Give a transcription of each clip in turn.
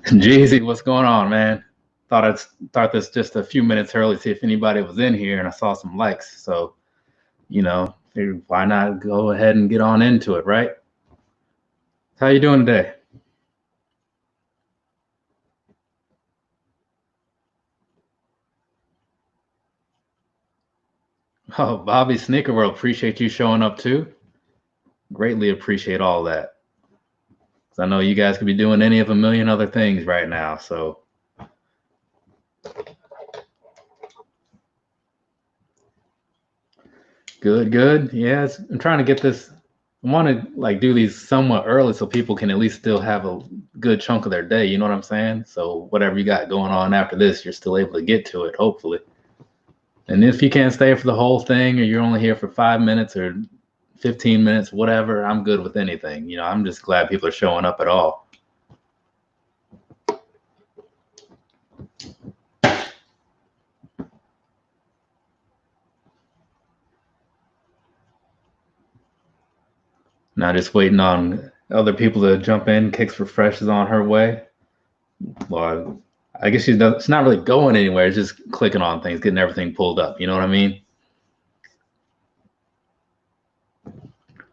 Jeezy, what's going on, man? Thought I'd start this just a few minutes early, see if anybody was in here, and I saw some likes. So, figured why not go ahead and get on into it, right? How you doing today? Oh, Bobby Sneaker World, appreciate you showing up too. Greatly appreciate all that. 'Cause I know you guys could be doing any of a million other things right now. So, good, good. Yes, I'm trying to get this. I want to like do these somewhat early so people can at least still have a good chunk of their day. You know what I'm saying? So whatever you got going on after this, you're still able to get to it, hopefully. And if you can't stay for the whole thing, or you're only here for 5 minutes or 15 minutes, whatever, I'm good with anything. I'm just glad people are showing up at all. Now just waiting on other people to jump in. Kicks4Fresh is on her way. Well, I guess she's not really going anywhere. It's just clicking on things, getting everything pulled up. You know what I mean?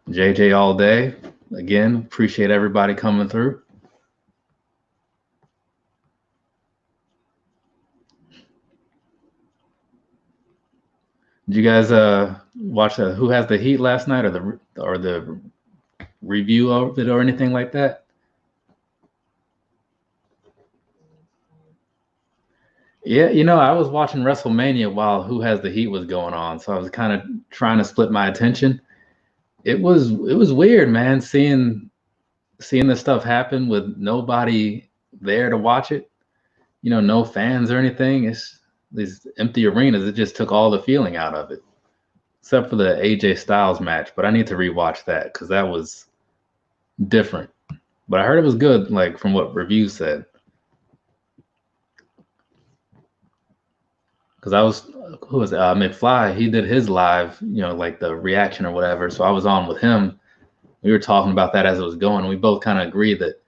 JJ all day. Again, appreciate everybody coming through. Did you guys watch Who Has the Heat last night, or the review of it or anything like that? Yeah, I was watching WrestleMania while Who Has the Heat was going on, so I was kind of trying to split my attention. It was weird, man, seeing this stuff happen with nobody there to watch it. No fans or anything. It's these empty arenas. It just took all the feeling out of it, except for the AJ Styles match. But I need to rewatch that because that was different. But I heard it was good, like from what reviews said. Because I was, who was McFly? He did his live, like the reaction or whatever. So I was on with him. We were talking about that as it was going. And we both kind of agreed that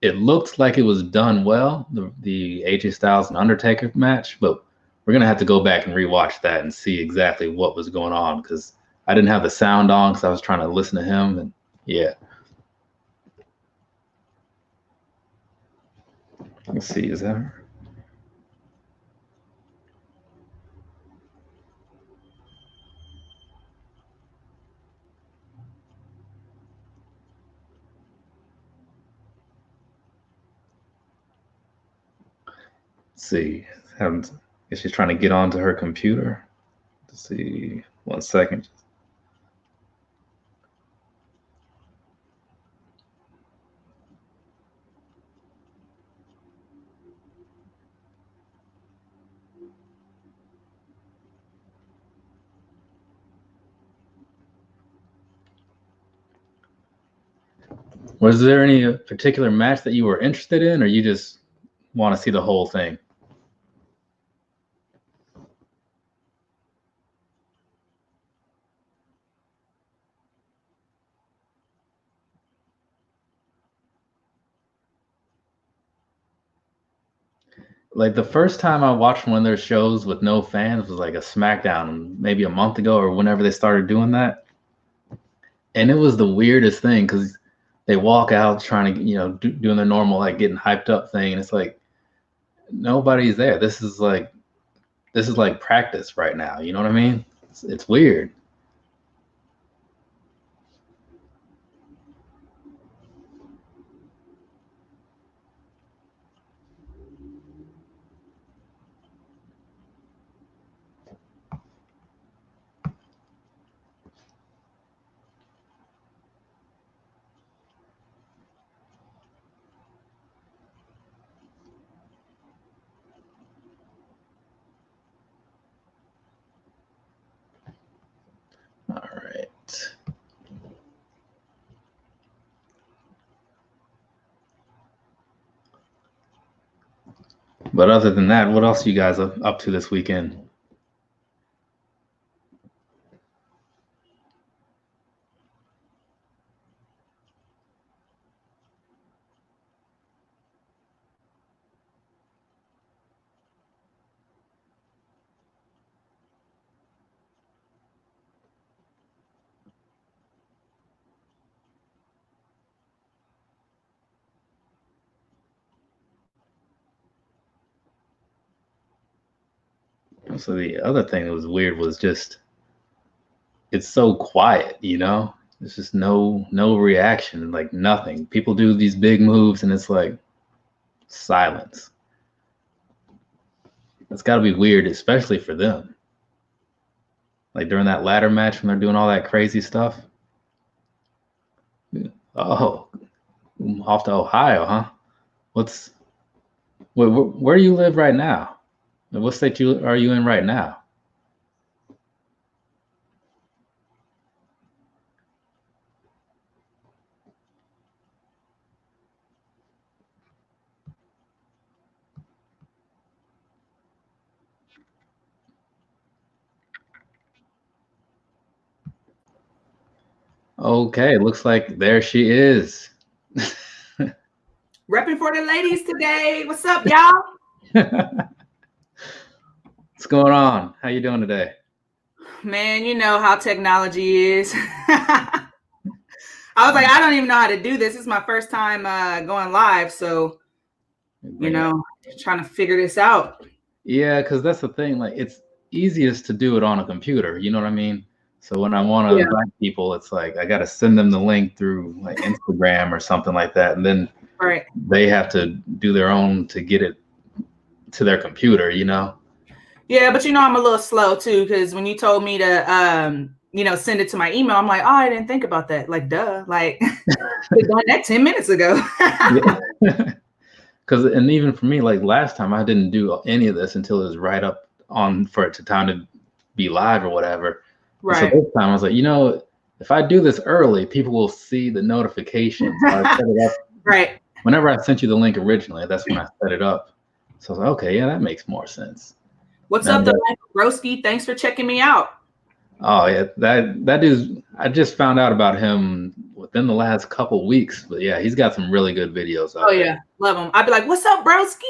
it looked like it was done well, the AJ Styles and Undertaker match, but we're gonna have to go back and rewatch that and see exactly what was going on because I didn't have the sound on because I was trying to listen to him, and yeah. Let's see, is that her? Let's see. Is she trying to get onto her computer? Let's see. 1 second. Was there any particular match that you were interested in, or you just want to see the whole thing? Like the first time I watched one of their shows with no fans was like a SmackDown, maybe a month ago or whenever they started doing that. And it was the weirdest thing because they walk out trying to, doing their normal, like getting hyped up thing. And it's like, nobody's there. This is like practice right now. You know what I mean? It's weird. All right. But other than that, what else are you guys up to this weekend? So the other thing that was weird was just it's so quiet, you know? There's just no reaction, like nothing. People do these big moves and it's like silence. That's got to be weird, especially for them. Like during that ladder match when they're doing all that crazy stuff. Oh, off to Ohio, huh? Where do you live right now? What state are you in right now? Okay, looks like there she is. Repping for the ladies today. What's up, y'all? What's going on? How you doing today? Man, you know how technology is. I was like, I don't even know how to do this. It's my first time going live, so you know, trying to figure this out. Yeah, because that's the thing. Like, it's easiest to do it on a computer. You know what I mean? So when I want to invite people, it's like I got to send them the link through like Instagram or something like that, and then they have to do their own to get it to their computer. You know? Yeah, but you know I'm a little slow too, because when you told me to you know, send it to my email, I'm like, oh, I didn't think about that. Like, duh, like I done that 10 minutes ago. Because and even for me, like last time, I didn't do any of this until it was right up on for it to time to be live or whatever. Right. So this time I was like, you know, if I do this early, people will see the notifications. So I set it up. Right. Whenever I sent you the link originally, that's when I set it up. So I was like, okay, yeah, that makes more sense. What's up, the Broski? Thanks for checking me out. Oh yeah, that dude. I just found out about him within the last couple weeks, but yeah, he's got some really good videos. Oh yeah, love him. I'd be like, "What's up, Broski?"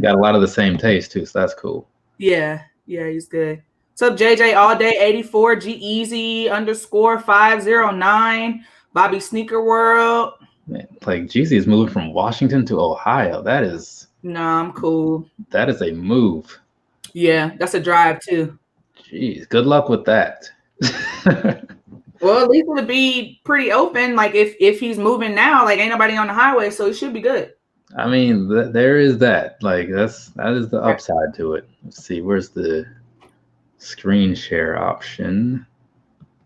Got a lot of the same taste too, so that's cool. Yeah, he's good. What's up, JJ? All day 84 G-Easy _509 Bobby Sneaker World. Man, like Jeezy is moving from Washington to Ohio. That is. Nah, I'm cool. That is a move. Yeah, that's a drive too. Jeez, good luck with that. Well, at least it'll be pretty open. Like if he's moving now, like ain't nobody on the highway, so it should be good. I mean, there is that. Like that is the upside to it. Let's see, where's the screen share option,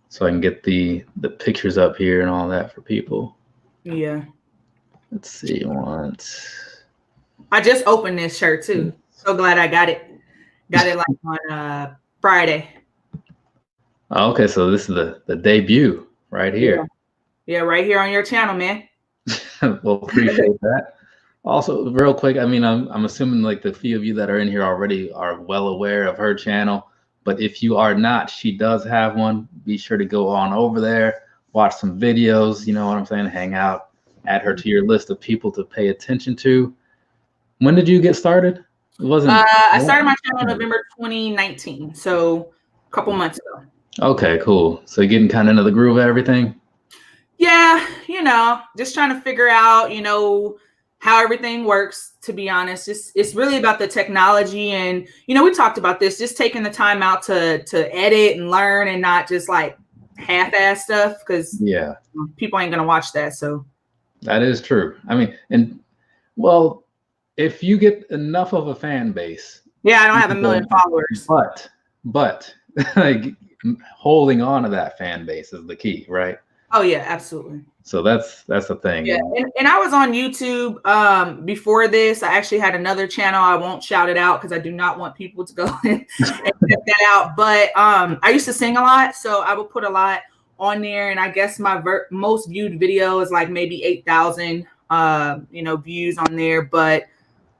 so I can get the pictures up here and all that for people. Yeah. Let's see. I just opened this shirt too. So glad I got it. Got it like on Friday. Oh, okay, so this is the debut right here. Yeah, right here on your channel, man. Well, appreciate that. Also, real quick, I mean, I'm assuming like the few of you that are in here already are well aware of her channel, but if you are not, she does have one. Be sure to go on over there, watch some videos, you know what I'm saying, hang out, add her to your list of people to pay attention to. When did you get started? It wasn't. I started my channel November 2019, so a couple months ago. Okay, cool. So you're getting kind of into the groove of everything? Yeah, you know, just trying to figure out, you know, how everything works, to be honest. It's really about the technology, and you know, we talked about this, just taking the time out to edit and learn and not just like half-ass stuff, because people ain't gonna watch that. So that is true. I mean, and well, if you get enough of a fan base. Yeah, I don't have a million followers. But like holding on to that fan base is the key, right? Oh yeah, absolutely. So that's the thing. Yeah, and I was on YouTube before this. I actually had another channel. I won't shout it out because I do not want people to go and check that out. But I used to sing a lot, so I would put a lot on there. And I guess my most viewed video is like maybe 8,000 you know, views on there. But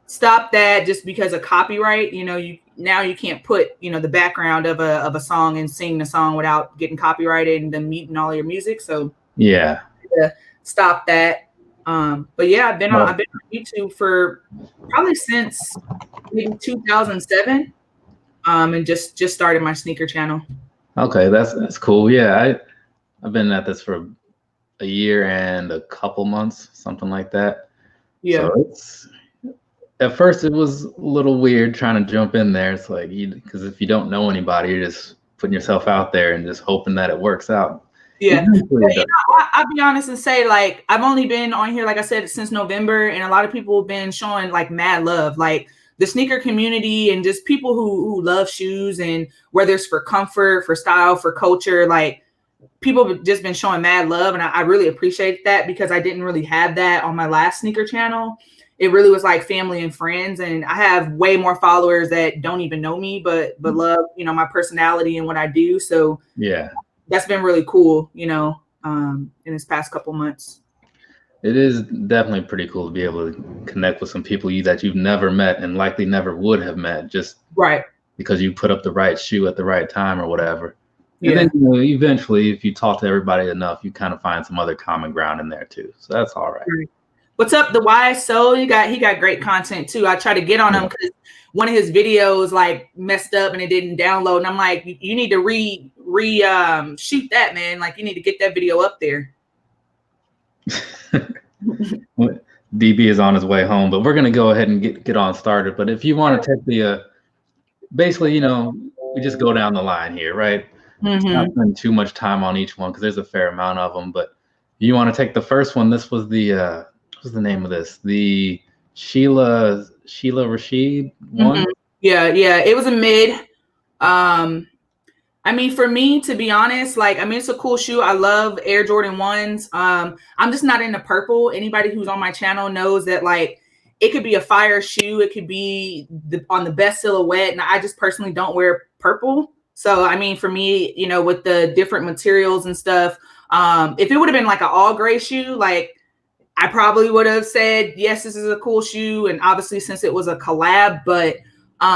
stop that just because of copyright. You know, you can't put, you know, the background of a song and sing the song without getting copyrighted and then muting all your music. So yeah, stop that. But yeah, I've been on YouTube for probably since maybe 2007. And just started my sneaker channel. Okay, that's cool. Yeah, I've been at this for a year and a couple months, something like that. Yeah. So At first it was a little weird trying to jump in there. It's like, because if you don't know anybody, you're just putting yourself out there and just hoping that it works out. Yeah. I'll be honest and say, like, I've only been on here, like I said, since November, and a lot of people have been showing like mad love, like the sneaker community and just people who love shoes, and whether it's for comfort, for style, for culture, like people have just been showing mad love. And I really appreciate that, because I didn't really have that on my last sneaker channel. It really was like family and friends, and I have way more followers that don't even know me, but love, you know, my personality and what I do. So yeah, that's been really cool, you know, in this past couple months. It is definitely pretty cool to be able to connect with some people that you've never met and likely never would have met, just right because you put up the right shoe at the right time or whatever. Yeah. And then, you know, eventually, if you talk to everybody enough, you kind of find some other common ground in there too. So that's all right. What's up, the Wise Soul? He got great content too. I try to get on him because one of his videos like messed up and it didn't download. And I'm like, you need to shoot that, man. Like, you need to get that video up there. DB is on his way home, but we're gonna go ahead and get on started. But if you want to take the basically, you know, we just go down the line here, right? Not spend too much time on each one because there's a fair amount of them. But you want to take the first one. This was the what's the name of this? The Sheila Rashid one. Yeah, it was a mid. I mean, for me, to be honest, like, I mean, it's a cool shoe. I love Air Jordan 1s. I'm just not into purple. Anybody who's on my channel knows that, like, it could be a fire shoe. It could be on the best silhouette. And I just personally don't wear purple. So, I mean, for me, you know, with the different materials and stuff, if it would have been like an all gray shoe, like, I probably would have said, yes, this is a cool shoe. And obviously, since it was a collab, but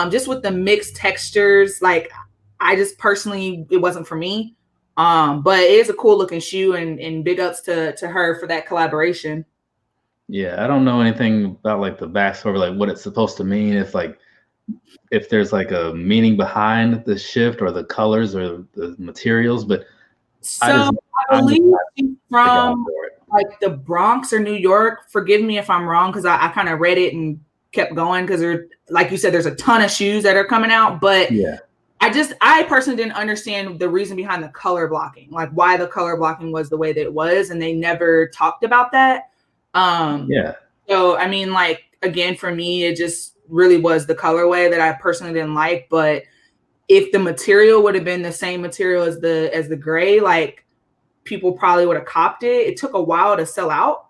just with the mixed textures, like, I just personally, it wasn't for me. But it is a cool looking shoe, and big ups to her for that collaboration. Yeah, I don't know anything about like the backstory, like what it's supposed to mean. If there's like a meaning behind the shift or the colors or the materials, but so I believe she's from like the Bronx or New York. Forgive me if I'm wrong, because I kind of read it and kept going, because there, like you said, there's a ton of shoes that are coming out, but yeah. I personally didn't understand the reason behind the color blocking, like why the color blocking was the way that it was, and they never talked about that. Yeah. So, I mean, like, again, for me, it just really was the colorway that I personally didn't like. But if the material would have been the same material as the gray, like, people probably would have copped it. It took a while to sell out.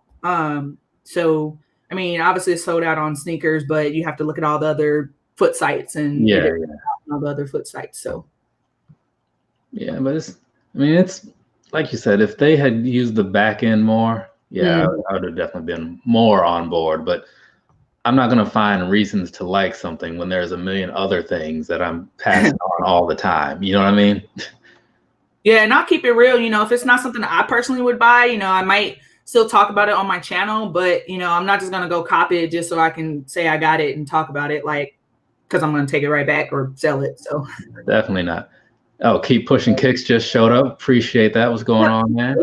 So, I mean, obviously it sold out on sneakers, but you have to look at all the other foot sites and all the other foot sites. So yeah, but it's like you said, if they had used the back end more, I would have definitely been more on board. But I'm not gonna find reasons to like something when there's a million other things that I'm passing on all the time. You know what I mean? Yeah, and I'll keep it real. You know, if it's not something that I personally would buy, you know, I might still talk about it on my channel, but, you know, I'm not just gonna go copy it just so I can say I got it and talk about it, like, because I'm going to take it right back or sell it. So definitely not. Oh, Keep Pushing Kicks just showed up. Appreciate that. What's going on, man?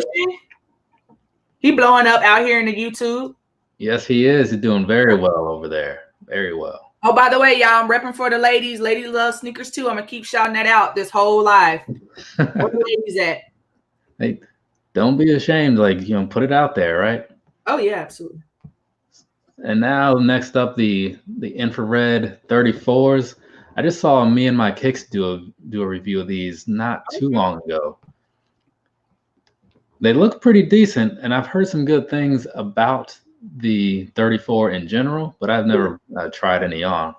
He blowing up out here in the YouTube. Yes, he is. He's doing very well over there. Very well. Oh, by the way, y'all, I'm repping for the ladies. Ladies love sneakers too. I'm going to keep shouting that out this whole live. Where the ladies at? Hey, don't be ashamed. Like, you know, put it out there, right? Oh, yeah, absolutely. And now next up, the infrared 34s. I just saw me and my Kicks do a review of these not too long ago. They look pretty decent, and I've heard some good things about the 34 in general, but I've never tried any on.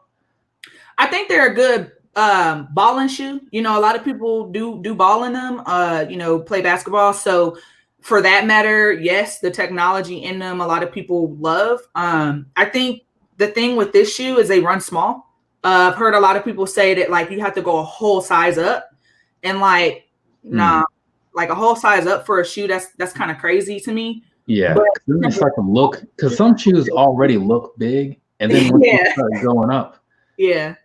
I think they're a good balling shoe. You know, a lot of people do ball in them, you know, play basketball. So for that matter, yes, the technology in them, a lot of people love. I think the thing with this shoe is they run small. I've heard a lot of people say that, like, you have to go a whole size up, and like, nah, like a whole size up for a shoe, that's kind of crazy to me. Yeah, but it's like a look, because some shoes already look big, and then when you start going up. Yeah.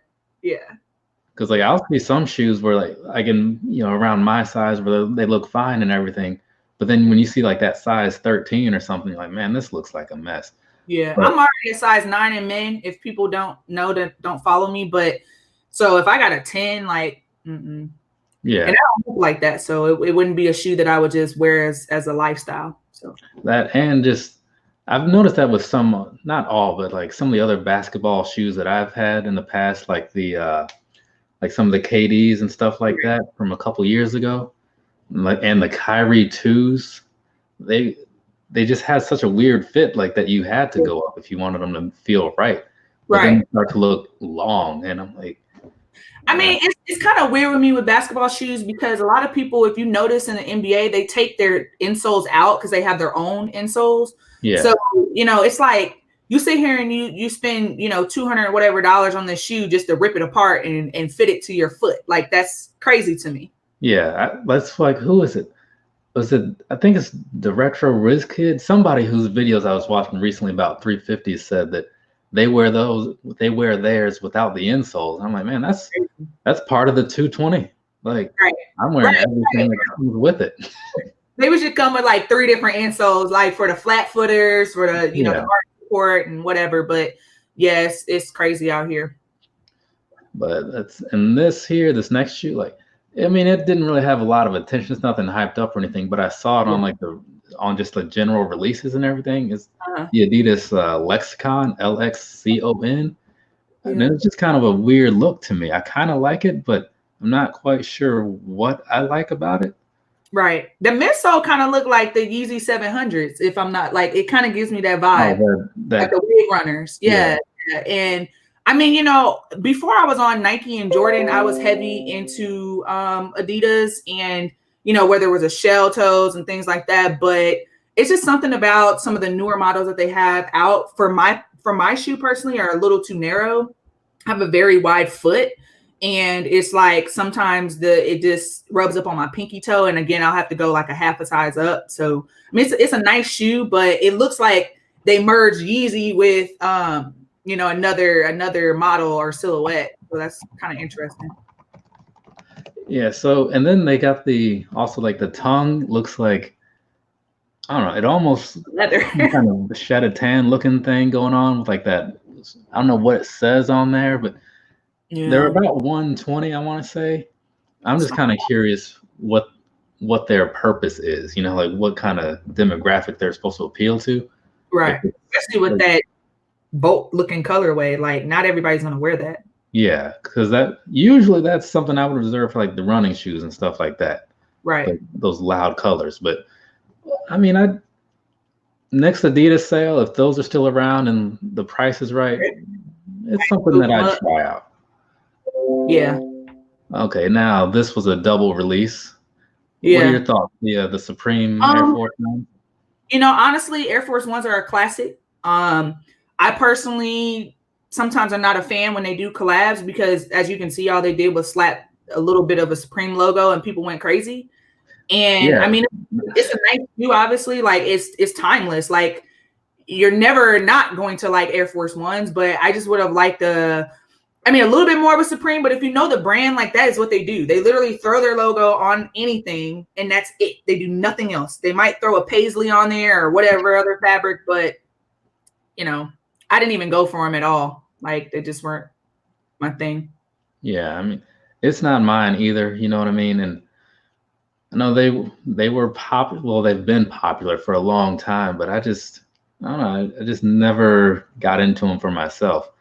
Because like I'll see some shoes where like I can, you know, around my size where they look fine and everything. But then when you see like that size 13 or something, you're like, man, this looks like a mess. Yeah, But I'm already a size 9 in men. If people don't know that, don't follow me. But so if I got a 10, like, yeah, and I don't look like that, so it wouldn't be a shoe that I would just wear as a lifestyle. So that and just I've noticed that with some, not all, but like some of the other basketball shoes that I've had in the past, like some of the KDs and stuff like that from a couple years ago, like and the Kyrie twos, they they just had such a weird fit, like that you had to go up if you wanted them to feel right. But then right. they start to look long, and I'm like, I mean, it's kind of weird with me with basketball shoes because a lot of people, if you notice in the NBA, they take their insoles out because they have their own insoles. yeah, So, it's like you sit here and you spend, $200 whatever dollars on this shoe just to rip it apart and fit it to your foot. Like, that's crazy to me. yeah. That's like, who is it? Was it? I think it's the Retro Riz Kid. Somebody whose videos I was watching recently about 350 said that they wear theirs without the insoles. I'm like, man, that's part of the 220. Like, Right. I'm wearing Right. everything that comes with it. They should come with like 3 different insoles, like for the flat footers, for the, the hard support and whatever. But yes, it's crazy out here. But this next shoe, like, I mean, it didn't really have a lot of attention. It's nothing hyped up or anything, but I saw it on just the general releases and everything. It's the Adidas Lexicon, LXCON. And it's just kind of a weird look to me. I kind of like it, but I'm not quite sure what I like about it. Right. The midsole kind of look like the Yeezy 700s. If I'm not, like, it kind of gives me that vibe, like the Wave Runners. Yeah. And I mean, before I was on Nike and Jordan, I was heavy into Adidas and, where there was a shell toes and things like that. But it's just something about some of the newer models that they have out for my shoe personally are a little too narrow. I have a very wide foot. And it's like sometimes it just rubs up on my pinky toe. And again, I'll have to go like a half a size up. So I mean, it's a nice shoe, but it looks like they merged Yeezy with another model or silhouette. So that's kind of interesting. Yeah. So and then they got also like the tongue looks like, I don't know, it almost leather kind of shed a tan looking thing going on with like that. I don't know what it says on there, but they're about 120, I want to say. I'm just kind of curious what their purpose is, like what kind of demographic they're supposed to appeal to. Right. Especially with that boat looking colorway. Like, not everybody's going to wear that. Yeah, because that's something I would reserve for like the running shoes and stuff like that. Right. Like those loud colors. But I mean, next Adidas sale, if those are still around and the price is right, it's something that I'd try out. Yeah. Okay, now this was a double release. What are your thoughts? The Supreme Air Force One? Honestly, Air Force Ones are a classic. I personally sometimes I'm not a fan when they do collabs because, as you can see, all they did was slap a little bit of a Supreme logo and people went crazy. And I mean, it's a nice shoe, obviously. Like, it's timeless. Like, you're never not going to like Air Force Ones, but I just would have liked a little bit more of a Supreme. But if you know the brand, like, that is what they do. They literally throw their logo on anything, and that's it. They do nothing else. They might throw a paisley on there or whatever other fabric, but I didn't even go for them at all. Like, they just weren't my thing. Yeah, I mean, it's not mine either. You know what I mean? And I know they were popular. Well, they've been popular for a long time, but I don't know. I just never got into them for myself.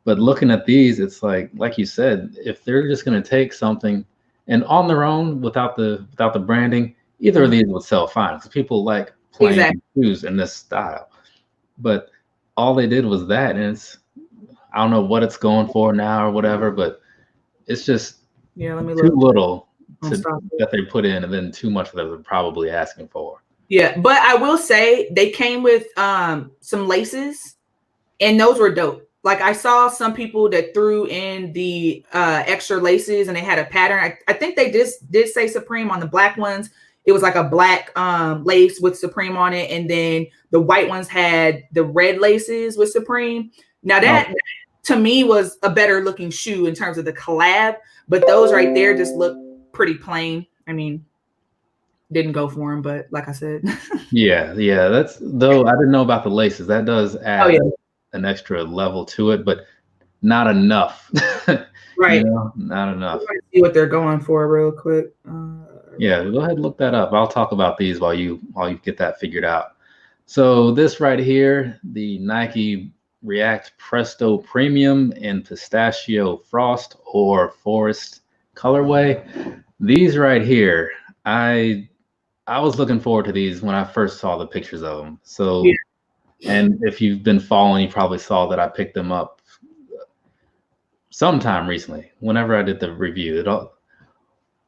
But looking at these, it's like you said, if they're just going to take something and on their own without the branding, either of these would sell fine because people like plain shoes in this style. But all they did was that, and I don't know what it's going for now or whatever, but it's just too little that they put in, and then too much that they're probably asking for. Yeah, but I will say they came with some laces, and those were dope. Like, I saw some people that threw in the extra laces, and they had a pattern. I think they did say Supreme on the black ones. It was like a black lace with Supreme on it, and then the white ones had the red laces with Supreme. Now that to me was a better looking shoe in terms of the collab, but those right there just look pretty plain. I mean, didn't go for them, but like I said. Yeah, that's though I didn't know about the laces. That does add an extra level to it, but not enough. Right. Not enough. See what they're going for real quick. Yeah, go ahead and look that up. I'll talk about these while you get that figured out. So this right here, the Nike React Presto Premium in Pistachio Frost or Forest colorway. These right here, I was looking forward to these when I first saw the pictures of them. So, and if you've been following, you probably saw that I picked them up sometime recently. Whenever I did the review,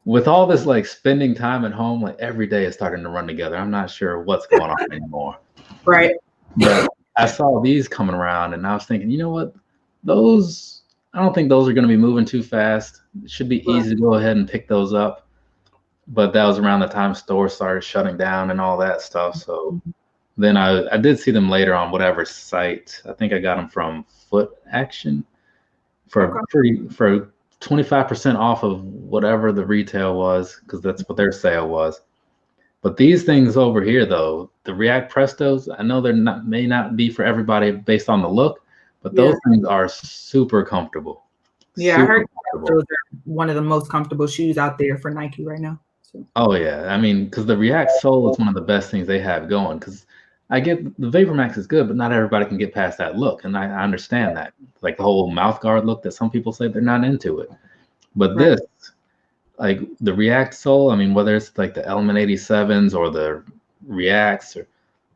with all this like spending time at home, like every day is starting to run together. I'm not sure what's going on anymore. Right. But I saw these coming around, and I was thinking, you know what? Those, I don't think those are going to be moving too fast. It should be easy to go ahead and pick those up. But that was around the time stores started shutting down and all that stuff. So then I did see them later on whatever site. I think I got them from Foot Action for 25% off of whatever the retail was, because that's what their sale was. But these things over here, though, the React Prestos, I know may not be for everybody based on the look, but those things are super comfortable. Yeah, I heard those are one of the most comfortable shoes out there for Nike right now. So. Oh yeah, I mean, because the React sole is one of the best things they have going. Because I get the VaporMax is good, but not everybody can get past that look, and I understand that. Like the whole mouth guard look that some people say they're not into it, but this, like the React sole, I mean, whether it's like the Element 87s or the Reacts, or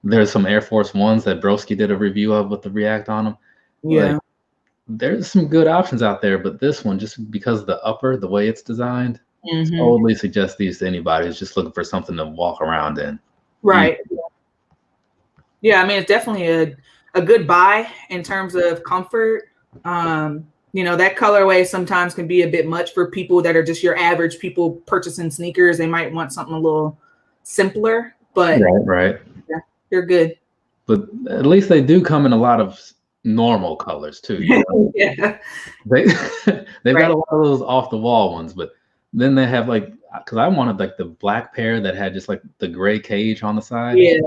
there's some Air Force Ones that Broski did a review of with the React on them. Yeah. Like, there's some good options out there, but this one, just because of the upper, the way it's designed, totally suggest these to anybody who's just looking for something to walk around in. Right. Yeah, I mean, it's definitely a good buy in terms of comfort. You know, that colorway sometimes can be a bit much for people that are just your average people purchasing sneakers. They might want something a little simpler, but right. Yeah, they're good. But at least they do come in a lot of normal colors too. You know? Yeah. They've got a lot of those off the wall ones, but then they have like, because I wanted like the black pair that had just like the gray cage on the side. Yeah.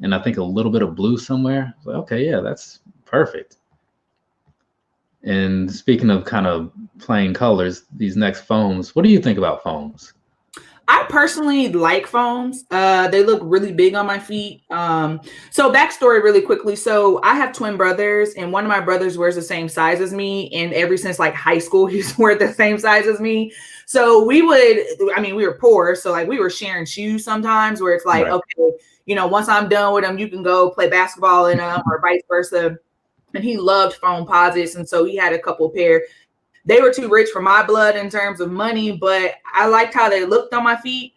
And I think a little bit of blue somewhere. Like, okay, yeah, that's perfect. And speaking of kind of plain colors, these next foams, what do you think about foams? I personally like foams. They look really big on my feet. So backstory really quickly. So I have twin brothers, and one of my brothers wears the same size as me. And ever since like high school, he's wear the same size as me. So we were poor. So like we were sharing shoes sometimes where it's like, okay, you know, once I'm done with them, you can go play basketball in them or vice versa. And he loved foam posits. And so he had a couple pair. They were too rich for my blood in terms of money, but I liked how they looked on my feet.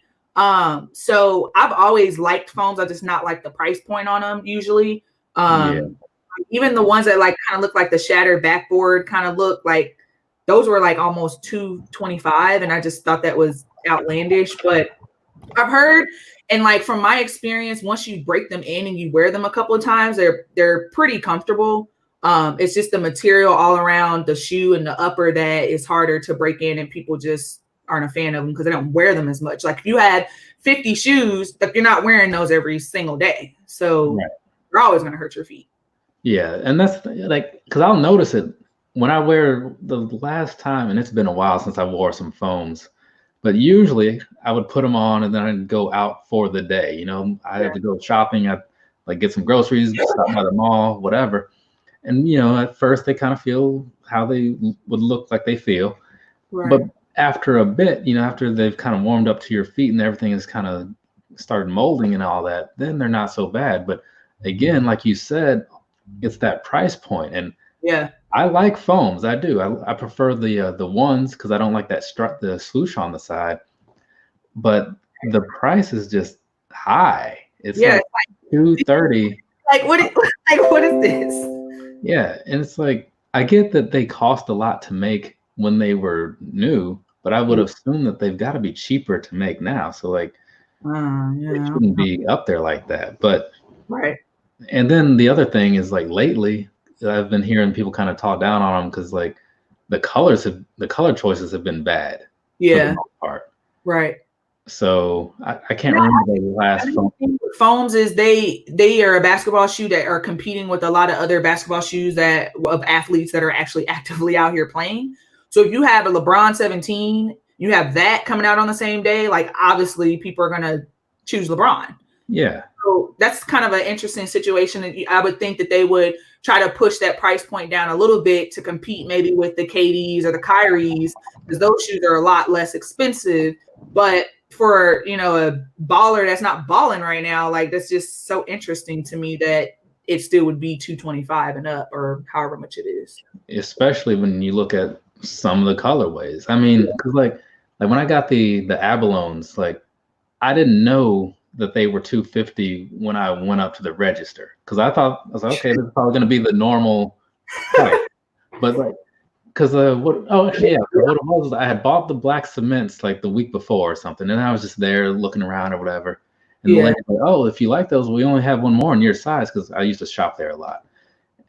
So I've always liked foams. I just not like the price point on them usually. Even the ones that like kind of look like the shattered backboard kind of look like those were like almost $225. And I just thought that was outlandish, but I've heard, and like from my experience, once you break them in and you wear them a couple of times, they're pretty comfortable. It's just the material all around the shoe and the upper that is harder to break in, and people just aren't a fan of them because they don't wear them as much. Like if you had 50 shoes, like you're not wearing those every single day. So you're always going to hurt your feet. Yeah. And that's like, because I'll notice it when I wear the last time, and it's been a while since I wore some foams, but usually I would put them on and then I'd go out for the day. You know, I had to go shopping. I'd like get some groceries, stop by the mall, whatever. And, you know, at first they kind of feel how they would look like they feel. But after a bit, you know, after they've kind of warmed up to your feet and everything is kind of started molding and all that, then they're not so bad. But again, like you said, it's that price point. And I like foams. I do. I prefer the ones because I don't like that the swoosh on the side. But the price is just high. It's like $230. What is this? Yeah, and it's like I get that they cost a lot to make when they were new, but I would assume that they've got to be cheaper to make now. So like it shouldn't be up there like that. But and then the other thing is like lately I've been hearing people kind of talk down on them because like the color choices have been bad. For the most part. So I can't remember the last foam. Foams is they are a basketball shoe that are competing with a lot of other basketball shoes that of athletes that are actually actively out here playing. So if you have a LeBron 17, you have that coming out on the same day, like obviously people are gonna choose LeBron. Yeah. So that's kind of an interesting situation. And I would think that they would try to push that price point down a little bit to compete maybe with the KDs or the Kyries, because those shoes are a lot less expensive. But for, you know, a baller that's not balling right now, like that's just so interesting to me that it still would be $225 and up, or however much it is. Especially when you look at some of the colorways. I mean, because like when I got the abalones, like I didn't know that they were $250 when I went up to the register, because I was like, okay, this is probably going to be the normal price. But like, because what it was I had bought the black cements like the week before or something, and I was just there looking around or whatever, and the lady's like, oh, if you like those, we only have one more in your size, because I used to shop there a lot.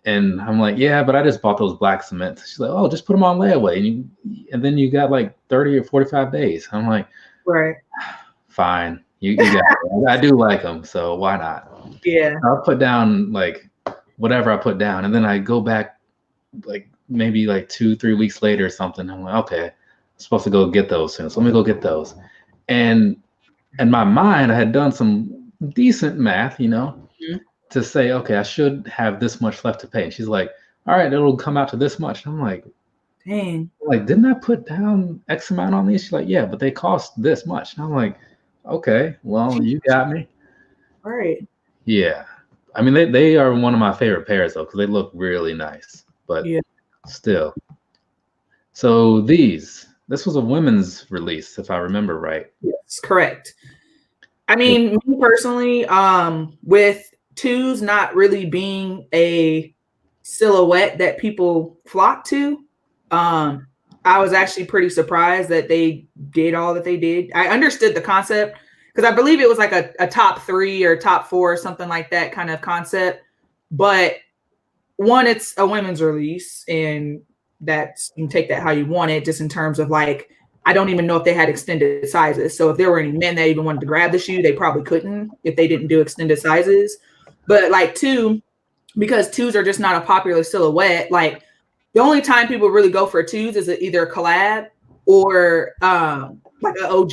And I'm like, yeah, but I just bought those black cements. She's like, oh, just put them on layaway, and then you got like 30 or 45 days. I'm like, right, fine. You got it. I do like them, so why not? Yeah. I'll put down like whatever I put down, and then I go back like maybe like 2-3 weeks later or something. I'm like, okay, I'm supposed to go get those soon, so let me go get those. And in my mind, I had done some decent math, you know, to say, okay, I should have this much left to pay. And she's like, all right, it'll come out to this much. And I'm like, dang, like, didn't I put down X amount on these? She's like, yeah, but they cost this much. And I'm like, okay, well, you got me. All right. Yeah. I mean, they are one of my favorite pairs, though, because they look really nice. But still. So this was a women's release, if I remember right. Yes, correct. I mean, me personally, with twos not really being a silhouette that people flock to, I was actually pretty surprised that they did all that they did. I understood the concept, because I believe it was like a top 3 or top 4 or something like that kind of concept. But one, it's a women's release, and that's, you can take that how you want it, just in terms of like, I don't even know if they had extended sizes. So if there were any men that even wanted to grab the shoe, they probably couldn't if they didn't do extended sizes. But like two, because twos are just not a popular silhouette, like the only time people really go for twos is either a collab or like an OG.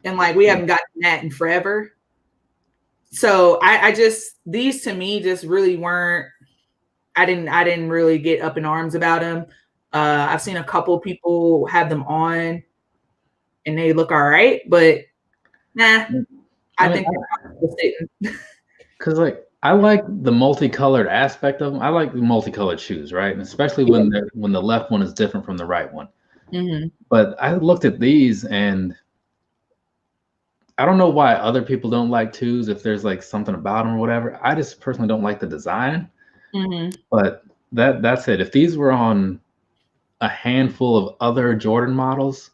And like we haven't gotten that in forever. So I just, these to me just really weren't, I didn't really get up in arms about them. I've seen a couple people have them on and they look all right, but nah, I think because like I like the multicolored aspect of them. I like the multicolored shoes, right? And especially when the left one is different from the right one. Mm-hmm. But I looked at these and I don't know why other people don't like twos, if there's like something about them or whatever. I just personally don't like the design. Mm-hmm. But that's it. If these were on a handful of other Jordan models,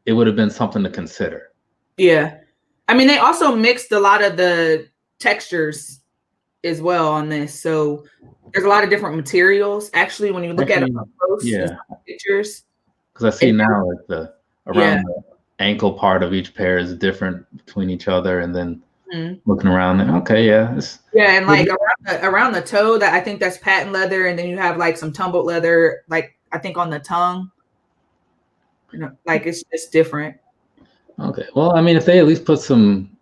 it would have been something to consider. Yeah. I mean, they also mixed a lot of the textures as well on this. So there's a lot of different materials. Actually, when you look at them up close, pictures. Because I see now like the ankle part of each pair is different between each other, and then looking around there, okay, and like around the toe, that I think that's patent leather, and then you have like some tumbled leather, like I think on the tongue. You know, like it's different. Okay, well, I mean, if they at least put some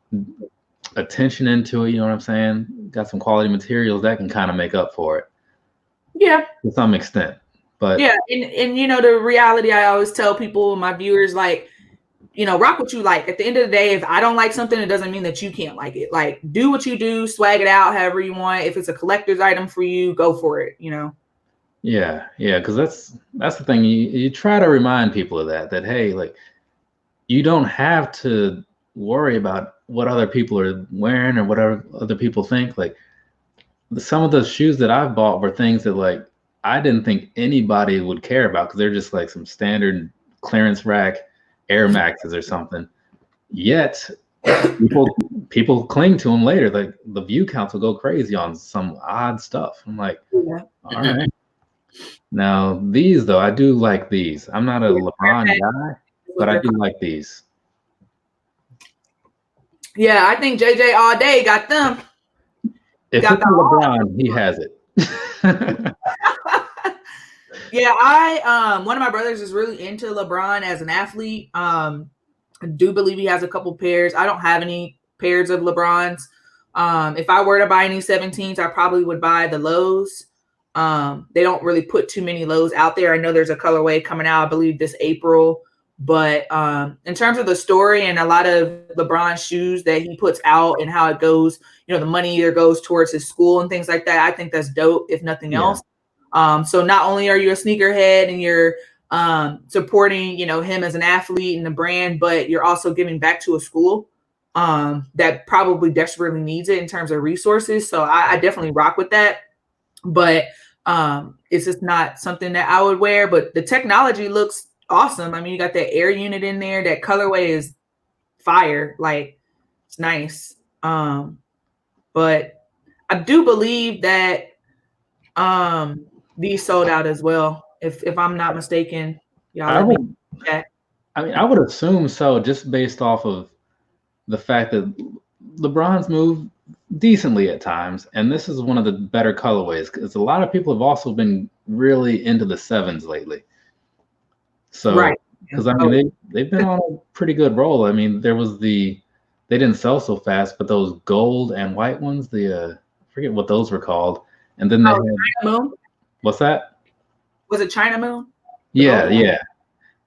attention into it, you know what I'm saying? Got some quality materials that can kind of make up for it. Yeah, to some extent. But yeah, and you know, the reality I always tell people, my viewers, like, you know, rock what you like. At the end of the day, if I don't like something, it doesn't mean that you can't like it. Like, do what you do, swag it out however you want. If it's a collector's item for you, go for it, you know? Yeah, because that's the thing. You try to remind people of that hey, like, you don't have to worry about what other people are wearing or whatever other people think. Like, some of the shoes that I've bought were things that like I didn't think anybody would care about, because they're just like some standard clearance rack Air Maxes or something. Yet people cling to them later. Like the view counts will go crazy on some odd stuff. I'm like, all right. Now these though, I do like these. I'm not a LeBron guy, but I do like these. Yeah, I think JJ all day got them. If it's LeBron, he has it. Yeah, one of my brothers is really into LeBron as an athlete. I do believe he has a couple pairs. I don't have any pairs of LeBrons. If I were to buy any 17s, I probably would buy the lows. They don't really put too many lows out there. I know there's a colorway coming out, I believe this April. But in terms of the story and a lot of LeBron shoes that he puts out and how it goes, you know, the money either goes towards his school and things like that. I think that's dope, if nothing else. So not only are you a sneakerhead and you're supporting, you know, him as an athlete and the brand, but you're also giving back to a school that probably desperately needs it in terms of resources. So I definitely rock with that. But it's just not something that I would wear. But the technology looks awesome. I mean, you got that air unit in there. That colorway is fire. Like, it's nice. But I do believe that these sold out as well. If I'm not mistaken, y'all. I mean, I would assume so, just based off of the fact that LeBron's moved decently at times, and this is one of the better colorways because a lot of people have also been really into the 7s lately. So, right, because I mean they've been on a pretty good roll. I mean, there was they didn't sell so fast, but those gold and white ones, I forget what those were called, and then they had China Moon. What's that? Was it China Moon? Yeah, yeah.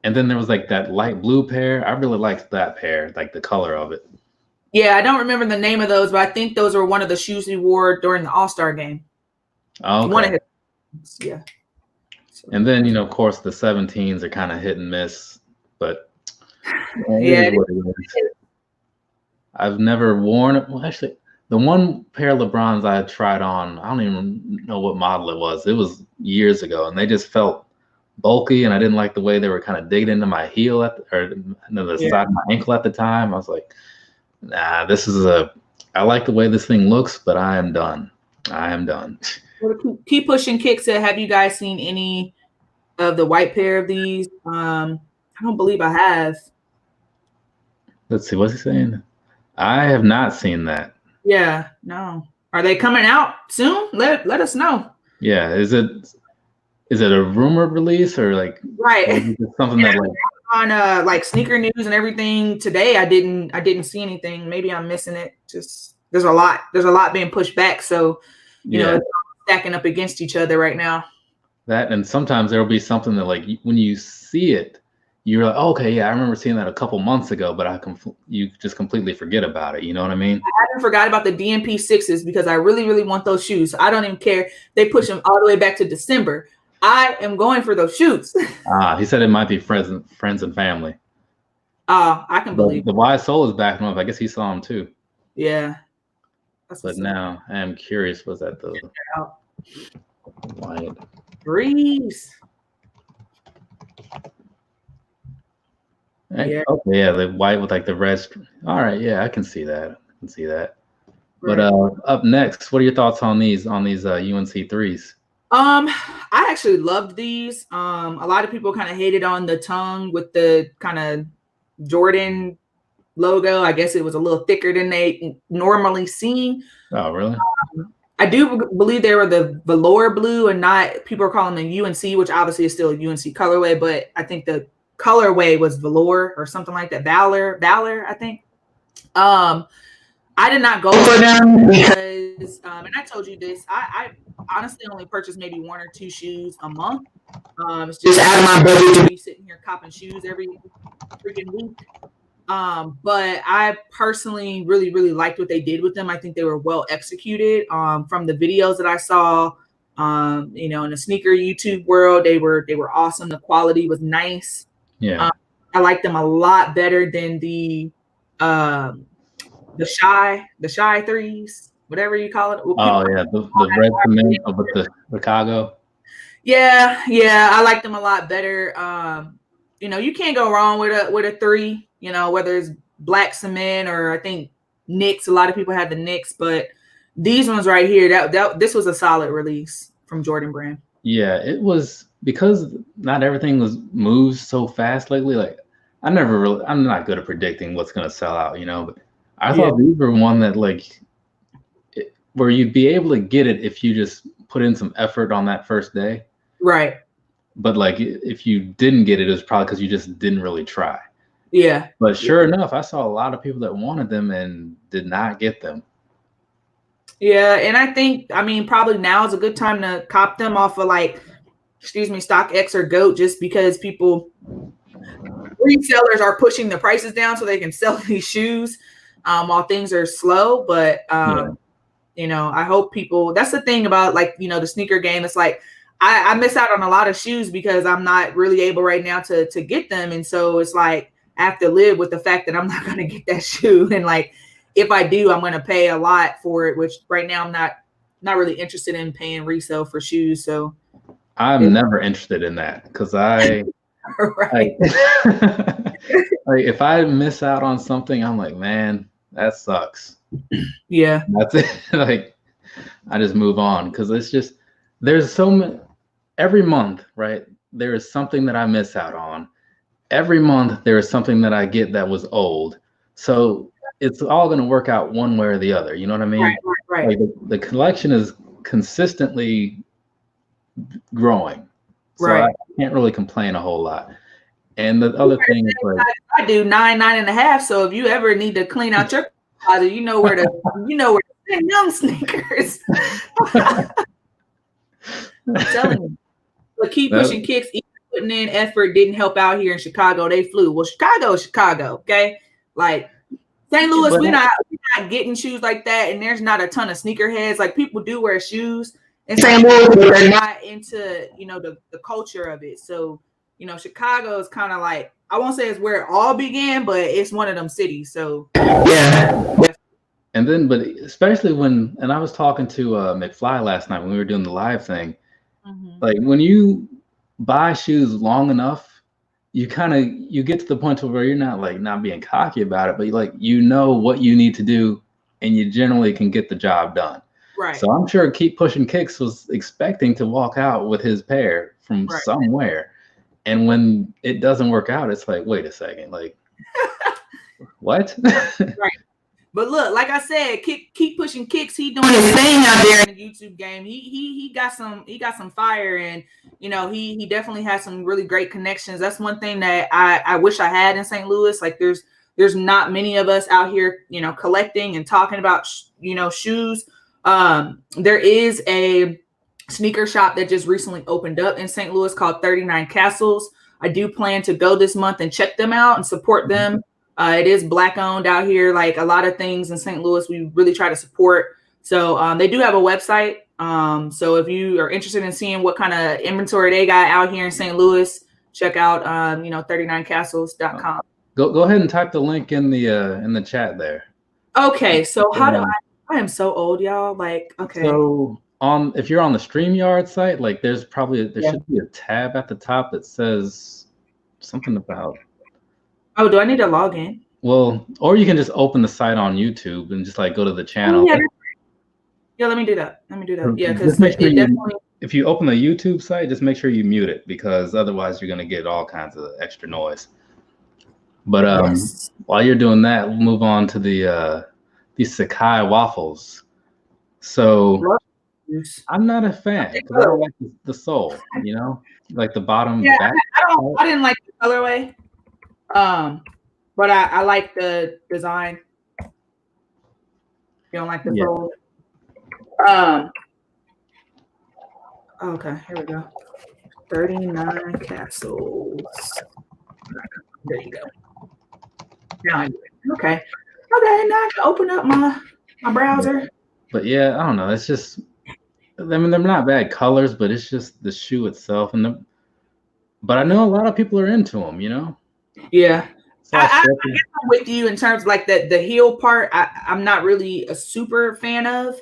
And then there was like that light blue pair. I really liked that pair, like the color of it. Yeah, I don't remember the name of those, but I think those were one of the shoes he wore during the All-Star game. Okay. One of his, yeah. So. And then, you know, of course, the 17s are kind of hit and miss, but yeah, I've never worn it. Well, actually, the one pair of LeBrons I tried on, I don't even know what model it was. It was years ago, and they just felt bulky, and I didn't like the way they were kind of digging into my heel or the side of my ankle at the time. I was like, nah, I like the way this thing looks, but I am done. I am done. Keep pushing. Kick said, have you guys seen any of the white pair of these? I don't believe I have. Let's see, what's he saying? I have not seen that. Yeah, no. Are they coming out soon? Let us know. Yeah, is it a rumored release or like something that like on like sneaker news and everything today? I didn't see anything. Maybe I'm missing it. Just there's a lot being pushed back, so you know, it's stacking up against each other right now. That, and sometimes there'll be something that like when you see it, you're like, oh, okay, yeah, I remember seeing that a couple months ago, but you just completely forget about it. You know what I mean? I haven't forgot about the DMP 6s because I really, really want those shoes. I don't even care. They push them all the way back to December. I am going for those shoes. He said it might be friends and family. I can believe the Wise Soul is backing up. I guess he saw him too. Yeah. But now I am curious, was that the white? Breeze. Yeah. Okay, yeah, the white with like the red. All right, yeah, I can see that. Right. But up next, what are your thoughts on these UNC 3s? I actually loved these. A lot of people kind of hated on the tongue with the kind of Jordan logo. I guess it was a little thicker than they normally see. Oh, really? I do believe they were the velour blue and not, people are calling them UNC, which obviously is still a UNC colorway, but I think the colorway was velour or something like that. Valor, I think. I did not go for them because, and I told you this, I honestly only purchase maybe 1 or 2 shoes a month. It's just out of my budget to be sitting here copping shoes every freaking week. But I personally really, really liked what they did with them. I think they were well executed. From the videos that I saw, you know, in the sneaker YouTube world, they were awesome. The quality was nice. Yeah. I liked them a lot better than the shy 3s, whatever you call it. Oh yeah, the red cement with the Chicago. Yeah, I like them a lot better. You know, you can't go wrong with a 3. You know, whether it's black cement or I think Knicks. A lot of people had the Knicks, but these ones right here, this was a solid release from Jordan Brand. Yeah, it was, because not everything moves so fast lately. Like I'm not good at predicting what's gonna sell out, you know, but I thought these were one that like where you'd be able to get it if you just put in some effort on that first day. Right. But like if you didn't get it, it was probably because you just didn't really try. Yeah. But sure enough, I saw a lot of people that wanted them and did not get them. Yeah, and I think, I mean, probably now is a good time to cop them off of like, StockX or GOAT, just because resellers are pushing the prices down so they can sell these shoes while things are slow. But you know, I hope people, that's the thing about like, you know, the sneaker game. It's like I miss out on a lot of shoes because I'm not really able right now to get them. And so it's like I have to live with the fact that I'm not going to get that shoe. And like, if I do, I'm going to pay a lot for it, which right now I'm not really interested in paying resale for shoes. So I'm never interested in that because right. like if I miss out on something, I'm like, man, that sucks. Yeah. That's it. Like I just move on because it's just there's so many every month, right? There is something that I miss out on. Every month there is something that I get that was old. So it's all going to work out one way or the other. You know what I mean? Right. Like the collection is consistently growing. So I can't really complain a whole lot. And the other thing is like I do 9.5. So if you ever need to clean out your closet, you know where to send young sneakers. I'm telling you. But keep pushing kicks, even putting in effort didn't help out here in Chicago. They flew. Well, Chicago is Chicago, okay? Like St. Louis, we're not getting shoes like that, and there's not a ton of sneakerheads. Like people do wear shoes in St. Louis, but they're not into, you know, the culture of it. So, you know, Chicago is kind of like, I won't say it's where it all began, but it's one of them cities. So yeah. And then, but especially when, and I was talking to McFly last night when we were doing the live thing. Like when you buy shoes long enough, you get to the point where you're not being cocky about it, but you know what you need to do, and you generally can get the job done. Right. So I'm sure Keep Pushing Kicks was expecting to walk out with his pair from somewhere, and when it doesn't work out, it's like, wait a second, like what? Right. But look, like I said, keep pushing kicks. He doing his thing out there in the YouTube game. He got some fire, and you know he definitely has some really great connections. That's one thing that I wish I had in St. Louis. Like there's not many of us out here, you know, collecting and talking about shoes. There is a sneaker shop that just recently opened up in St. Louis called 39 Castles. I do plan to go this month and check them out and support them. It is Black owned out here. Like a lot of things in St. Louis, we really try to support. So they do have a website. So if you are interested in seeing what kind of inventory they got out here in St. Louis, check out 39castles.com. Go ahead and type the link in the chat there. Okay, so how do I am so old, y'all. Like, okay. So if you're on the StreamYard site, like there should be a tab at the top that says something about. Oh, do I need to log in? Well, or you can just open the site on YouTube and just go to the channel. Yeah, let me do that. Yeah, because if you open the YouTube site, just make sure you mute it because otherwise you're gonna get all kinds of extra noise. But while you're doing that, we'll move on to these Sakai Waffles. So I'm not a fan because I don't like the sole, you know, like the bottom. Yeah, I didn't like the colorway. But I like the design. You don't like the sole? Okay, here we go. 39 Castles. There you go. Now I do it. Okay, now I can open up my browser. But yeah, I don't know. It's just, I mean, they're not bad colors, but it's just the shoe itself, but I know a lot of people are into them, you know. Yeah, I guess I'm with you in terms of like the heel part. I'm not really a super fan of,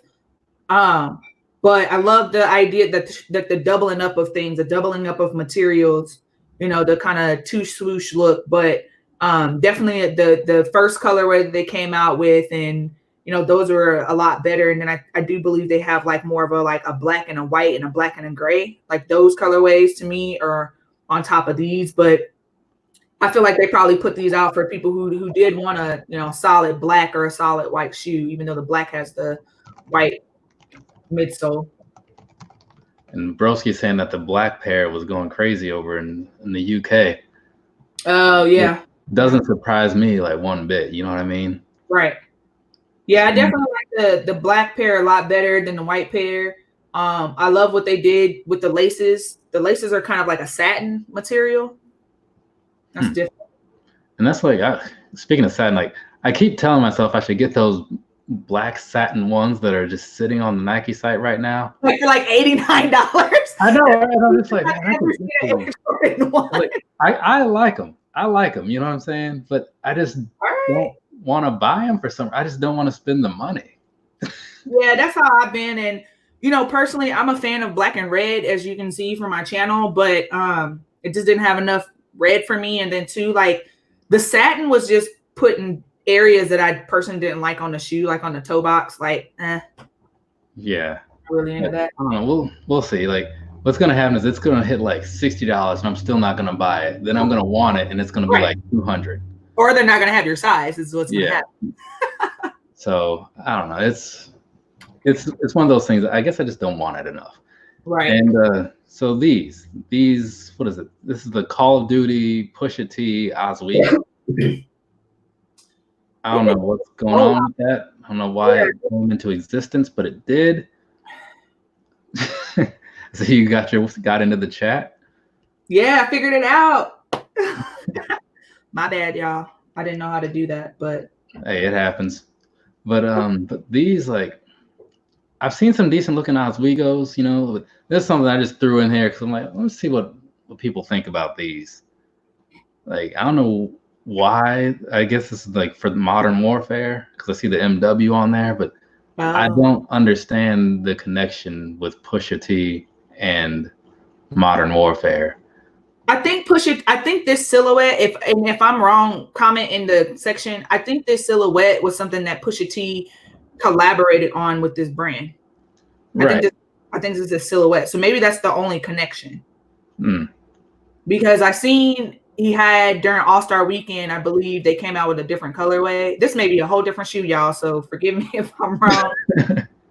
but I love the idea that the doubling up of things, the doubling up of materials, you know, the kind of two swoosh look. But definitely the first colorway that they came out with, and you know, those were a lot better. And then I do believe they have like more of a black and a white and a black and a gray. Like those colorways to me are on top of these, but I feel like they probably put these out for people who did want a, you know, solid black or a solid white shoe, even though the black has the white midsole. And Broski saying that the black pair was going crazy over in the UK. Oh yeah. It doesn't surprise me like one bit. You know what I mean? Right. Yeah, I definitely like the black pair a lot better than the white pair. I love what they did with the laces. The laces are kind of like a satin material. That's different. And that's like, speaking of satin, like I keep telling myself I should get those black satin ones that are just sitting on the Nike site right now. Like for like $89. I know. I'm just like, I like them. I like them. You know what I'm saying? But I just don't want to buy them for some. I just don't want to spend the money. Yeah, that's how I've been. And you know, personally, I'm a fan of black and red, as you can see from my channel, but it just didn't have enough red for me. And then too, like the satin was just put in areas that I personally didn't like on the shoe, like on the toe box. Like, yeah, really into that. I don't know. We'll see. Like, what's gonna happen is it's gonna hit like $60, and I'm still not gonna buy it. Then I'm gonna want it, and it's gonna be like $200. Or they're not gonna have your size. Is what's gonna happen. So I don't know. It's one of those things. I guess I just don't want it enough. Right. And so these what is it? This is the Call of Duty Pusha T Oswego. I don't know what's going on with that. I don't know why it came into existence, but it did. So you got into the chat? Yeah, I figured it out. My bad, y'all. I didn't know how to do that, but hey, it happens. But these, like, I've seen some decent looking Oswegos, you know. This is something I just threw in here because I'm like, let's see what people think about these. Like, I don't know why. I guess this is like for Modern Warfare because I see the MW on there, but I don't understand the connection with Pusha T and Modern Warfare. I think this silhouette, if I'm wrong, comment in the section. I think this silhouette was something that Pusha T collaborated on with this brand. Right. I think this is a silhouette. So maybe that's the only connection. Because I seen he had during All-Star Weekend, I believe they came out with a different colorway. This may be a whole different shoe, y'all. So forgive me if I'm wrong.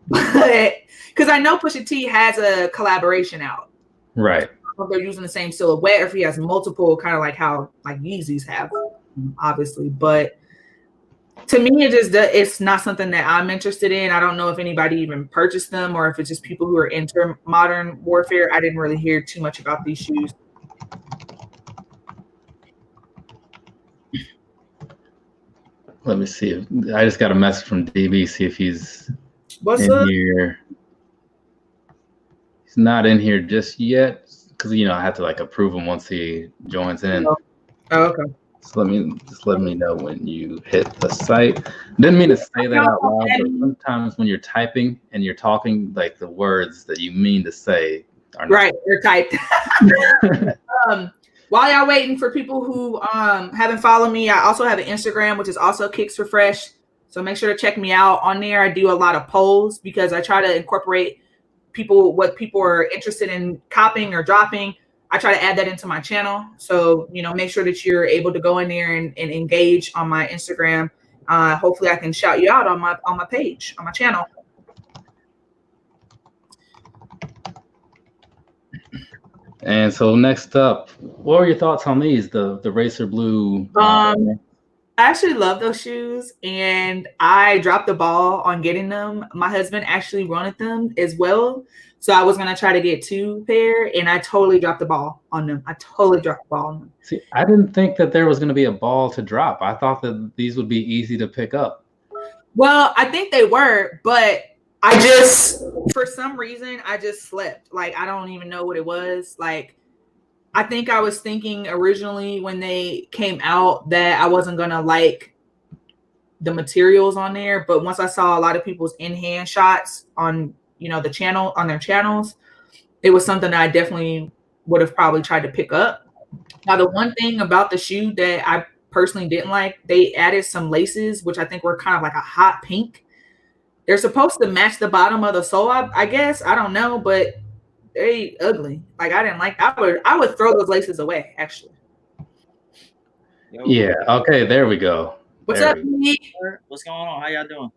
But because I know Pusha T has a collaboration out. Right. If they're using the same silhouette, or if he has multiple, kind of like how like Yeezys have, obviously. But to me, it's not something that I'm interested in. I don't know if anybody even purchased them or if it's just people who are into Modern Warfare. I didn't really hear too much about these shoes. Let me see. I just got a message from DB. See if he's in here. He's not in here just yet because I have to like approve him once he joins in. Oh, okay. So let me know when you hit the site. Didn't mean to say that out loud, but sometimes when you're typing and you're talking, like the words that you mean to say are not right. They're typed. While y'all waiting for people who haven't followed me, I also have an Instagram, which is also Kicks4Fresh. So make sure to check me out on there. I do a lot of polls because I try to incorporate what people are interested in copying or dropping. I try to add that into my channel. So, make sure that you're able to go in there and engage on my Instagram. Hopefully I can shout you out on my page, on my channel. And so next up, what are your thoughts on these? The Racer Blue. I actually love those shoes, and I dropped the ball on getting them. My husband actually wanted them as well. So I was going to try to get 2 pair, and I totally dropped the ball on them. See, I didn't think that there was going to be a ball to drop. I thought that these would be easy to pick up. Well, I think they were, but for some reason, I just slept. Like, I don't even know what it was. Like, I think I was thinking originally when they came out that I wasn't going to like the materials on there. But once I saw a lot of people's in-hand shots on the channel, on their channels, it was something that I definitely would have probably tried to pick up. Now, the one thing about the shoe that I personally didn't like, they added some laces, which I think were kind of like a hot pink. They're supposed to match the bottom of the sole, I guess. I don't know, but they ugly. Like, I didn't like. I would throw those laces away, actually. Yo, Yeah. Okay. There we go. What's There up, Pete? what's going on? How y'all doing?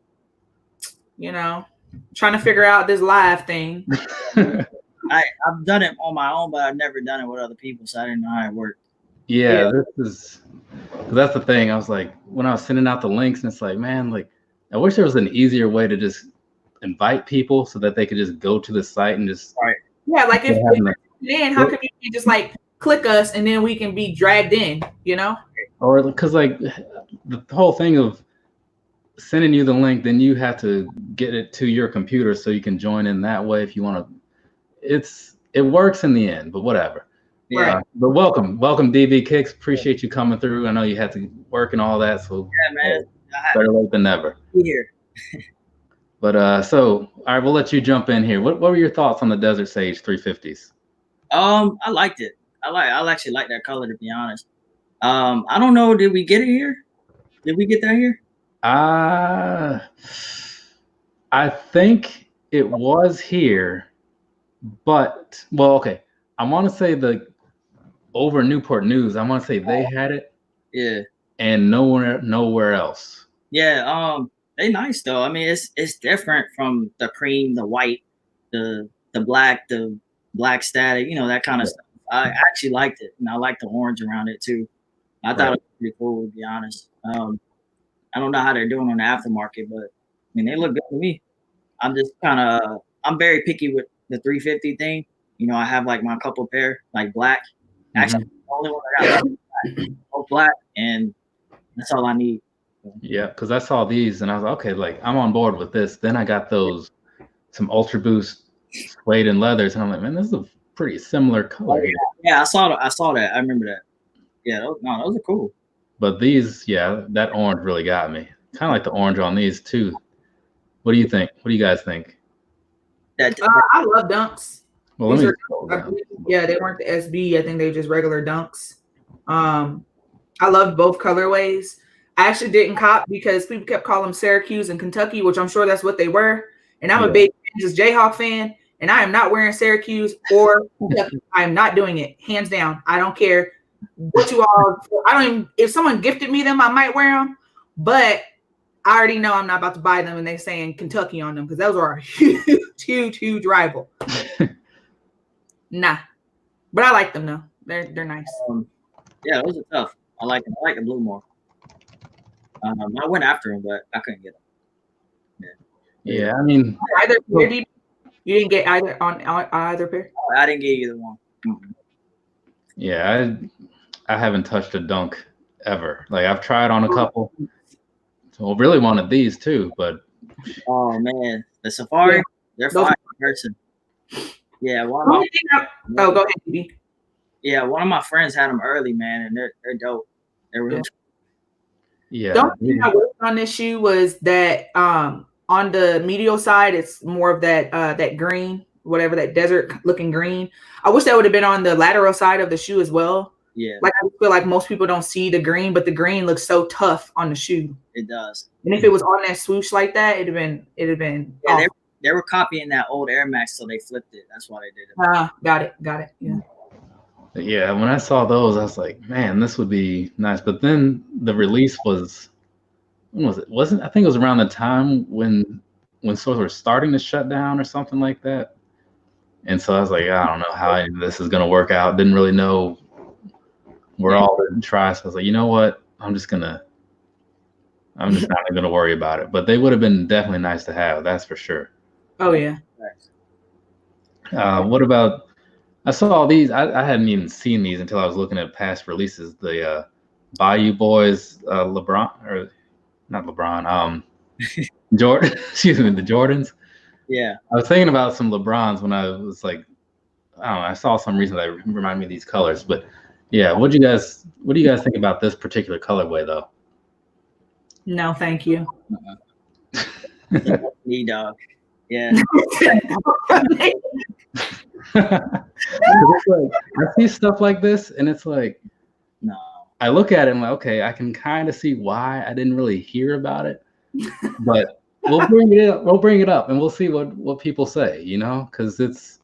You know, trying to figure out this live thing. I've done it on my own, but I've never done it with other people, so I didn't know how it worked. Yeah, this is, that's the thing. I was like, when I was sending out the links, and it's like, man, like, I wish there was an easier way to just invite people so that they could just go to the site and just. Right. Yeah, like if then how could you just like click us and then we can be dragged in, you know? Or because like the whole thing of sending you the link, then you have to get it to your computer so you can join in that way if you want to. It works in the end, but whatever. Yeah. But welcome DB Kicks. Appreciate you coming through. I know you had to work and all that, so yeah, man. Better late than never. Here. But so all right, we'll let you jump in here. What were your thoughts on the Desert Sage 350s? I liked it. I actually like that color, to be honest. I don't know. Did we get it here? Did we get that here? I think it was here, but well, okay. I want to say the over Newport News. I want to say they had it. Yeah. And nowhere else. Yeah. They nice though. I mean, it's different from the cream, the white, the black static. You know, that kind of stuff. I actually liked it, and I liked the orange around it too. I thought it was pretty cool, to be honest. I don't know how they're doing on the aftermarket, but I mean, they look good to me. I'm very picky with the 350 thing. You know, I have like my couple pair, like black. Actually, the only one I got is black, and that's all I need. Yeah, because I saw these and I was like, okay, like I'm on board with this. Then I got some Ultra Boost suede and leathers, and I'm like, man, this is a pretty similar color here. Yeah, I saw that. I remember that. Yeah, those are cool. But these, that orange really got me. Kind of like the orange on these too. What do you think? What do you guys think? I love dunks. Well, they weren't the SB. I think they were just regular dunks. I loved both colorways. I actually didn't cop because people kept calling them Syracuse and Kentucky, which I'm sure that's what they were. And I'm a big Kansas Jayhawk fan, and I am not wearing Syracuse or Kentucky. I am not doing it, hands down. I don't care what you all. I don't even. If someone gifted me them, I might wear them, but I already know I'm not about to buy them, and they're saying Kentucky on them because those are a huge rival. Nah, but I like them though. They're nice. Yeah, those are tough. I like them. I like the blue more. I went after him, but I couldn't get him. Yeah, I mean, either pair, you didn't get either on either pair. I didn't get either one. Mm-hmm. Yeah, I haven't touched a dunk ever. Like I've tried on a couple. So I really wanted these too, but oh man, the Safari, they're fine in person. Yeah, go ahead, B. Yeah, one of my friends had them early, man, and they're dope. They're really. Yeah. The only thing I worked on this shoe was that on the medial side, it's more of that green, whatever, that desert looking green. I wish that would have been on the lateral side of the shoe as well. Yeah. Like I feel like most people don't see the green, but the green looks so tough on the shoe. It does. And if it was on that swoosh like that, it'd have been. Yeah, they were copying that old Air Max, so they flipped it. That's why they did it. Got it. Yeah. Yeah, when I saw those, I was like, man, this would be nice. But then the release was, when was it? I think it was around the time when stores were starting to shut down or something like that. And so I was like, I don't know how this is going to work out. Didn't really know where all the tries. So I was like, you know what? I'm just not going to worry about it. But they would have been definitely nice to have. That's for sure. Oh, yeah. What about, I saw these. I hadn't even seen these until I was looking at past releases. The Bayou Boys, LeBron, or not LeBron, Jordan. Excuse me, the Jordans. Yeah. I was thinking about some LeBrons when I was like, I don't know. I saw some reason that remind me of these colors, but yeah. What do you guys think about this particular colorway, though? No, thank you. Me, dog. Yeah. Like, I see stuff like this, and it's like, no. I look at it and I'm like, okay, I can kind of see why I didn't really hear about it, but we'll bring it up, and we'll see what people say, you know, because it's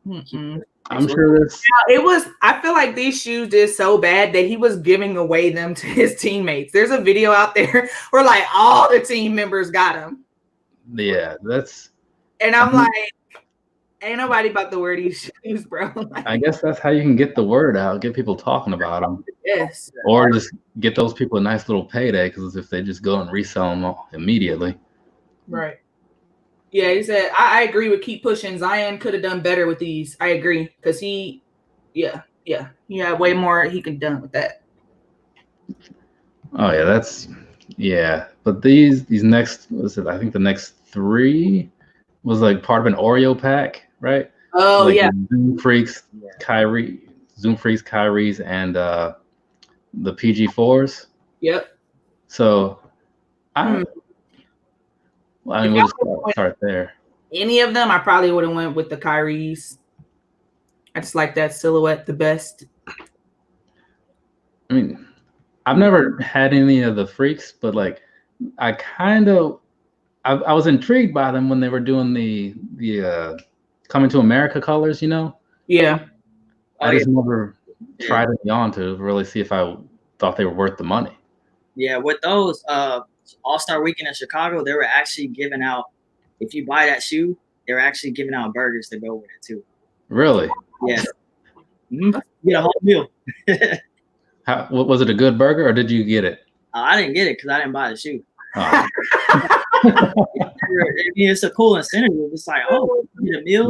I'm sure this. It was. I feel like these shoes did so bad that he was giving away them to his teammates. There's a video out there where like all the team members got them. Yeah, that's. And I'm like, ain't nobody about to wear these shoes, bro. Like, I guess that's how you can get the word out, get people talking about them. Yes. Or just get those people a nice little payday, because if they just go and resell them immediately. Right. Yeah, he said, I agree with keep pushing. Zion could have done better with these. I agree. Because he had way more he could done with that. Oh, yeah, but these next, I think the next 3 was like part of an Oreo pack, right? Oh, like yeah. Zoom Freaks, Kyrie's, and the PG4s. Yep. So, we'll just start there. Any of them, I probably would have went with the Kyrie's. I just like that silhouette the best. I mean, I've never had any of the Freaks, but like, I was intrigued by them when they were doing the Coming to America colors, Yeah. I just never tried it on to really see if I thought they were worth the money. Yeah, with those All-Star Weekend in Chicago, they were actually giving out, if you buy that shoe, they were actually giving out burgers to go with it too. Really? Yeah. You get a whole meal. Was it a good burger, or did you get it? I didn't get it because I didn't buy the shoe. Oh. It's a cool incentive. It's like, oh, you get a meal,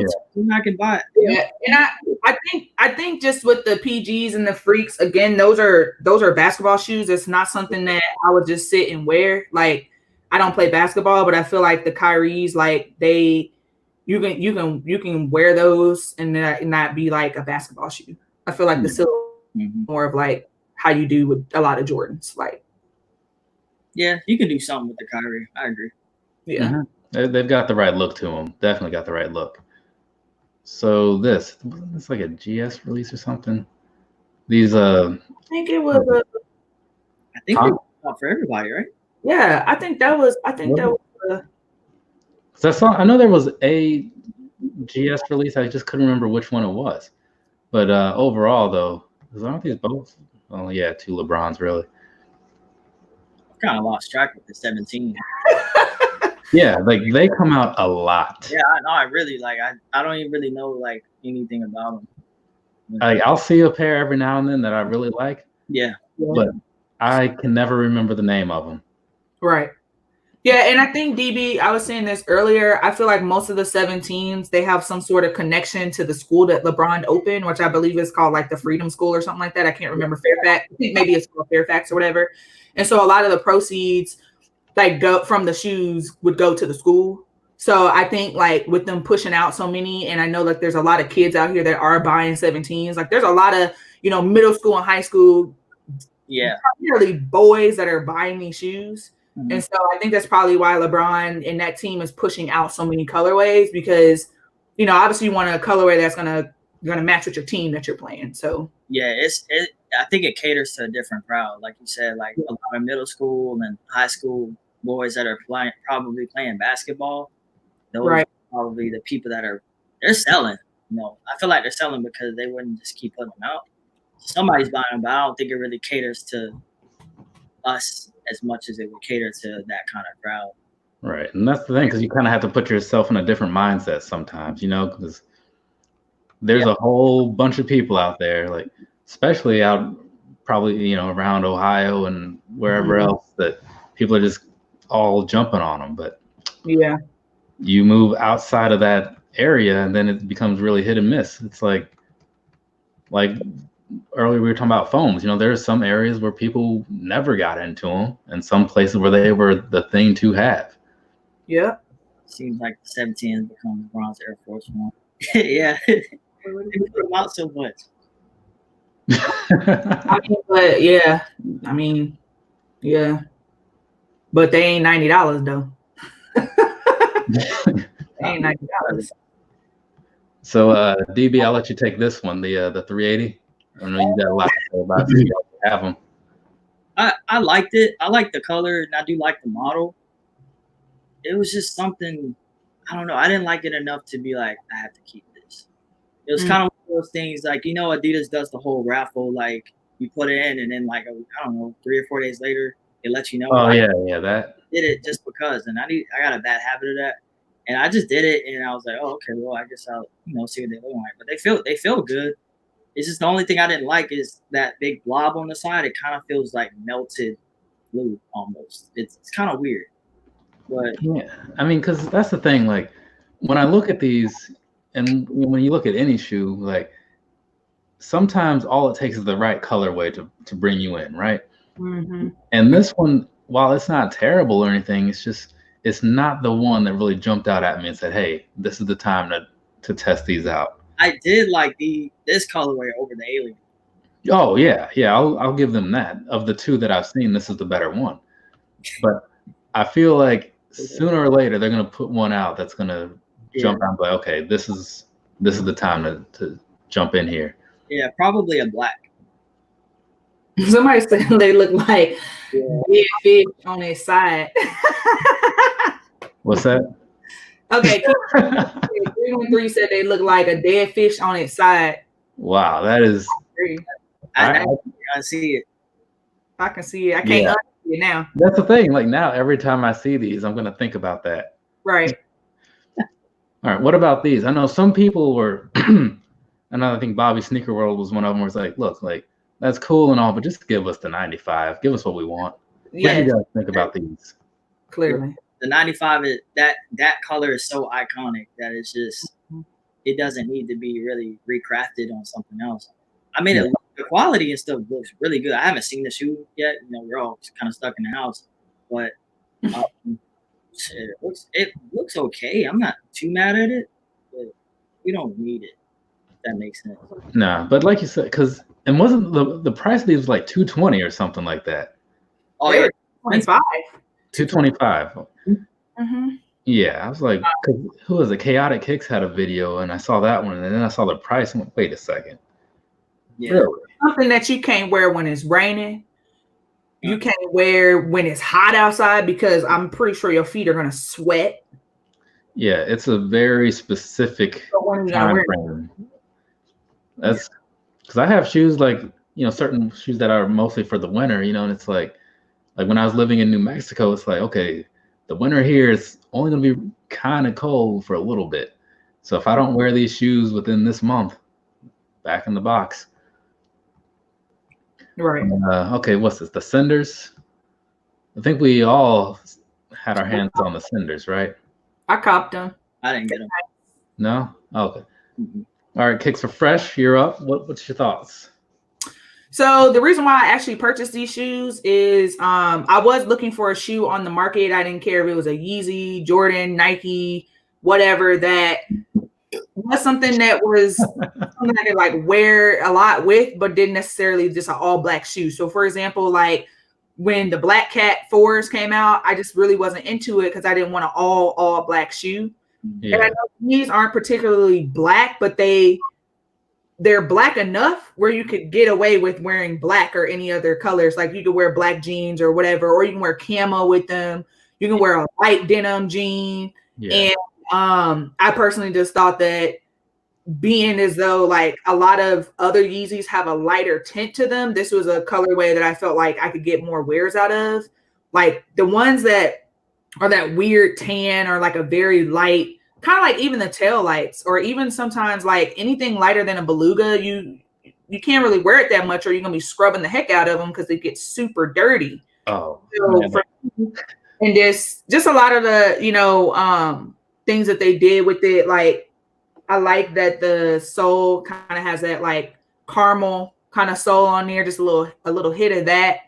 I can buy it. Yeah, and I think just with the PGs and the Freaks, again, those are basketball shoes. It's not something that I would just sit and wear. Like, I don't play basketball, but I feel like the Kyrie's, like you can wear those and not be like a basketball shoe. I feel like the silhouette more of like how you do with a lot of Jordans, like. Yeah, you can do something with the Kyrie. I agree. Yeah. They've got the right look to them. Definitely got the right look. So it's like a GS release or something. These I think it was I think they out for everybody, right? Yeah, I think that was I know there was a GS release. I just couldn't remember which one it was. But overall, though, aren't these both? Oh yeah, 2 Lebrons really. Kind of lost track with the 17. Yeah, like they come out a lot. Yeah, I know. I really like. I don't even really know like anything about them. Like, I'll see a pair every now and then that I really like. Yeah, but I can never remember the name of them. Right. Yeah, and I think DB, I was saying this earlier, I feel like most of the 17s, they have some sort of connection to the school that LeBron opened, which I believe is called like the Freedom School or something like that. I can't remember Fairfax. I think maybe it's called Fairfax or whatever. And so a lot of the proceeds like go from the shoes would go to the school. So I think like with them pushing out so many, and I know like there's a lot of kids out here that are buying 17s. Like there's a lot of, middle school and high school, primarily boys that are buying these shoes. And so I think that's probably why LeBron and that team is pushing out so many colorways, because, obviously you want a colorway that's gonna match with your team that you're playing. So yeah, I think it caters to a different crowd, like you said, like a lot of middle school and high school boys that are probably playing basketball. Those are probably the people that they're selling. I feel like they're selling because they wouldn't just keep putting them out. Somebody's buying them, but I don't think it really caters to us as much as it would cater to that kind of crowd. Right. And that's the thing, because you kind of have to put yourself in a different mindset sometimes, because there's a whole bunch of people out there, like especially out probably, around Ohio and wherever else, that people are just all jumping on them. But you move outside of that area and then it becomes really hit and miss. It's like earlier we were talking about foams. There's some areas where people never got into them, and some places where they were the thing to have. Yeah. Seems like the 17 has become LeBron's Air Force One. Yeah. They put them out so much. But they ain't $90 though. They ain't $90. So DB, I'll let you take this one, the 380. I know you got a lot to say about it. You have them. I liked it. I like the color, and I do like the model. It was just something, I don't know. I didn't like it enough to be like, I have to keep this. It was kind of one of those things like, you know, Adidas does the whole raffle, like you put it in and then like, I don't know, 3 or 4 days later, it lets you know. Oh yeah, that. Did it just because, and I got a bad habit of that. And I just did it and I was like, oh, okay, well, I guess I'll, you know, see what they look like. But they feel good. It's just the only thing I didn't like is that big blob on the side. It kind of feels like melted glue almost. It's kind of weird. But yeah, I mean, because that's the thing. Like when I look at these, and when you look at any shoe, like sometimes all it takes is the right colorway to bring you in, right? Mm-hmm. And this one, while it's not terrible or anything, it's not the one that really jumped out at me and said, "Hey, this is the time to test these out." I did like this colorway over the Alien. Oh yeah, I'll give them that. Of the two that I've seen, this is the better one. But I feel like sooner or later they're gonna put one out that's gonna jump out and be like, okay, this is the time to jump in here. Yeah, probably a black. Somebody said they look like dead fish on its side. What's that? Okay, 313 said they look like a dead fish on its side. Wow, that is. I see it. I can see it. I can't unsee it now. That's the thing. Like now, every time I see these, I'm gonna think about that. Right. All right. What about these? I know some people were. I think Bobby Sneaker World was one of them. Where it's like, look, like that's cool and all, but just give us the 95. Give us what we want. Yeah. What do you guys think about these? Clearly. The 95 is that color is so iconic that it's just it doesn't need to be really recrafted on something else. I mean, the quality and stuff looks really good. I haven't seen the shoe yet. You know, we're all kind of stuck in the house, but it looks okay. I'm not too mad at it, but we don't need it. If that makes sense. No, but like you said, and wasn't the price of these was like $220 or something like that? Oh yeah, 25. $225. Mm-hmm. Yeah, I was like, who was it? Chaotic Kicks had a video, and I saw that one, and then I saw the price, and went, wait a second. Yeah. Really? Something that you can't wear when it's raining. You can't wear when it's hot outside because I'm pretty sure your feet are gonna sweat. Yeah, it's a very specific time frame. That's because I have shoes like, you know, certain shoes that are mostly for the winter, you know, and it's like when I was living in New Mexico, it's like, okay, the winter here is only going to be kind of cold for a little bit. So if I don't wear these shoes within this month, back in the box. Right. Okay, what's this? The Cinders? I think we all had our hands on the Cinders, right? I copped them. I didn't get them. No? Okay. Mm-hmm. All right, Kicks4Fresh, you're up. What's your thoughts? So the reason why I actually purchased these shoes is I was looking for a shoe on the market. I didn't care if it was a Yeezy, Jordan, Nike, whatever, that was something that was something I could like wear a lot with, but didn't necessarily just an all black shoe. So for example, like when the Black Cat 4s came out, I just really wasn't into it because I didn't want an all black shoe. Yeah. And I know these aren't particularly black, but they're black enough where you could get away with wearing black or any other colors. Like you could wear black jeans or whatever, or you can wear camo with them. You can wear a light denim jean. Yeah. And I personally just thought that being as though like a lot of other Yeezys have a lighter tint to them, this was a colorway that I felt like I could get more wears out of. Like the ones that are that weird tan or like a very light, kind of like even the tail lights, or even sometimes like anything lighter than a beluga, you can't really wear it that much, or you're gonna be scrubbing the heck out of them because they get super dirty. Oh, so and just a lot of the, you know, things that they did with it. Like I like that the sole kind of has that like caramel kind of sole on there, just a little hit of that.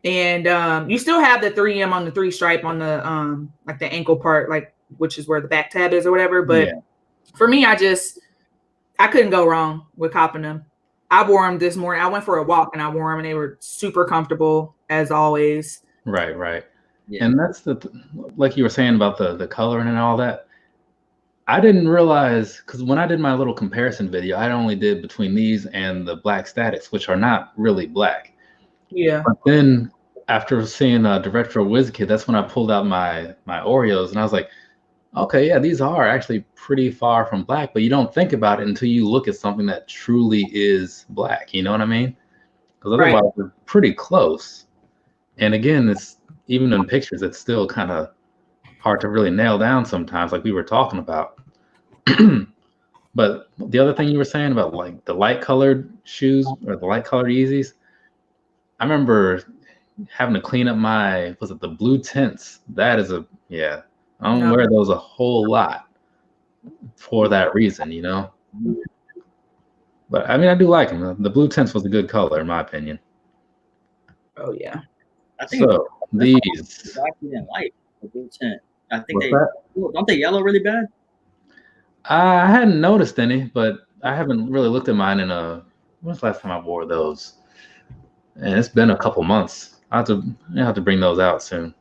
And you still have the 3M on the 3 stripe on the like the ankle part, like which is where the back tab is or whatever. But for me, I couldn't go wrong with copping them. I wore them this morning. I went for a walk and I wore them and they were super comfortable as always. Right. Yeah. And that's like you were saying about the coloring and all that. I didn't realize, because when I did my little comparison video, I only did between these and the Black Statics, which are not really black. Yeah. But then after seeing the Retro Whiz Kid, that's when I pulled out my Oreos and I was like, Okay, yeah, these are actually pretty far from black, but you don't think about it until you look at something that truly is black. You know what I mean? Because Right. otherwise, we're pretty close. And again, it's even in pictures, it's still kind of hard to really nail down sometimes, like we were talking about. But the other thing you were saying about like the light colored shoes or the light colored Yeezys, I remember having to clean up was it the blue tints? That is yeah. I don't wear those a whole lot for that reason, you know. But I mean, I do like them. The blue tints was a good color, in my opinion. Oh yeah. I think so. These I didn't like the blue tint. I think don't they yellow really bad. I hadn't noticed any, but I haven't really looked at mine when's the last time I wore those? And it's been a couple months. I have to bring those out soon.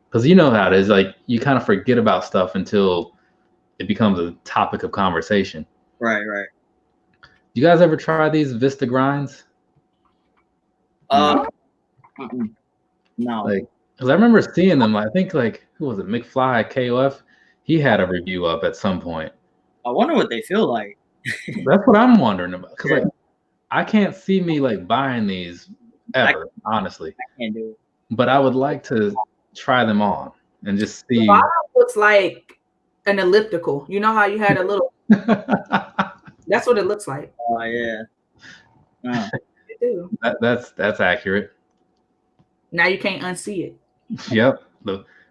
Because you know how it is, like you kind of forget about stuff until it becomes a topic of conversation. Right. You guys ever try these Vista grinds? No. Like, because I remember seeing them. I think like who was it? McFly at KOF. He had a review up at some point. I wonder what they feel like. That's what I'm wondering about. Because like I can't see me like buying these ever, honestly. I can't do it. But I would like to try them on and just see. The bottom looks like an elliptical. You know how you had a little. That's what it looks like. Oh yeah. That's accurate. Now you can't unsee it. Yep.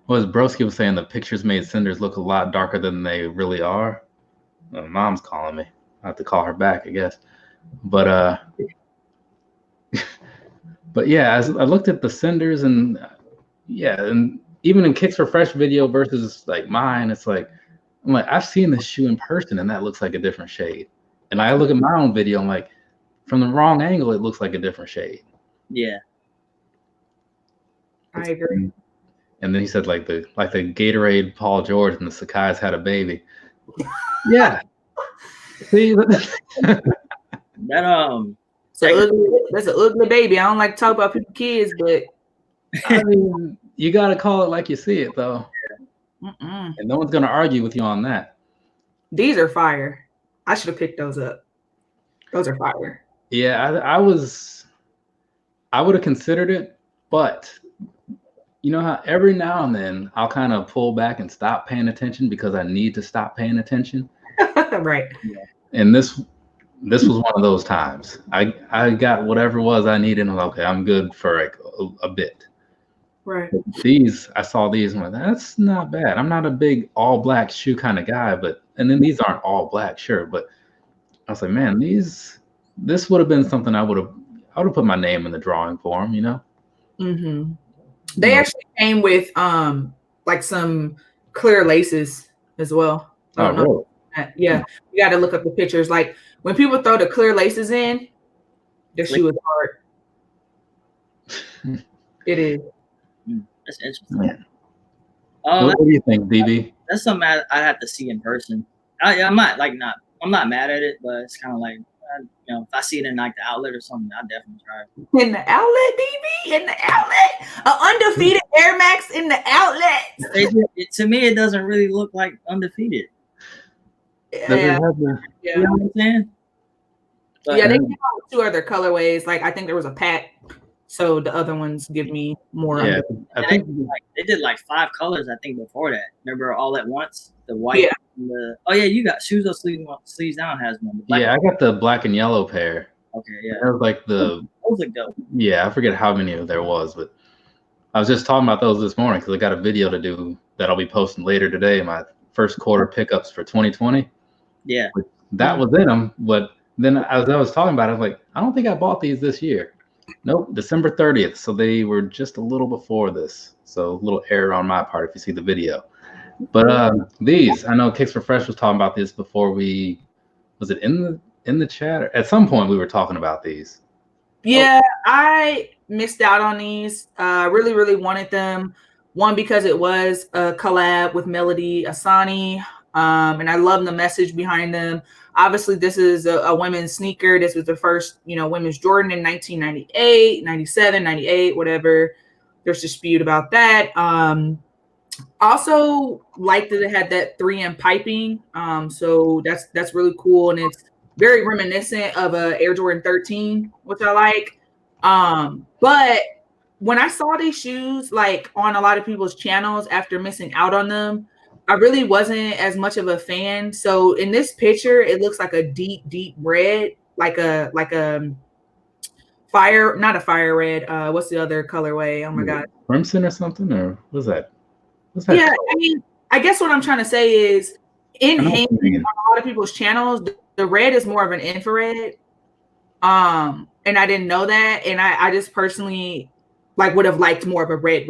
What Broski was saying, the pictures made cinders look a lot darker than they really are. Mom's calling me. I have to call her back, I guess. But but yeah, as I looked at the cinders and and even in Kicks4Fresh video versus like mine, it's like I'm like, I've seen this shoe in person and that looks like a different shade. And I look at my own video, I'm like, from the wrong angle, it looks like a different shade. Yeah. I agree. And then he said like the Gatorade Paul George and the Sakai's had a baby. Yeah. See that that's an ugly baby. I don't like to talk about people's kids, but I mean, you got to call it like you see it, though. And no one's gonna argue with you on that. These are fire. I should have picked those up. Those are fire. Yeah, I would have considered it, but you know how every now and then I'll kind of pull back and stop paying attention because I need to stop paying attention. Right. Yeah. And this was one of those times. I got whatever it was I needed, and I'm like, okay, I'm good for like a bit. Right. I saw these and I'm like, that's not bad. I'm not a big all black shoe kind of guy, and then these aren't all black, sure, but I was like, man, this would have been something I would have put my name in the drawing for them, you know? Mm-hmm. They actually came with like some clear laces as well. Oh, really? Yeah, you got to look up the pictures. Like when people throw the clear laces in, the shoe is hard. It is. That's interesting. Yeah. What do you think, DB? That's something I have to see in person. I'm not mad at it, but it's kind of like, if I see it in like the outlet or something, I'll definitely try it. In the outlet, DB? In the outlet? An undefeated Air Max in the outlet? To me, it doesn't really look like undefeated. Yeah. You know what I'm saying? But, yeah, they came out with 2 other colorways. Like I think there was a pack. So the other ones give me more. Yeah, I think they did like 5 colors. I think before that. Remember all at once, the white. Yeah. You got Shoes Up Sleeves Down has one. Yeah, I got the black and yellow pair. Okay, yeah. That was like those look dope. Yeah, I forget how many there was, but I was just talking about those this morning because I got a video to do that I'll be posting later today. My first quarter pickups for 2020. Yeah, that was in them. But then as I was talking about it, I was like, I don't think I bought these this year. Nope, December 30th. So they were just a little before this. So a little error on my part if you see the video. But these, I know Kicks4Fresh was talking about this before was it in the chat? Or at some point we were talking about these. Yeah, I missed out on these. Really, really wanted them. One, because it was a collab with Melody Asani. And I love the message behind them. Obviously, this is a women's sneaker. This was the first, women's Jordan in 1998, 97, 98, whatever. There's dispute about that. Also liked that it had that 3M piping. So that's really cool, and it's very reminiscent of a Air Jordan 13, which I like. But when I saw these shoes like on a lot of people's channels after missing out on them, I really wasn't as much of a fan. So in this picture, it looks like a deep red, like a fire, not a fire red. What's the other colorway? Oh my god, crimson or something, or what's that? What's that? Yeah, color? I mean, I guess what I'm trying to say is in hand on a lot of people's channels, the red is more of an infrared. And I didn't know that, and I just personally like would have liked more of a red,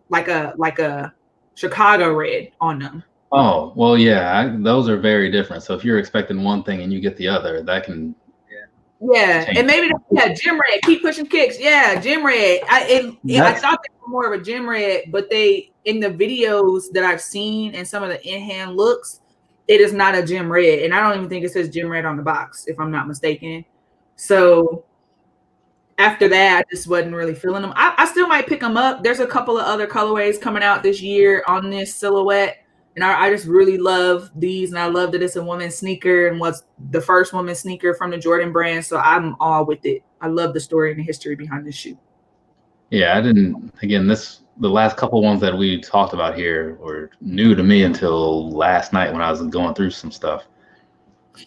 like a Chicago red on them. Oh, well, yeah, those are very different. So if you're expecting one thing and you get the other, that can Yeah, and maybe gym red. Keep pushing kicks. Yeah, gym red. I thought they were more of a gym red, but they in the videos that I've seen and some of the in-hand looks, it is not a gym red, and I don't even think it says gym red on the box, if I'm not mistaken. So after that, I just wasn't really feeling them. I still might pick them up. There's a couple of other colorways coming out this year on this silhouette. And I just really love these, and I love that it's a woman's sneaker and was the first woman's sneaker from the Jordan brand. So I'm all with it. I love the story and the history behind this shoe. Yeah, I didn't. Again, the last couple ones that we talked about here were new to me until last night when I was going through some stuff.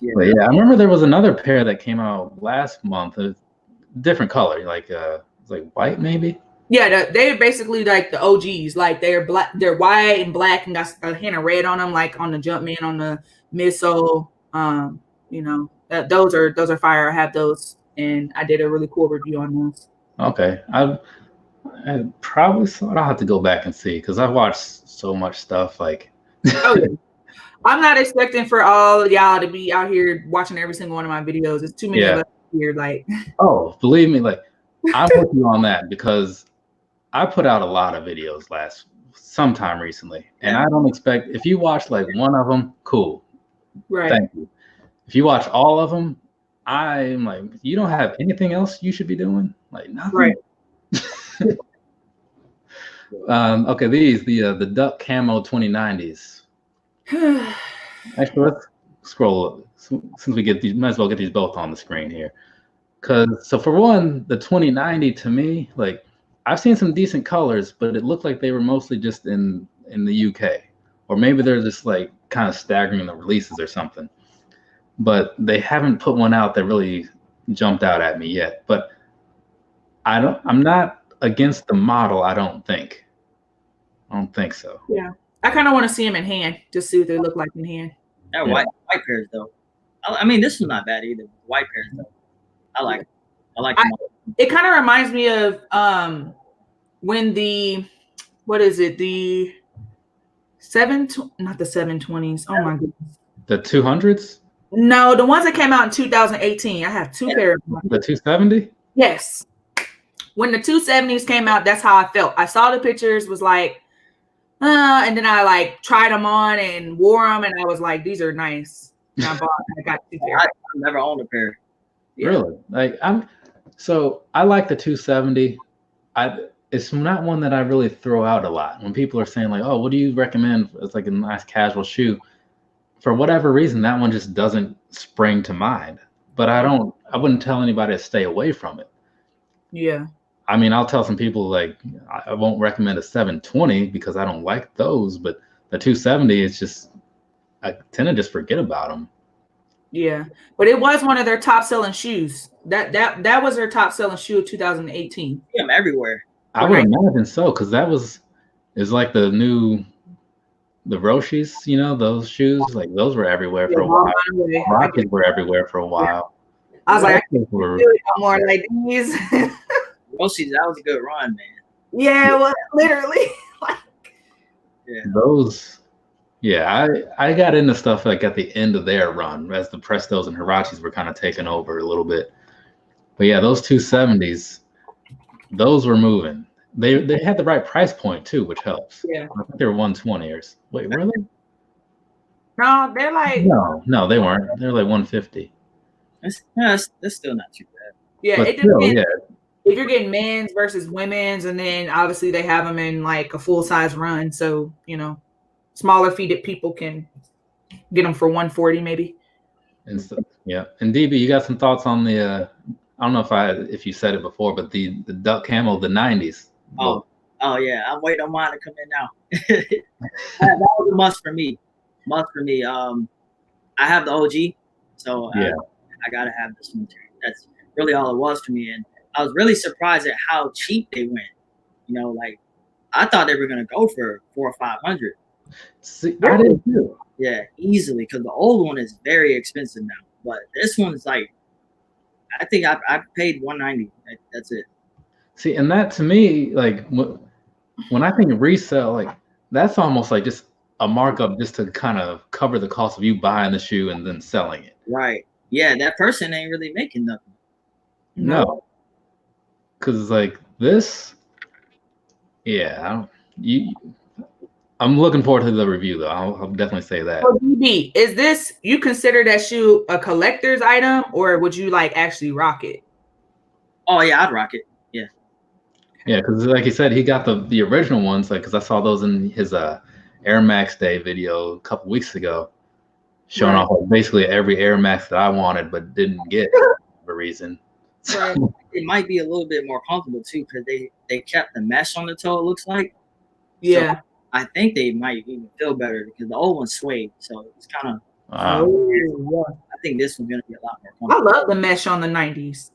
Yeah. But yeah, I remember there was another pair that came out last month, a different color, like white maybe. Yeah, they're basically like the OGs. Like they're black, they're white and black, and got a hint of red on them, like on the Jumpman, on the midsole. You know, those are fire. I have those, and I did a really cool review on those. Okay, I probably saw it. I'll have to go back and see because I've watched so much stuff. Like, I'm not expecting for all of y'all to be out here watching every single one of my videos. It's too many of us here. Like, oh, believe me, like I'm with you on that because I put out a lot of videos sometime recently, and I don't expect if you watch like one of them, cool, right? Thank you. If you watch all of them, I'm like, you don't have anything else you should be doing, like nothing. Right. Okay, the duck camo 2090s. Actually, let's scroll since we get these. Might as well get these both on the screen here, so for one, the 2090 to me, like. I've seen some decent colors, but it looked like they were mostly just in the UK, or maybe they're just like kind of staggering the releases or something. But they haven't put one out that really jumped out at me yet. But I'm not against the model. I don't think so. Yeah, I kind of want to see them in hand, just see what they look like in hand. That white pairs though. I mean, this was not bad either. White pairs though. I like it. It kind of reminds me of when the 720s. Oh my goodness. The 200s? No, the ones that came out in 2018. I have two pairs. The 270? Yes. When the 270s came out, that's how I felt. I saw the pictures, was like, and then I like tried them on and wore them, and I was like, these are nice. And I got two pairs. I never owned a pair. Yeah. Really? Like I like the 270. It's not one that I really throw out a lot. When people are saying like, "Oh, what do you recommend?" It's like a nice casual shoe. For whatever reason, that one just doesn't spring to mind. But I wouldn't tell anybody to stay away from it. Yeah. I mean, I'll tell some people like I won't recommend a 720 because I don't like those, but the 270 is just I tend to just forget about them. Yeah, but it was one of their top selling shoes. That was their top selling shoe of 2018. Yeah, I'm everywhere. I would imagine so, because is like the Roshis, you know, those shoes, like those were everywhere for a while. Rockets were everywhere for a while. I was like, I more like these. Roshis, that was a good run, man. Yeah, well, literally. Those. Yeah, I got into stuff like at the end of their run as the Prestos and Hirachis were kind of taking over a little bit. But yeah, those 270s, those were moving. They had the right price point too, which helps. Yeah. I think they were 120ers. Wait, were they? No, they're like No, they weren't. They're like 150. That's still not too bad. Yeah, but it depends. if you're getting men's versus women's, and then obviously they have them in like a full size run, so smaller feet people can get them for 140 maybe. And so, yeah. And DB, you got some thoughts on the? I don't know if you said it before, but the duck camo, the 90s. Oh yeah, I'm waiting on mine to come in now. That was a must for me. I have the OG, so yeah. I gotta have this one. That's really all it was for me, and I was really surprised at how cheap they went. Like I thought they were gonna go for $400 or $500. See, I did too. Yeah, easily, because the old one is very expensive now, but this one's like, I think I paid $190. That's it. See, and that to me, like when I think of resale, like that's almost like just a markup just to kind of cover the cost of you buying the shoe and then selling it. Right. Yeah, that person ain't really making nothing. No. Because like this, I'm looking forward to the review though. I'll definitely say that. So DB, is this, you consider that shoe a collector's item, or would you like actually rock it? Oh yeah, I'd rock it. Yeah. Yeah, because like he said, he got the original ones, like because I saw those in his Air Max Day video a couple weeks ago, showing off like, basically every Air Max that I wanted but didn't get for a reason. Right. It might be a little bit more comfortable too, because they kept the mesh on the toe, it looks like. Yeah. So I think they might even feel better because the old one swayed, so it's kind of. I think this one's gonna be a lot more comfortable. I love the mesh on the 90s.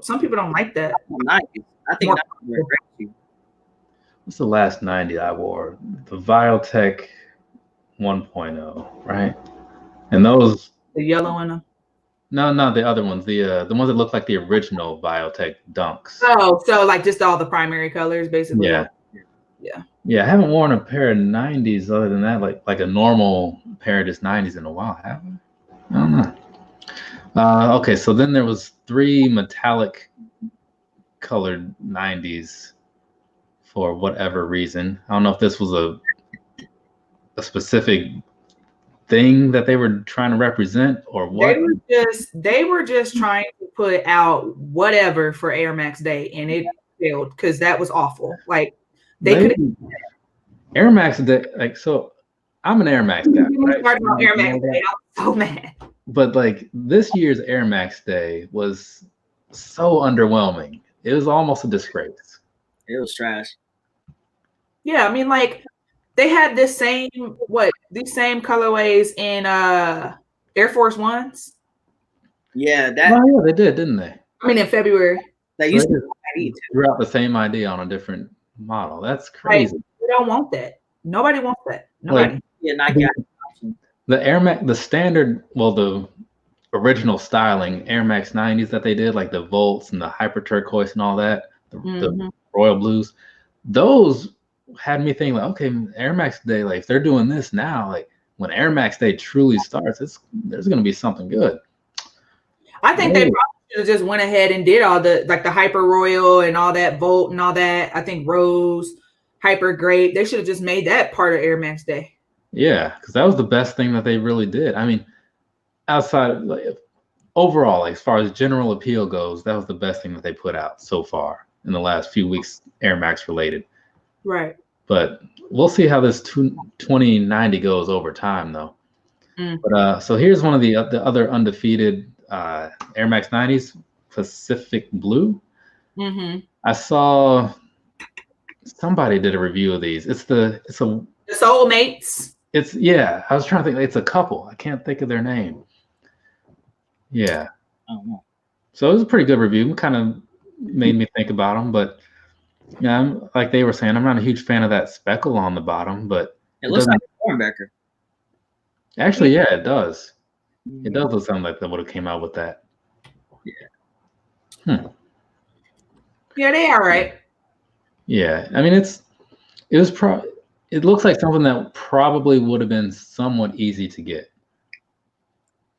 Some people don't like that. 90s. I think that's great. What's the last 90 I wore? The Viotech 1.0, right? And those. The yellow in them. No, the other ones. The ones that look like the original Viotech Dunks. Oh, so like just all the primary colors, basically. Yeah. Yeah. Yeah, I haven't worn a pair of 90s other than that, like a normal pair of just 90s in a while, have I? I don't know. Okay, so then there was 3 metallic colored 90s for whatever reason. I don't know if this was a specific thing that they were trying to represent or what. They were just trying to put out whatever for Air Max Day, and it failed because that was awful. Like they could Air Max Day, like, so I'm an Air Max guy. Right? Air Max Day, I'm so mad. But like this year's Air Max Day was so underwhelming. It was almost a disgrace. It was trash. Yeah, I mean, like they had these same colorways in Air Force Ones. Yeah, they did, didn't they? I mean, in February. They used to threw out the same idea on a different model. That's crazy. Right. We don't want that. Nobody wants that. Nobody. Like, yeah, Nike. The Air Max, the standard, the original styling Air Max 90s that they did, like the Volts and the Hyper Turquoise and all that, the Royal Blues, those had me thinking, like, okay, Air Max Day, like if they're doing this now, like when Air Max Day truly starts, there's going to be something good. I think they probably should have just went ahead and did all the Hyper Royal and all that Volt and all that. I think Rose, Hyper Grape, they should have just made that part of Air Max Day. Yeah, because that was the best thing that they really did. I mean, outside, like, overall, like, as far as general appeal goes, that was the best thing that they put out so far in the last few weeks, Air Max related. Right. But we'll see how this 2090 goes over time, though. But so here's one of the other undefeated Air Max 90s, Pacific Blue. I saw somebody did a review of these. It's the Soulmates. I was trying to think. It's a couple. I can't think of their name. Yeah. So it was a pretty good review. Kind of made me think about them, but yeah, like they were saying, I'm not a huge fan of that speckle on the bottom, but it looks like a Hornbecker. Actually, yeah, it does. It does look something like that would have came out with that. Yeah. Yeah, they are right. Yeah, I mean it looks like something that probably would have been somewhat easy to get.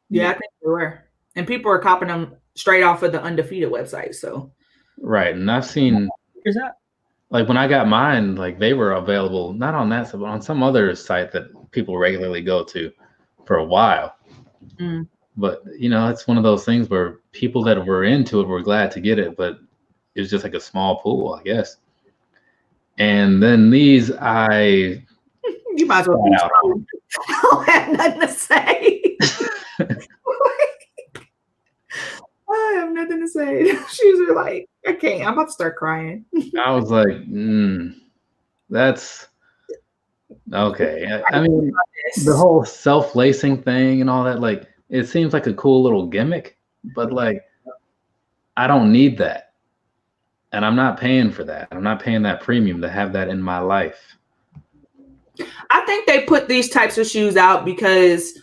Yeah, I think they were. And people are copying them straight off of the Undefeated website. So right. And I've seen where's that? Like when I got mine, like they were available not on that site, but on some other site that people regularly go to for a while. But it's one of those things where people that were into it were glad to get it, but it was just like a small pool, I guess. And then these, You might as well be strong. I don't have nothing to say. I have nothing to say. Shoes are like, I can't. I'm about to start crying. I was like, that's okay. I mean, the whole self-lacing thing and all that, like, it seems like a cool little gimmick, but like, I don't need that. And I'm not paying for that. I'm not paying that premium to have that in my life. I think they put these types of shoes out because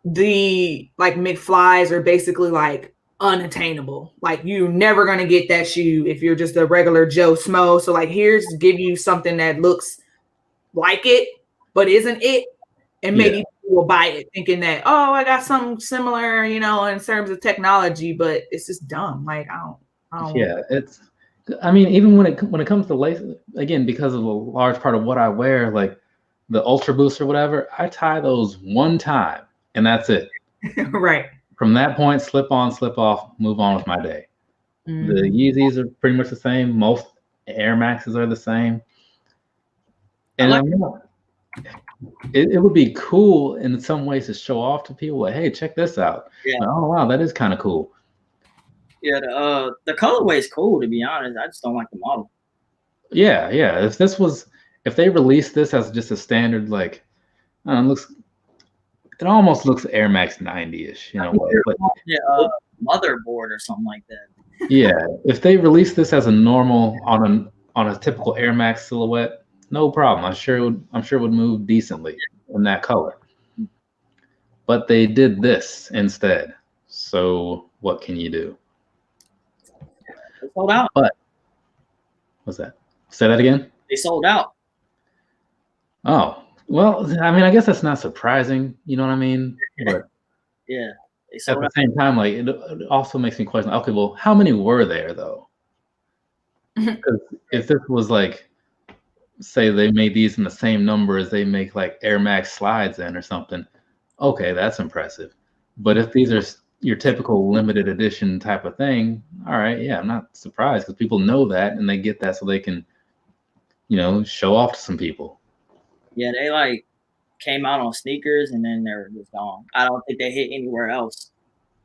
the like McFlys are basically like unattainable. Like you're never going to get that shoe if you're just a regular Joe Smo. So like here's give you something that looks like it, but isn't it. And maybe people will buy it thinking that, oh, I got something similar, you know, in terms of technology, but it's just dumb. Like I don't. Yeah, I mean, even when it comes to lace, again, because of a large part of what I wear, like the Ultra Boost or whatever, I tie those one time and that's it. Right. From that point, slip on, slip off, move on with my day. The Yeezys are pretty much the same. Most Air Maxes are the same. And it would be cool in some ways to show off to people like, hey, check this out. Yeah. Like, oh wow, that is kind of cool. Yeah, the colorway is cool, to be honest. I just don't like the model. Yeah. If they released this as just a standard, like, it almost looks Air Max 90-ish, you know. But, motherboard or something like that. Yeah, if they released this as a normal on a typical Air Max silhouette, no problem. I'm sure it would move decently in that color. But they did this instead. So what can you do? They sold out. But what's that? Say that again? They sold out. Oh, well, I mean, I guess that's not surprising. You know what I mean? But yeah. At the same time, like it also makes me question, okay, well, how many were there though? Because if this was like, say they made these in the same number as they make like Air Max slides in or something, okay, that's impressive. But if these are your typical limited edition type of thing, all right, yeah, I'm not surprised because people know that and they get that so they can, you know, show off to some people. Yeah, they like came out on sneakers and then they're just gone. I don't think they hit anywhere else.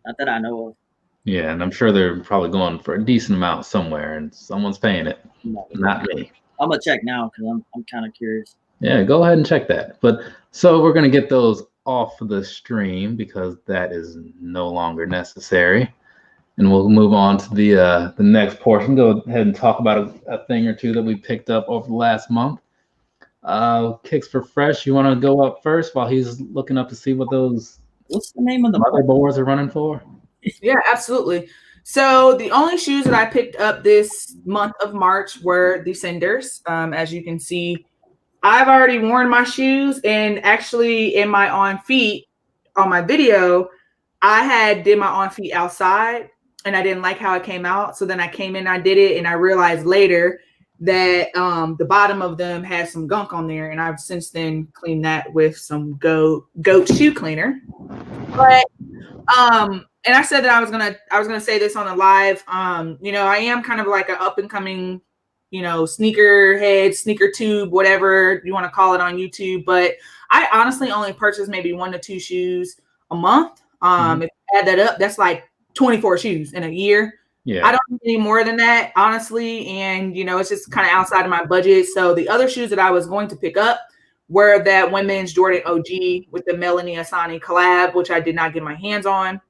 Not that I know of. Yeah, and I'm sure they're probably going for a decent amount somewhere and someone's paying it. Not me. I'm gonna check now because I'm kind of curious. Yeah, go ahead and check that. But so we're gonna get those off the stream because that is no longer necessary. And we'll move on to the next portion. Go ahead and talk about a thing or two that we picked up over the last month. Kicks4Fresh, you want to go up first while he's looking up to see what those what's the name of the motherboards are running for? Yeah, absolutely. So the only shoes that I picked up this month of March were the Cinders. As you can see, I've already worn my shoes, and actually in my on feet on my video, I did my on feet outside and I didn't like how it came out. So then I came in, I did it, and I realized later that the bottom of them had some gunk on there, and I've since then cleaned that with some goat shoe cleaner. But and I said that I was gonna say this on the live. You know, I am kind of like an up and coming, you know, sneaker head, sneaker tube, whatever you want to call it on YouTube. But I honestly only purchase maybe 1 to 2 shoes a month. If you add that up, that's like 24 shoes in a year. Yeah. I don't need any more than that, honestly. And, you know, it's just kind of outside of my budget. So the other shoes that I was going to pick up were that women's Jordan OG with the Melanie Asani collab, which I did not get my hands on.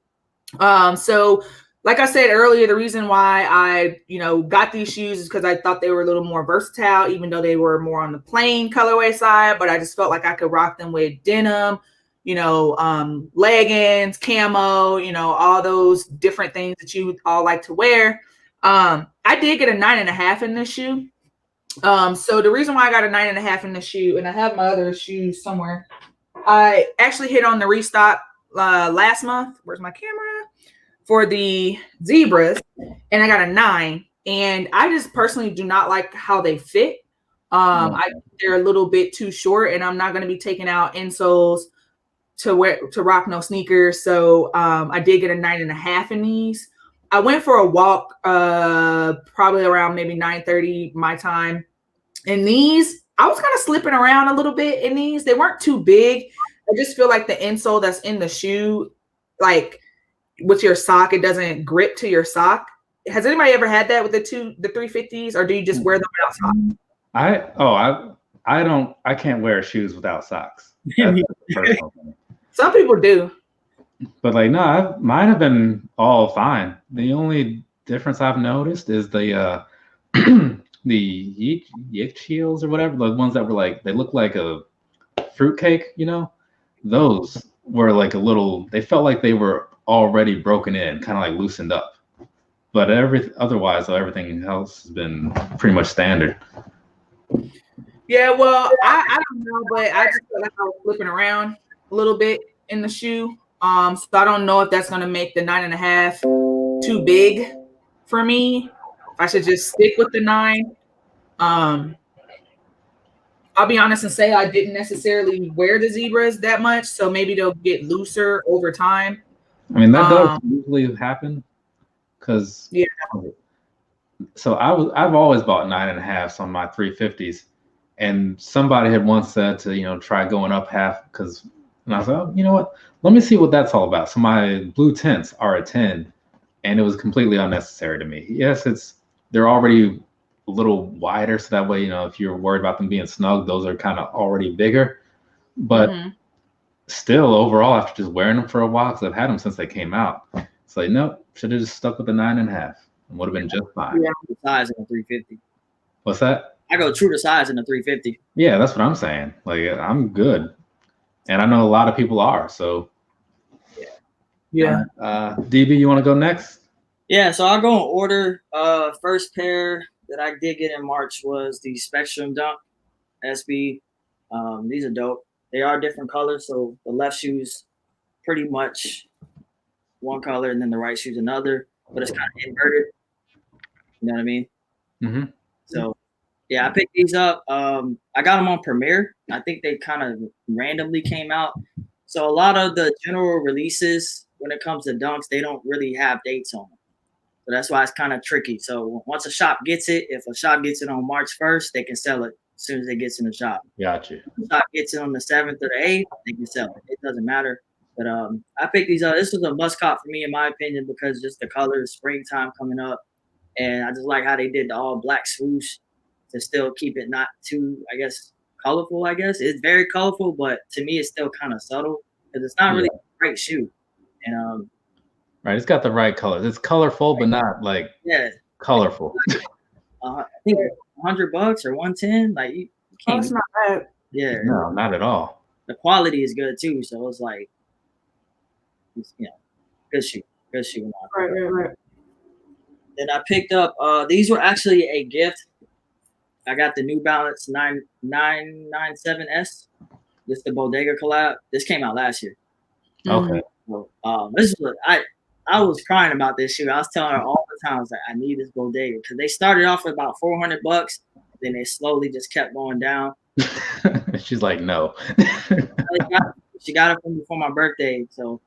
So like I said earlier, the reason why I, you know, got these shoes is because I thought they were a little more versatile, even though they were more on the plain colorway side. But I just felt like I could rock them with denim, you know, leggings, camo, you know, all those different things that you all like to wear. I did get a 9.5 in this shoe. So the reason why I got a 9.5 in this shoe, and I have my other shoes somewhere, I actually hit on the restock last month. Where's my camera? For the zebras, and I got a 9. And I just personally do not like how they fit. They're a little bit too short, and I'm not going to be taking out insoles to rock no sneakers. So I did get a 9.5 in these. I went for a walk, probably around maybe 9:30 my time. And these, I was kind of slipping around a little bit in these. They weren't too big. I just feel like the insole that's in the shoe, like with your sock, it doesn't grip to your sock. Has anybody ever had that with the 350s, or do you just wear them without socks? I can't wear shoes without socks. That's personal thing. Some people do. But like, no, mine have been all fine. The only difference I've noticed is the the Yik heels or whatever, the ones that were like, they look like a fruitcake, you know? Those were like they felt like they were already broken in, kind of like loosened up. But otherwise, everything else has been pretty much standard. Yeah, well, I don't know, but I just felt like I was flipping around a little bit in the shoe. So I don't know if that's gonna make the 9.5 too big for me. I should just stick with the 9. I'll be honest and say I didn't necessarily wear the zebras that much, so maybe they'll get looser over time. I mean, that does usually happen, because yeah. So I've always bought 9.5s on my 350s, and somebody had once said to try going up half, and I was like, oh, you know what? Let me see what that's all about. So my blue tints are a 10, and it was completely unnecessary to me. Yes, they're already a little wider, so that way, if you're worried about them being snug, those are kind of already bigger. But still, overall, after just wearing them for a while, because I've had them since they came out, it's like, nope, should have just stuck with the 9.5 and would have been just fine. Yeah, the size in a 350. What's that? I go true to size in a 350. Yeah, that's what I'm saying. Like, I'm good. And I know a lot of people are, so. Yeah. DB, you want to go next? Yeah, so I'll go in order. First pair that I did get in March was the Spectrum Dunk SB. These are dope. They are different colors, so the left shoe's pretty much one color, and then the right shoe's another, but it's kind of inverted. You know what I mean? Mm-hmm. So, yeah, I picked these up. I got them on Premiere. I think they kind of randomly came out. So a lot of the general releases, when it comes to dunks, they don't really have dates on them. So that's why it's kind of tricky. So once a shop gets it, if a shop gets it on March 1st, they can sell it as soon as it gets in the shop. Gotcha. If the shop gets it on the 7th or the 8th, they can sell it. It doesn't matter. But I picked these up. This was a must cop for me, in my opinion, because just the colors, springtime coming up. And I just like how they did the all black swoosh to still keep it not too, I guess, colorful, I guess. It's very colorful, but to me, it's still kind of subtle because it's not really a great shoe. And right, it's got the right colors. It's colorful, but not like colorful. I think $100 or $110. Like you can't. It's not bad. Yeah. No, not at all. The quality is good too, so it's like, good shoe. Right. Then I picked up. These were actually a gift. I got the New Balance 997S. This is the Bodega collab. This came out last year. Okay. So, this is what I was crying about this shoe. I was telling her all the time, I was like, I need this Bodega, because they started off at about $400, then they slowly just kept going down. She's like, no. She got it for me for my birthday, so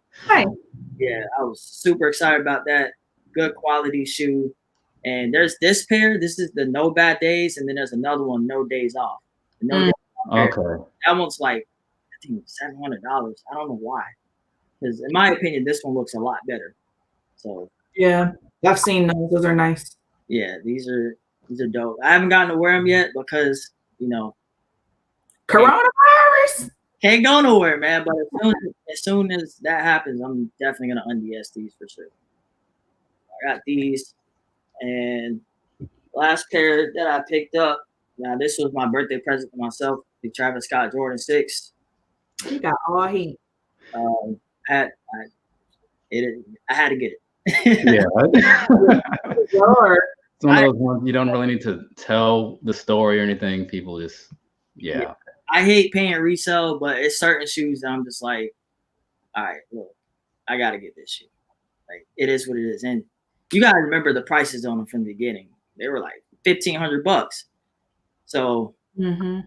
yeah, I was super excited about that. Good quality shoe. And there's this pair. This is the No Bad Days, and then there's another one, No Days Off. The No Days Off pair. Okay. That one's like, I think $700. I don't know why. Because in my opinion, this one looks a lot better. So yeah, I've seen those. Those are nice. Yeah, these are dope. I haven't gotten to wear them yet because coronavirus can't go nowhere, man. But as soon as that happens, I'm definitely gonna unds these for sure. I got these, and last pair that I picked up. Now this was my birthday present for myself. The Travis Scott Jordan 6. You got all heat. I had to get it. Yeah. Sure. It's one of those ones you don't really need to tell the story or anything. People just, yeah. I hate paying resale, but it's certain shoes that I'm just like, all right, look, I got to get this shoe. Like, it is what it is. And you got to remember the prices on them from the beginning. They were like $1,500. So, I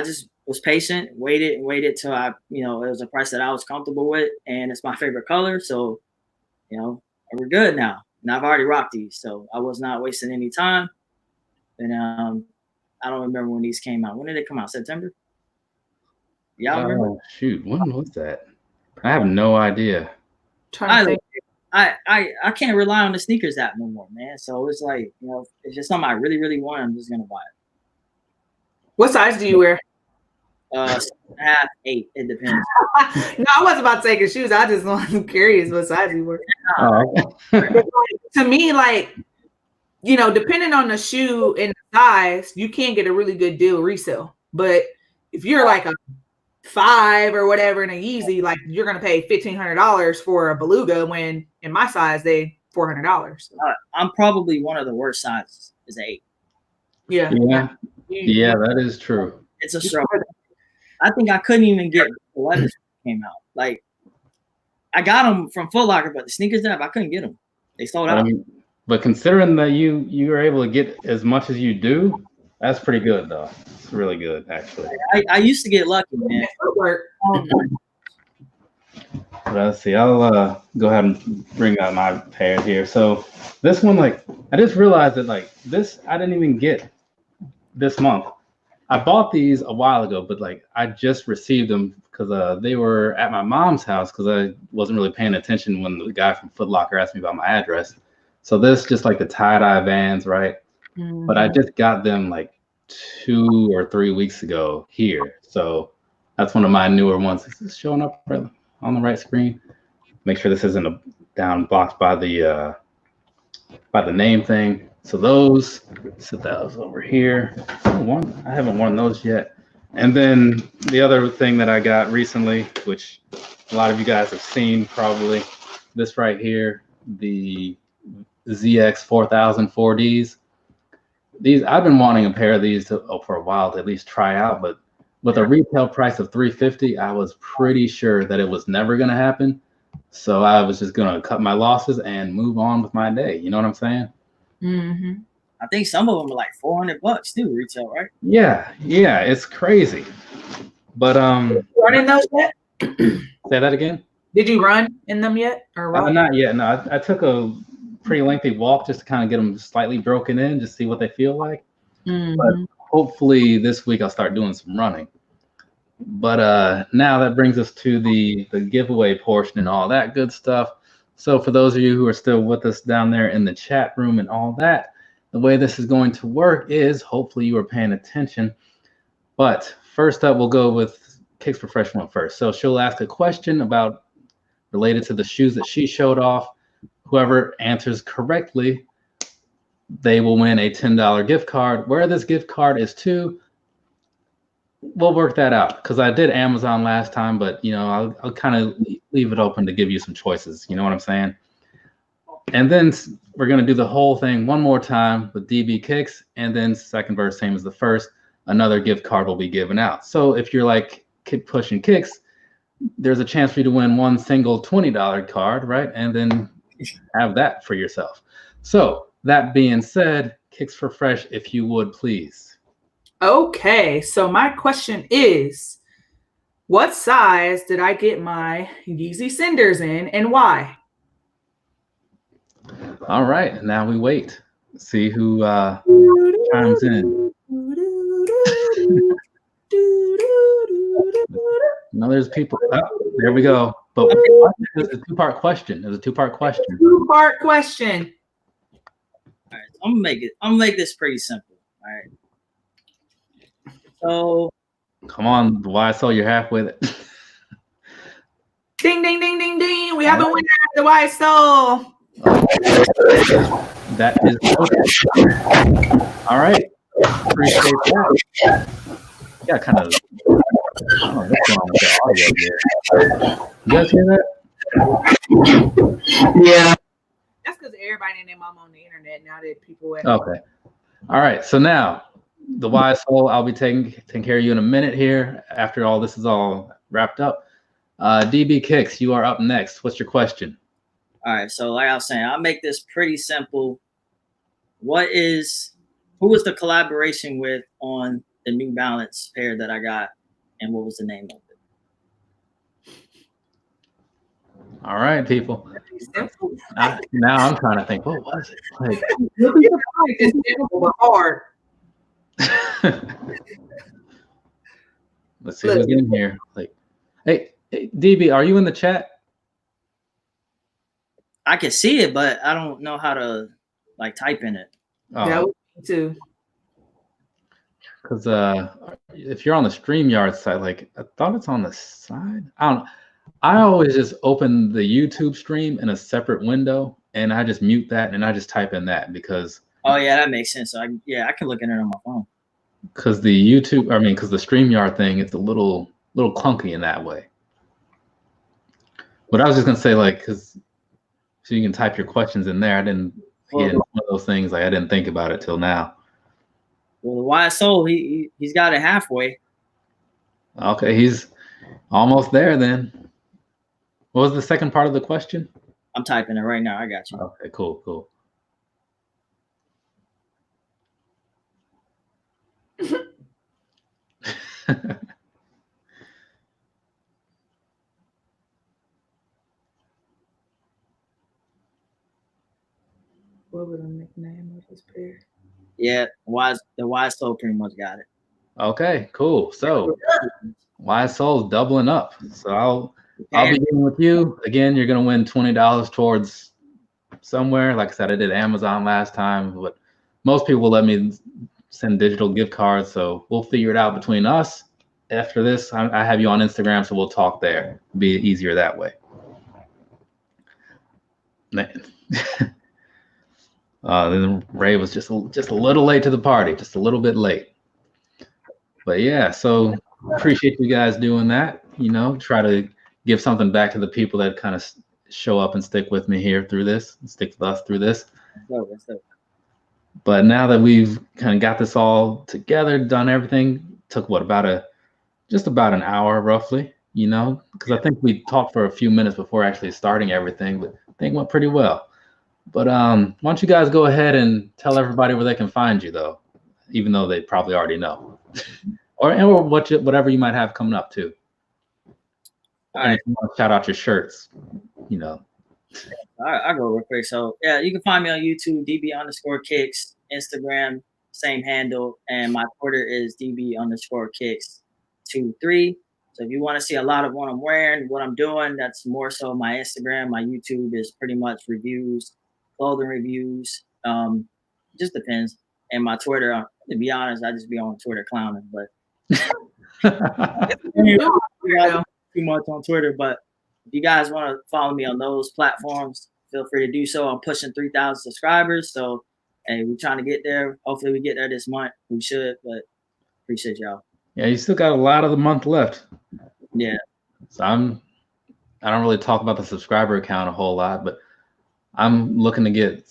just was patient, waited till it was a price that I was comfortable with. And it's my favorite color. So, we're good now. and I've already rocked these, so I was not wasting any time. And I don't remember when these came out. When did they come out? September? Y'all remember? Oh, shoot. When was that? I have no idea. I can't rely on the sneakers app no more, man. So it's like, you know, it's just something I really, really want. I'm just gonna buy it. What size do you wear? 7.5, 8. It depends. No, I wasn't about to take your shoes. I just was curious what size you wear. To me, like, you know, depending on the shoe and the size, you can get a really good deal resale. But if you're like a 5 or whatever in a Yeezy, like you're gonna pay $1,500 for a Beluga when in my size they $400. I'm probably one of the worst sizes. Is 8. Yeah, that is true. It's a struggle. I think I couldn't even get 11 came out. Like I got them from Foot Locker, but the sneakers app I couldn't get them. They sold out. But considering that you were able to get as much as you do, that's pretty good though. It's really good actually. I used to get lucky, man. Let's see. I'll go ahead and bring out my pair here. So this one, like, I just realized that like this I didn't even get this month. I bought these a while ago, but like I just received them because they were at my mom's house because I wasn't really paying attention when the guy from Foot Locker asked me about my address. So this just like the tie-dye Vans, right? Mm-hmm. But I just got them like 2 or 3 weeks ago here. So that's one of my newer ones. Is this showing up on the right screen? Make sure this isn't down blocked by the name thing. So those, set those over here. I haven't worn those yet. And then the other thing that I got recently, which a lot of you guys have seen probably, this right here, the ZX 4000 4Ds. These I've been wanting a pair of these for a while to at least try out, but with a retail price of $350, I was pretty sure that it was never going to happen. So I was just going to cut my losses and move on with my day. You know what I'm saying? Mm-hmm. I think some of them are like $400 too, retail, right? Yeah, it's crazy. But running those yet? Say that again. Did you run in them yet, or what? Not yet. No, I took a pretty lengthy walk just to kind of get them slightly broken in, just see what they feel like. Mm-hmm. But hopefully this week I'll start doing some running. But now that brings us to the giveaway portion and all that good stuff. So for those of you who are still with us down there in the chat room and all that, the way this is going to work is hopefully you are paying attention. But first up, we'll go with Kicks4Fresh one first. So she'll ask a question related to the shoes that she showed off. Whoever answers correctly, they will win a $10 gift card. Where this gift card is to, we'll work that out because I did Amazon last time, but you know, I'll kind of leave it open to give you some choices. You know what I'm saying? And then we're going to do the whole thing one more time with DB Kicks, and then second verse, same as the first, another gift card will be given out. So if you're like pushing Kicks, there's a chance for you to win one single $20 card, right? And then have that for yourself. So that being said, Kicks4Fresh, if you would, please. Okay, so my question is, what size did I get my Yeezy Cinders in and why? All right, now we wait. See who chimes in. No, there's people. Oh, there we go. But it's a two-part question. All right, I'm gonna make this pretty simple. All right. So come on, YSL, you're halfway there. Ding, ding, ding, ding, ding. We have a winner at the YSL. That is okay. All right. Appreciate that. Yeah, kind of. I don't know what's going on with the audio here. You guys hear that? Yeah. That's because everybody and their mom on the internet now that people. Okay. All right. So now the YSL, I'll be taking care of you in a minute here after all this is all wrapped up. DB Kicks, you are up next. What's your question? All right. So like I was saying, I'll make this pretty simple. Who was the collaboration with on the New Balance pair that I got, and what was the name of All right, people. Simple. Now I'm trying to think. What was it? Like, It's simple but hard. let's see who's in here. Like, hey, DB, are you in the chat? I can see it, but I don't know how to like type in it. Yeah, me too. Because if you're on the StreamYard side, like I thought it's on the side. I don't know. I always just open the YouTube stream in a separate window, and I just mute that, and I just type in that because. Oh yeah, that makes sense. So I can look at it on my phone. Because the StreamYard thing, it's a little clunky in that way. But I was just gonna say, like, because so you can type your questions in there. I didn't. Again, one of those things like I didn't think about it till now. Well, the Wise Soul, he's got it halfway. Okay, he's almost there then. What was the second part of the question? I'm typing it right now. I got you. Okay, cool. What was the nickname of this pair? Yeah, the Wise Soul pretty much got it. Okay, cool. So Wise Soul's doubling up. So I'll begin with you. Again, you're gonna win $20 towards somewhere. Like I said, I did Amazon last time, but most people will let me send digital gift cards. So we'll figure it out between us. After this, I have you on Instagram, so we'll talk there. It'll be easier that way. Then Ray was just a little late to the party, just a little bit late. But yeah, so appreciate you guys doing that. You know, try to give something back to the people that kind of show up and stick with me here through this, stick with us through this. But now that we've kind of got this all together, done everything, took what, just about an hour roughly, you know, because I think we talked for a few minutes before actually starting everything, but I think it went pretty well. But why don't you guys go ahead and tell everybody where they can find you, though, even though they probably already know, or whatever you might have coming up too. All right, if you want to shout out your shirts, you know. All right, I'll go real quick. So yeah, you can find me on YouTube, DB_Kicks, Instagram, same handle, and my Twitter is DB_Kicks23. So if you want to see a lot of what I'm wearing, what I'm doing, that's more so my Instagram. My YouTube is pretty much reviews, clothing reviews. Just depends. And my Twitter, to be honest, I just be on Twitter clowning, but too much on Twitter. But if you guys want to follow me on those platforms, feel free to do so. I'm pushing 3,000 subscribers, so hey, we're trying to get there. Hopefully, we get there this month. We should, but appreciate y'all. Yeah, you still got a lot of the month left. Yeah. So I don't really talk about the subscriber count a whole lot, but I'm looking to get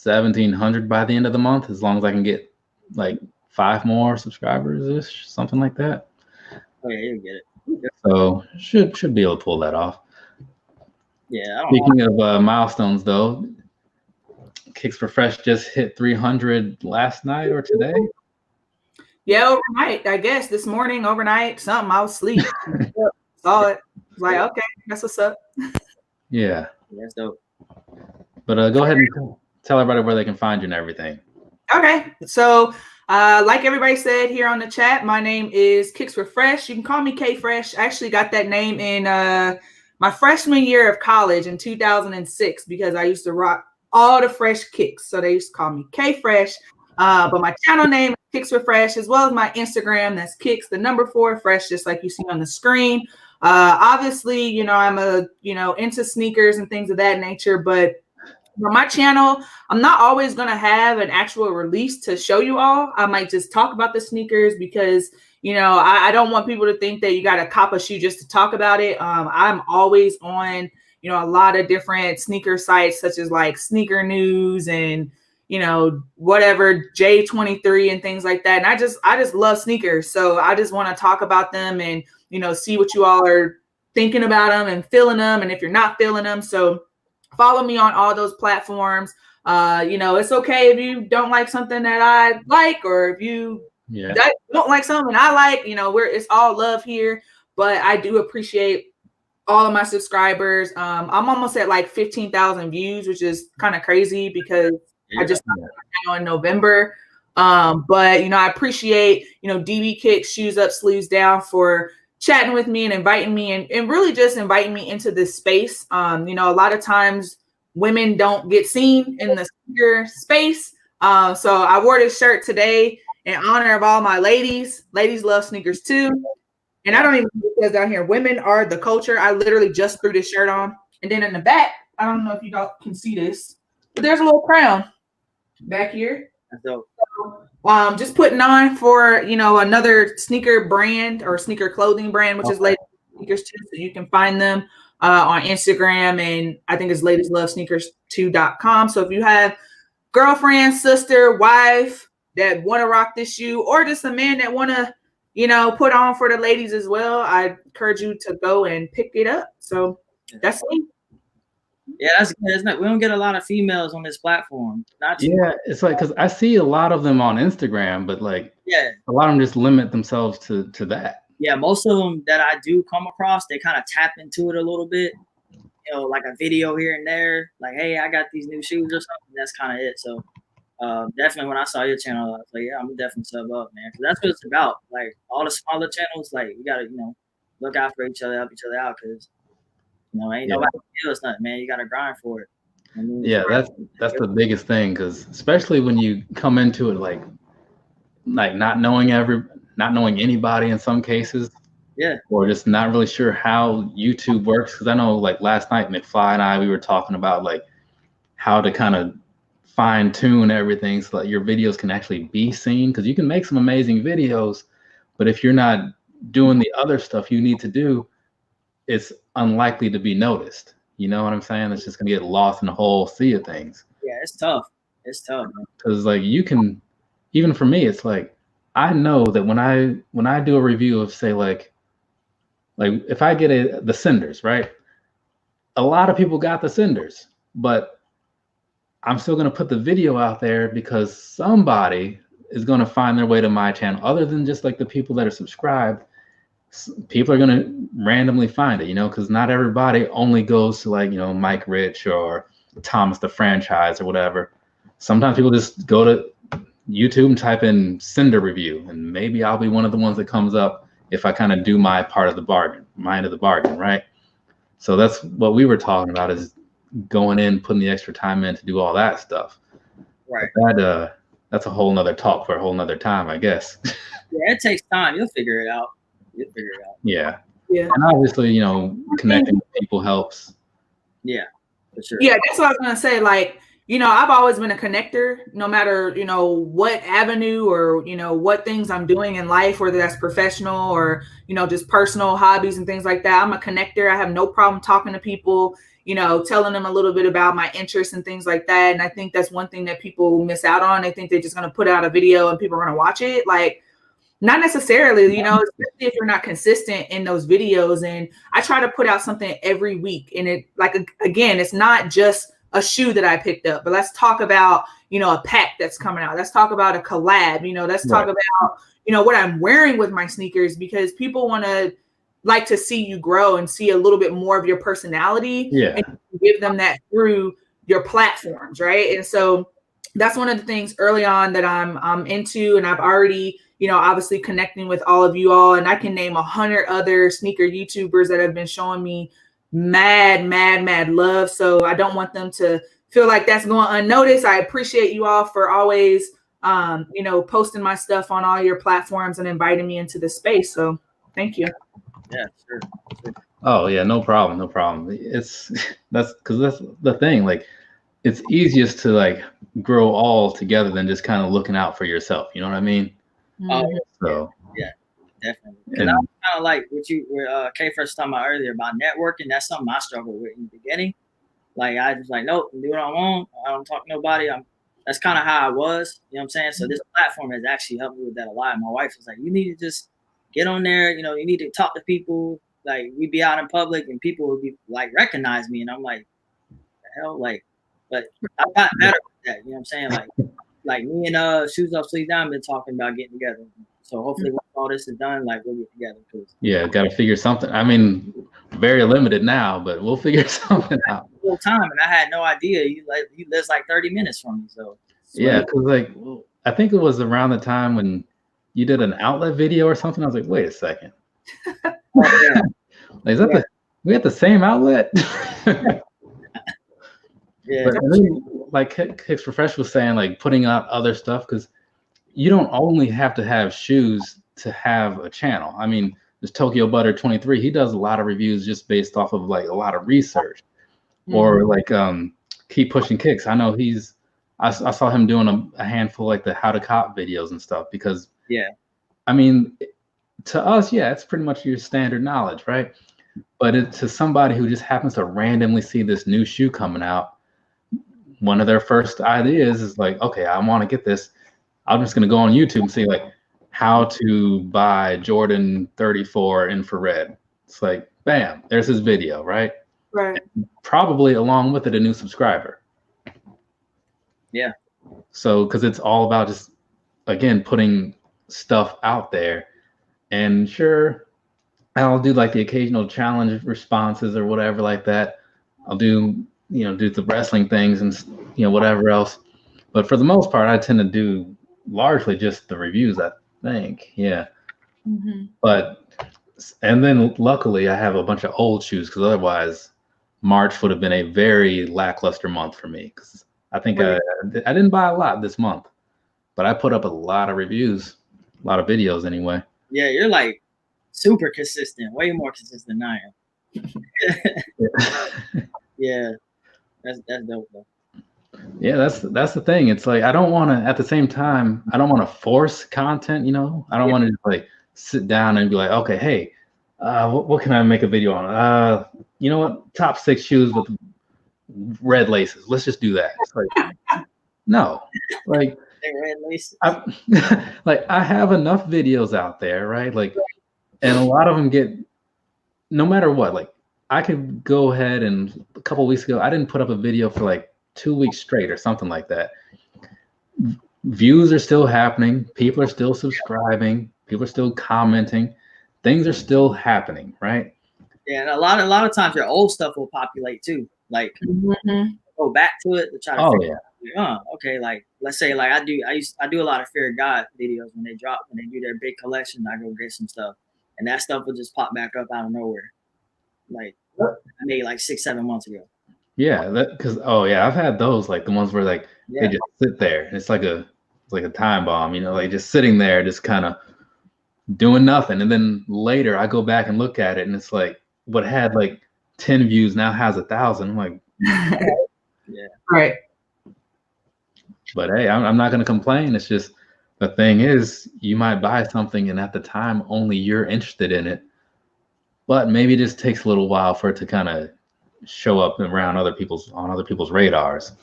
1,700 by the end of the month, as long as I can get like 5 more subscribers-ish, something like that. Oh yeah, you'll get it. So should be able to pull that off. Yeah. Speaking of milestones, though, Kicks4Fresh just hit 300 last night or today. Yeah, overnight. I guess this morning, overnight, something. I was asleep. Saw it. Was like, okay, that's what's up. Yeah. That's dope. But go ahead and tell everybody where they can find you and everything. Okay, so like everybody said here on the chat, my name is Kicks4Fresh. You can call me K-Fresh. I actually got that name in my freshman year of college in 2006 because I used to rock all the fresh kicks. So they used to call me K-Fresh. But my channel name is Kicks4Fresh, as well as my Instagram. That's Kicks4Fresh, just like you see on the screen. Obviously, you know, I'm into sneakers and things of that nature, but on my channel, I'm not always going to have an actual release to show you all. I might just talk about the sneakers because, you know, I don't want people to think that you got to cop a shoe just to talk about it. I'm always on, you know, a lot of different sneaker sites, such as like Sneaker News and, you know, whatever, J23 and things like that. And I just love sneakers. So I just want to talk about them and, you know, see what you all are thinking about them and feeling them. And if you're not feeling them, so follow me on all those platforms. You know, it's okay if you don't like something that I like, or if you don't like something I like, you know, it's all love here. But I do appreciate all of my subscribers. I'm almost at like 15,000 views, which is kind of crazy because I just started my channel in November. But you know, I appreciate, you know, DB Kicks, Shoes Up, Sleeves Down for chatting with me and inviting me and really just inviting me into this space. You know, a lot of times women don't get seen in the sneaker space. So I wore this shirt today in honor of all my ladies. Ladies love sneakers too. And I don't even know what it says down here. Women are the culture. I literally just threw this shirt on. And then in the back, I don't know if you all can see this, but there's a little crown back here. So, just putting on for, you know, another sneaker brand or sneaker clothing brand, which is Ladies Love Sneakers too. So you can find them on Instagram, and I think it's ladieslovesneakers2.com. So if you have girlfriend, sister, wife that want to rock this shoe, or just a man that want to, you know, put on for the ladies as well, I encourage you to go and pick it up. So that's me. Yeah, that's good. We don't get a lot of females on this platform. Yeah, it's like, because I see a lot of them on Instagram, but like, yeah, a lot of them just limit themselves to that. Yeah, most of them that I do come across, they kind of tap into it a little bit. You know, like a video here and there, like, hey, I got these new shoes or something. That's kind of it. So definitely when I saw your channel, I was like, yeah, I'm definitely sub up, man. Because that's what it's about. Like all the smaller channels, like you got to, you know, look out for each other, help each other out, because you know, ain't nobody give us nothing, man. You got to grind for it. I mean, yeah, that's the biggest thing, because especially when you come into it like not knowing anybody in some cases, or just not really sure how YouTube works. Because I know, like last night, McFly and we were talking about like how to kind of fine tune everything so that your videos can actually be seen. Because you can make some amazing videos, but if you're not doing the other stuff you need to do, it's unlikely to be noticed. You know what I'm saying? It's just gonna get lost in the whole sea of things. Yeah, it's tough. It's tough, man. Because like you can, even for me, it's like I know that when I do a review of, say, like if I get the cinders, right? A lot of people got the cinders, but I'm still gonna put the video out there because somebody is gonna find their way to my channel. Other than just like the people that are subscribed, people are going to randomly find it, you know, because not everybody only goes to like, you know, Mike Rich or Thomas the Franchise or whatever. Sometimes people just go to YouTube and type in Cinder review, and maybe I'll be one of the ones that comes up if I kind of do my part of the bargain, my end of the bargain, right? So that's what we were talking about, is going in, putting the extra time in to do all that stuff. Right. But that's a whole nother talk for a whole nother time, I guess. Yeah, it takes time. You'll figure it out. Figure it out. Yeah. And obviously, you know, connecting with people helps. Yeah, for sure. Yeah, that's what I was gonna say. Like, you know, I've always been a connector, no matter, you know, what avenue or, you know, what things I'm doing in life, whether that's professional or, you know, just personal hobbies and things like that. I'm a connector. I have no problem talking to people, you know, telling them a little bit about my interests and things like that. And I think that's one thing that people miss out on. They think they're just gonna put out a video and people are gonna watch it. Like, not necessarily, you know, especially if you're not consistent in those videos. And I try to put out something every week. And it, like, again, it's not just a shoe that I picked up, but let's talk about, you know, a pack that's coming out. Let's talk about a collab, you know, let's talk about, you know, what I'm wearing with my sneakers, because people want to like to see you grow and see a little bit more of your personality and give them that through your platforms. Right. And so that's one of the things early on that I'm into, and I've already, you know, obviously connecting with all of you all. And I can name 100 other sneaker YouTubers that have been showing me mad love. So I don't want them to feel like that's going unnoticed. I appreciate you all for always, you know, posting my stuff on all your platforms and inviting me into the space. So thank you. Yeah, sure. Oh yeah, no problem. That's because that's the thing. Like, it's easiest to like grow all together than just kind of looking out for yourself. You know what I mean? So yeah, definitely. And I was kind of like what you were Kicks4Fresh was talking about earlier about networking. That's something I struggled with in the beginning. Like, I was like, nope, do what I want. I don't talk to nobody. That's kind of how I was. You know what I'm saying? So this platform has actually helped me with that a lot. My wife was like, you need to just get on there. You know, you need to talk to people. Like, we'd be out in public and people would be like, recognize me. And I'm like, the hell? Like, but I got better with that. You know what I'm saying? Like me and Shoes Up, Sleeves Down been talking about getting together. So hopefully once all this is done, like, we'll get together. Yeah, got to figure something. I mean, very limited now, but we'll figure something out. Full time, and I had no idea you lives like 30 minutes from me. So yeah, because like I think it was around the time when you did an outlet video or something. I was like, wait a second. yeah. Like, is that we had the same outlet? Yeah. But then, like Kicks4Fresh was saying, like putting out other stuff, because you don't only have to have shoes to have a channel. I mean, this Tokyo Butter 23, he does a lot of reviews just based off of like a lot of research. Or like Keep Pushing Kicks. I know I saw him doing a handful like the how to cop videos and stuff, because I mean, to us, it's pretty much your standard knowledge, right? But to somebody who just happens to randomly see this new shoe coming out, one of their first ideas is like, okay, I want to get this. I'm just going to go on YouTube and see like how to buy Jordan 34 infrared. It's like, bam, there's his video, right? Right. And probably along with it, a new subscriber. Yeah. So, because it's all about just, again, putting stuff out there. And sure, I'll do like the occasional challenge responses or whatever like that. I'll do the wrestling things and whatever else. But for the most part, I tend to do largely just the reviews, I think. Yeah. But, and then luckily I have a bunch of old shoes, because otherwise March would have been a very lackluster month for me, because I think I didn't buy a lot this month, but I put up a lot of reviews, a lot of videos anyway. Yeah, you're like super consistent, way more consistent than I am. Yeah, that's dope though. Yeah, that's the thing. It's like I don't want to. At the same time, I don't want to force content. I don't want to just like sit down and be like, okay, hey, what can I make a video on? You know what? Top 6 shoes with red laces. Let's just do that. It's like, no, like red laces. I have enough videos out there, right? Like, and a lot of them get, no matter what, like I could go ahead and a couple weeks ago, I didn't put up a video for like 2 weeks straight or something like that. Views are still happening. People are still subscribing. People are still commenting. Things are still happening, right? Yeah, and a lot of times your old stuff will populate too. Like go back to it to try to okay, like let's say like I do a lot of Fear of God videos when they do their big collection. I go get some stuff, and that stuff will just pop back up out of nowhere. Like I made like 6-7 months ago. Yeah, because I've had those, like the ones where like they just sit there. It's like a time bomb, like just sitting there, just kind of doing nothing. And then later I go back and look at it, and it's like what had like 10 views now has 1,000. I'm like, yeah, right. But hey, I'm not going to complain. It's just the thing is, you might buy something and at the time only you're interested in it, but maybe it just takes a little while for it to kind of show up around other people's radars.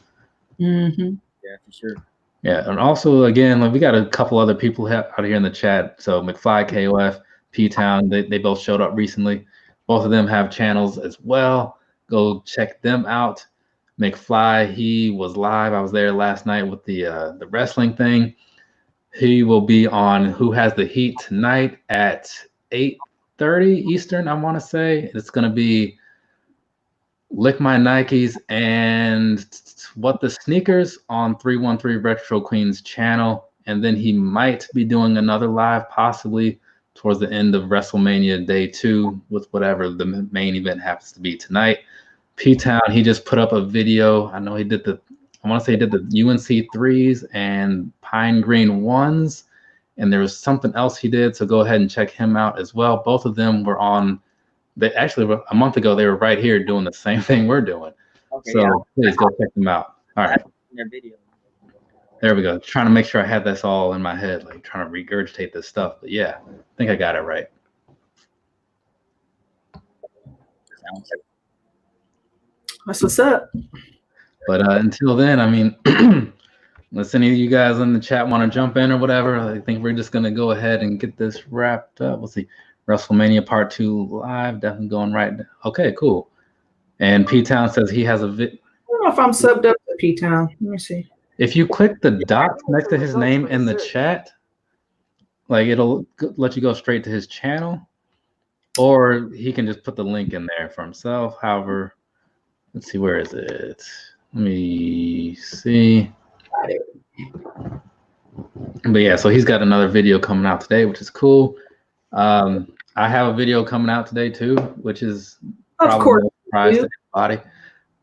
Yeah, for sure. Yeah, and also again, like we got a couple other people out here in the chat. So McFly, KOF, P-Town, they both showed up recently. Both of them have channels as well. Go check them out. McFly, he was live. I was there last night with the wrestling thing. He will be on Who Has the Heat tonight at 8:30 Eastern, I want to say. It's going to be Lick My Nikes and What the Sneakers on 313 Retro Queen's channel. And then he might be doing another live possibly towards the end of WrestleMania Day 2 with whatever the main event happens to be tonight. P-Town, he just put up a video. I know he did the UNC 3s and Pine Green 1s. And there was something else he did. So go ahead and check him out as well. Both of them were on. They actually, a month ago, they were right here doing the same thing we're doing. Okay, so please go check them out. All right. Their video. There we go. Trying to make sure I had this all in my head, like trying to regurgitate this stuff. But yeah, I think I got it right. That's what's up. But until then, I mean, unless any of you guys in the chat want to jump in or whatever, I think we're just going to go ahead and get this wrapped up. We'll see. WrestleMania Part 2 live, definitely going right now. Okay, cool. And P-Town says he has a I don't know if I'm subbed up to P-Town. Let me see. If you click the dot next to his name in the chat, like it'll let you go straight to his channel. or he can just put the link in there for himself. However, let's see, where is it? Let me see. But yeah, so he's got another video coming out today, which is cool. I have a video coming out today too, which is probably no surprise to anybody.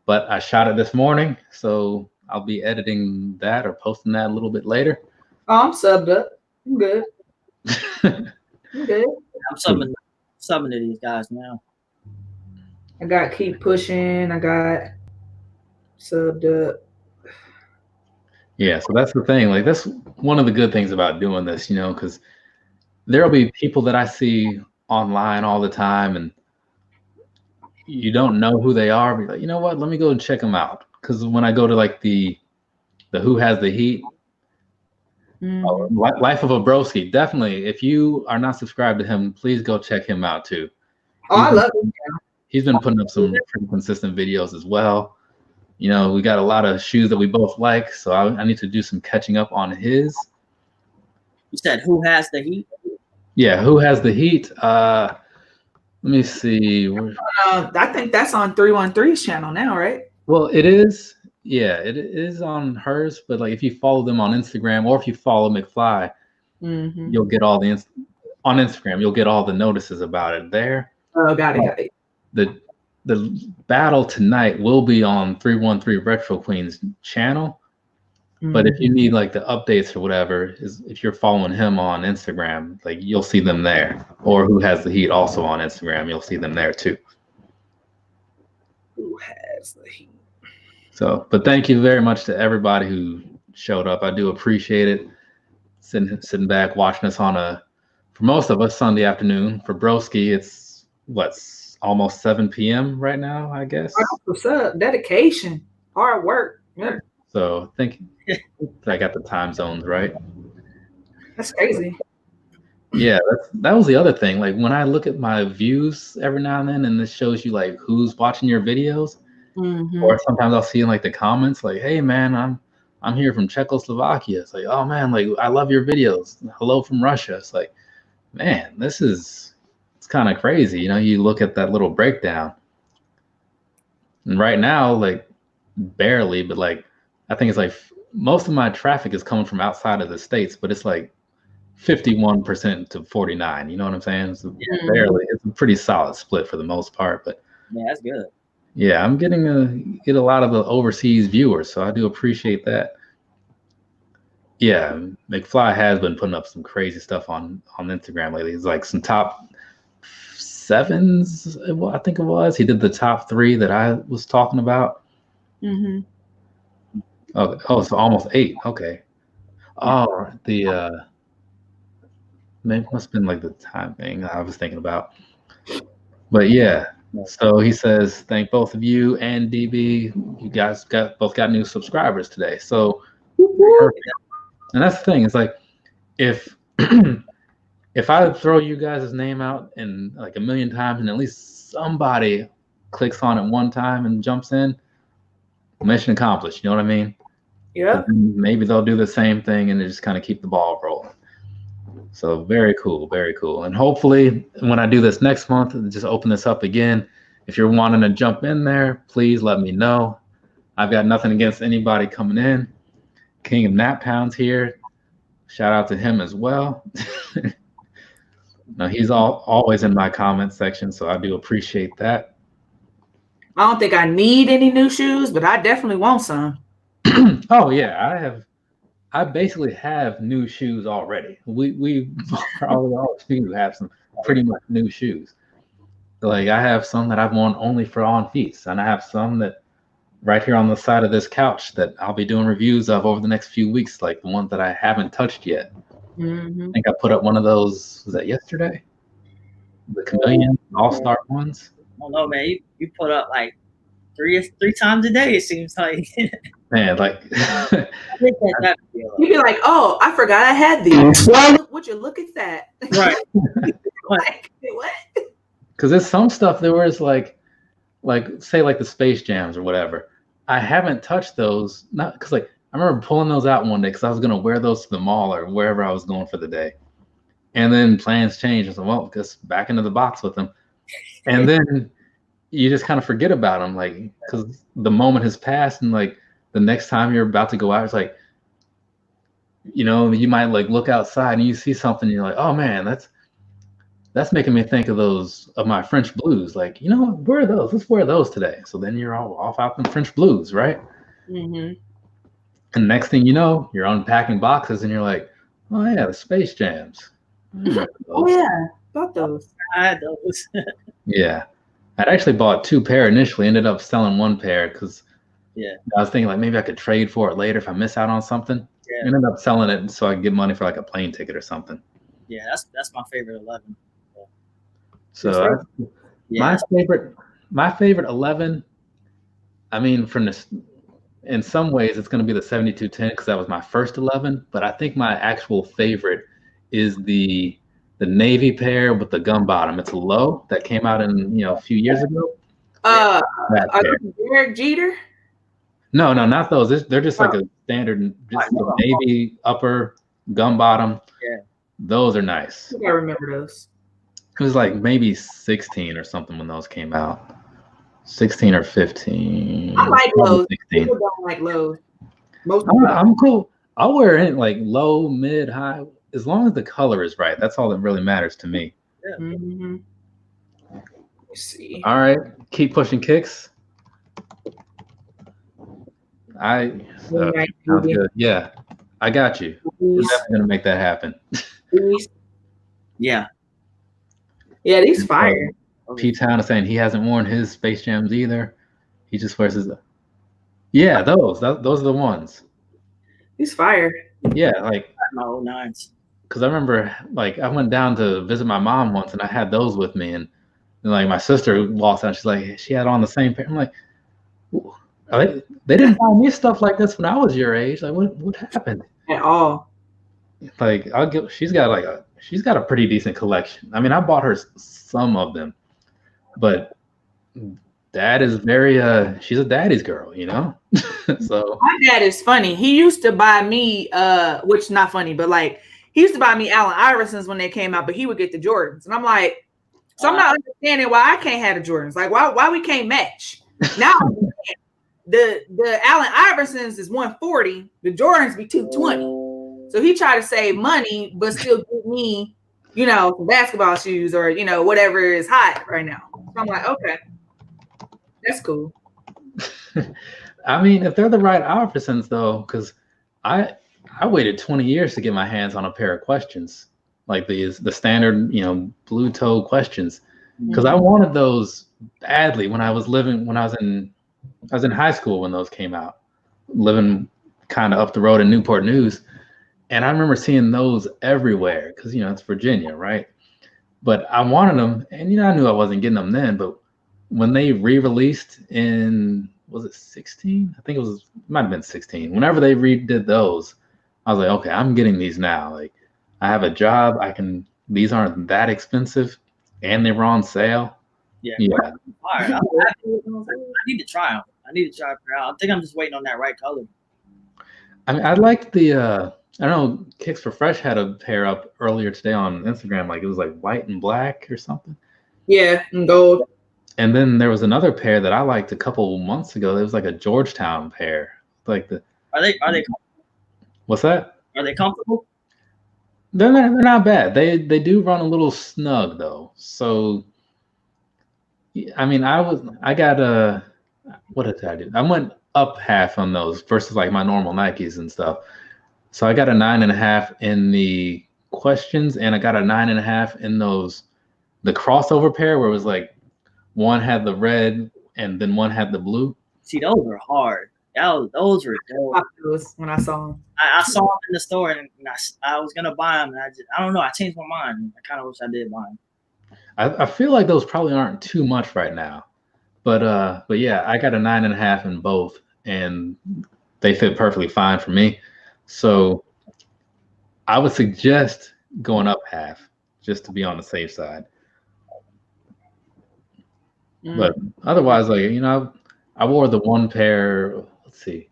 But I shot it this morning, so I'll be editing that or posting that a little bit later. Oh, I'm subbed up. I'm good. I'm good. I'm subbing to these guys now. I got Keep Pushing. I got subbed up. Yeah, so that's the thing. Like, that's one of the good things about doing this, you know, because there'll be people that I see online all the time, and you don't know who they are, but like, you know what? Let me go and check them out. Because when I go to like the Who Has the Heat, Life of a Broski, definitely. If you are not subscribed to him, please go check him out too. Oh, I love him. He's been putting up some pretty consistent videos as well. You know, we got a lot of shoes that we both like, so I need to do some catching up on his. You said Who Has the Heat? Yeah, Who Has the Heat? Let me see. I think that's on 313's channel now, right? Well, it is. Yeah, it is on hers. But like, if you follow them on Instagram, or if you follow McFly, you'll get all the on Instagram. You'll get all the notices about it there. Oh, got it. The battle tonight will be on 313 Retro Queen's channel. But if you need like the updates or whatever, if you're following him on Instagram, like you'll see them there. Or Who Has the Heat also on Instagram, you'll see them there too. Who Has the Heat? So, but thank you very much to everybody who showed up. I do appreciate it. Sitting back watching us for most of us, Sunday afternoon. For Broski, it's almost 7 p.m. right now, I guess. What's up? Dedication, hard work. Yeah. So I think I got the time zones right. That's crazy. Yeah, that was the other thing. Like when I look at my views every now and then, and this shows you like who's watching your videos, or sometimes I'll see in like the comments, like, "Hey man, I'm here from Czechoslovakia." It's like, "Oh man, like I love your videos. Hello from Russia." It's like, man, it's kind of crazy. You know, you look at that little breakdown, and right now, like barely, but like I think it's like most of my traffic is coming from outside of the States, but it's like 51% to 49%. You know what I'm saying? It's barely. It's a pretty solid split for the most part, but yeah, that's good. Yeah, I'm getting a lot of the overseas viewers, so I do appreciate that. Yeah, McFly has been putting up some crazy stuff on Instagram lately. It's like some top 7s, I think it was. He did the top 3 that I was talking about. Oh, so almost 8. Okay. Oh, maybe must have been like the time thing I was thinking about. But yeah. So he says, thank both of you and DB. You guys both got new subscribers today. So perfect. And that's the thing. It's like if I throw you guys' name out in like 1,000,000 times and at least somebody clicks on it one time and jumps in, mission accomplished. You know what I mean? Yeah. Maybe they'll do the same thing and they just kind of keep the ball rolling. So very cool, very cool. And hopefully when I do this next month, just open this up again. If you're wanting to jump in there, please let me know. I've got nothing against anybody coming in. King of Nap Pounds here. Shout out to him as well. No, he's always in my comment section, so I do appreciate that. I don't think I need any new shoes, but I definitely want some. Oh yeah, I basically have new shoes already. We probably all two have some pretty much new shoes. Like I have some that I've worn only for on feasts, and I have some that right here on the side of this couch that I'll be doing reviews of over the next few weeks, like the ones that I haven't touched yet. I think I put up one of those, was that yesterday? The Chameleon All-Star ones. I don't know, man. You put up like three times a day, it seems like. Man, like I think that you'd be like, "Oh, I forgot I had these." Would you look at that? Right. Like, what? Because there's some stuff there where it's like say like the Space Jams or whatever. I haven't touched those, not because like I remember pulling those out one day because I was gonna wear those to the mall or wherever I was going for the day, and then plans changed. I said, well, just back into the box with them. And then you just kind of forget about them, like, because the moment has passed, and like the next time you're about to go out, it's like, you know, you might like look outside and you see something, and you're like, oh man, that's making me think of my French blues. Like, you know what, where are those? Let's wear those today. So then you're all off out in French blues, right? Mm-hmm. And next thing you know, you're unpacking boxes and you're like, oh yeah, the Space Jams. Oh yeah, bought those. I had those. Yeah. I'd actually bought 2 pair initially, ended up selling 1 pair because I was thinking like maybe I could trade for it later if I miss out on something. Yeah. Ended up selling it so I could get money for like a plane ticket or something. Yeah, that's my favorite 11. So my favorite 11, I mean, from this, in some ways it's going to be the 7210 because that was my first 11, but I think my actual favorite is the navy pair with the gum bottom. It's a low that came out in, you know, a few years ago. Are those Derek Jeter? No, not those. They're just like a standard, just the navy upper, gum bottom. Yeah, those are nice. I remember those. It was like maybe 16 or something when those came out. 16 or 15. I like lows. People don't like lows. I'm cool. I'll wear it like low, mid, high, as long as the color is right. That's all that really matters to me. Yeah. Mm-hmm. Let's see. All right, keep pushing kicks. Sounds good. Yeah, I got you. We're definitely gonna make that happen. Yeah. Yeah, these fire. P-Town is saying he hasn't worn his Space Jams either. He just wears his. Yeah, those are the ones. These fire. Yeah, like my old 9s. Because I remember, like, I went down to visit my mom once, and I had those with me, and like my sister walks out, she's like, she had on the same pair. I'm like, they didn't buy me stuff like this when I was your age. Like, what happened? At all. Like, she's got a pretty decent collection. I mean, I bought her some of them, but Dad is very she's a daddy's girl, you know. So my dad is funny. He used to buy me which not funny, but like he used to buy me Allen Iversons when they came out, but he would get the Jordans, and I'm like, so I'm not understanding why I can't have the Jordans. Like why we can't match now. The Allen Iversons is 140, the Jordans be 220. So he tried to save money, but still give me, you know, basketball shoes or, you know, whatever is hot right now. So I'm like, okay, that's cool. I mean, if they're the right Iversons though, because I waited 20 years to get my hands on a pair of questions, like the standard, you know, blue toe questions, because I wanted those badly when I was in high school when those came out, living kind of up the road in Newport News. And I remember seeing those everywhere because, you know, it's Virginia, right? But I wanted them, and, you know, I knew I wasn't getting them then. But when they re-released in, was it 16? I think it might have been 16. Whenever they redid those, I was like, okay, I'm getting these now. Like, I have a job. These aren't that expensive, and they were on sale. Yeah. I need to try them. I think I'm just waiting on that right color. I mean, I liked the I don't know, Kicks4Fresh had a pair up earlier today on Instagram, like it was like white and black or something. Yeah, and gold. And then there was another pair that I liked a couple months ago. It was like a Georgetown pair. Like Are they comfortable? What's that? Are they comfortable? They're not bad. They do run a little snug though. So I mean, I got what did I do? I went up half on those versus like my normal Nikes and stuff. So I got a 9.5 in the questions, and I got a 9.5 in the crossover pair where it was like one had the red and then one had the blue. See, those were hard. Those were dope. When I saw them. I saw them in the store, and I was gonna buy them, and I don't know. I changed my mind. I kind of wish I did buy them. I feel like those probably aren't too much right now, but yeah, I got a 9.5 in both, and they fit perfectly fine for me. So I would suggest going up half just to be on the safe side. But otherwise, like, you know, I wore the one pair. Let's see.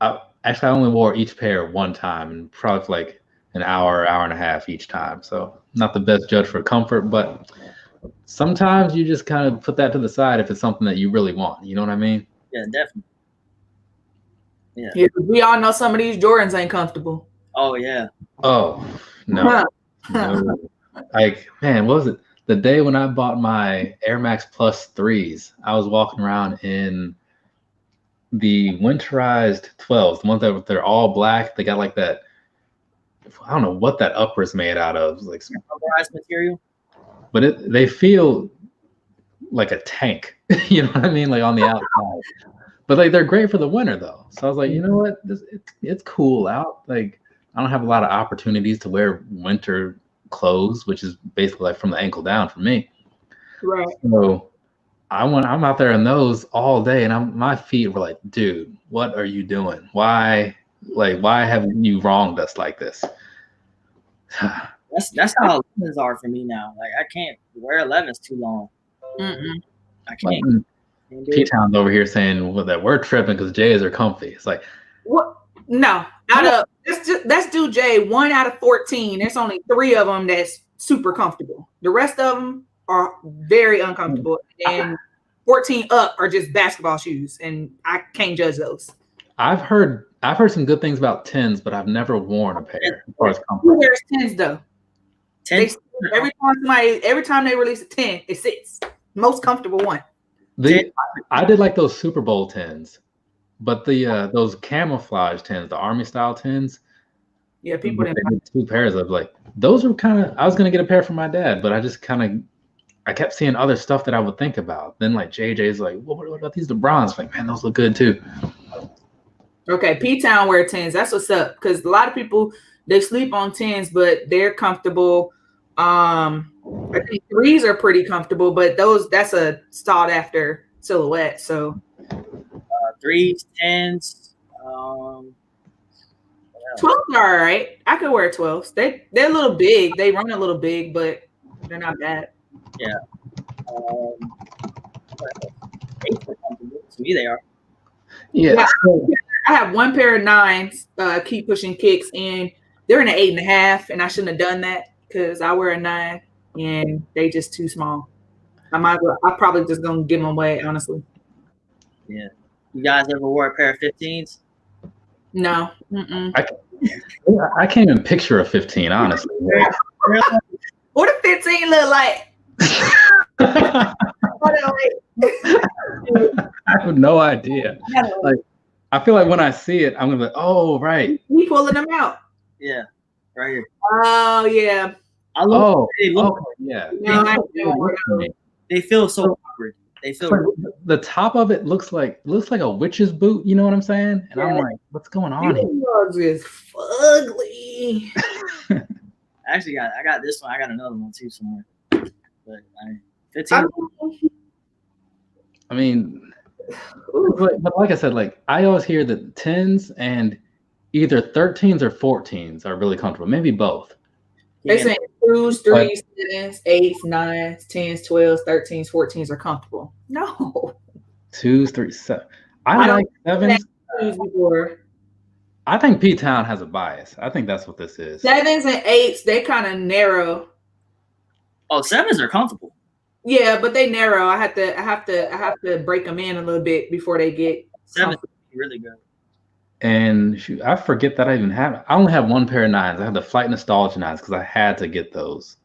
I only wore each pair one time, and probably for like an hour and a half each time. So not the best judge for comfort, but sometimes you just kind of put that to the side if it's something that you really want. You know what I mean? Yeah, definitely. Yeah, we all know some of these Jordans ain't comfortable. Oh yeah. Oh no. No. Like, man, what was it? The day when I bought my Air Max Plus 3s, I was walking around in the winterized 12s, the ones that they're all black. They got like that, I don't know what that upper is made out of. Like rubberized material. But they feel like a tank. You know what I mean? Like on the outside. But like they're great for the winter though. So I was like, you know what? It's cool out. Like I don't have a lot of opportunities to wear winter clothes, which is basically like from the ankle down for me. Right. So I'm out there in those all day, and my feet were like, dude, what are you doing? Why have you wronged us like this? That's how 11s are for me now. Like I can't wear 11s too long. I can't. P-Town's over here saying that we're tripping because J's are comfy. It's like, what? No, let's do J. 1 out of 14. There's only 3 of them that's super comfortable. The rest of them are very uncomfortable, and 14 up are just basketball shoes, and I can't judge those. I've heard some good things about 10s, but I've never worn a pair as far as comfort. Who wears 10s though? 10s. Every time they release a 10, it sits most comfortable one. I did like those Super Bowl 10s, but those camouflage 10s, the army style 10s. Yeah, people did 2 pairs of like those were kind of. I was gonna get a pair for my dad, but I just I kept seeing other stuff that I would think about. Then like JJ's like, what about these LeBrons? Like, man, those look good too. Okay, P-Town wear 10s. That's what's up. Because a lot of people, they sleep on 10s, but they're comfortable. I think 3s are pretty comfortable, but that's a sought after silhouette. So 3s, 10s. 12s are all right. I could wear 12s. They're a little big. They run a little big, but they're not bad. Yeah. 8s are comfortable. To me, they are. Yeah. I have 1 pair of 9s, keep pushing kicks, and they're in an 8.5, and I shouldn't have done that because I wear a 9 and they just too small. I'm probably just gonna give them away, honestly. Yeah. You guys ever wore a pair of 15s? No. I can't even picture a 15, honestly. What a 15 look like? I have no idea. Like, I feel like when I see it, I'm gonna be like, oh, right. We pulling them out. Yeah, right here. Oh yeah. I love they look. Okay, yeah. No, they feel so awkward. They feel like the top of it looks like a witch's boot. You know what I'm saying? And I'm like, what's going on here? These is fugly. I got this one. I got another one too somewhere. But 15. I mean, but like I said, like I always hear that 10s and either 13s or 14s are really comfortable. Maybe both. They say 2s, 3s, 7s, 8s, 9s, 10s, 12s, 13s, 14s are comfortable. No. 2s, 3s, 7. I like 7s. Before. I think P-Town has a bias. I think that's what this is. 7s and 8s, they kind of narrow. Oh, 7s are comfortable. Yeah, but they narrow. I have to break them in a little bit before they get 7s really good. And shoot, I forget that I even have. I only have 1 pair of 9s. I have the Flight Nostalgia 9s because I had to get those.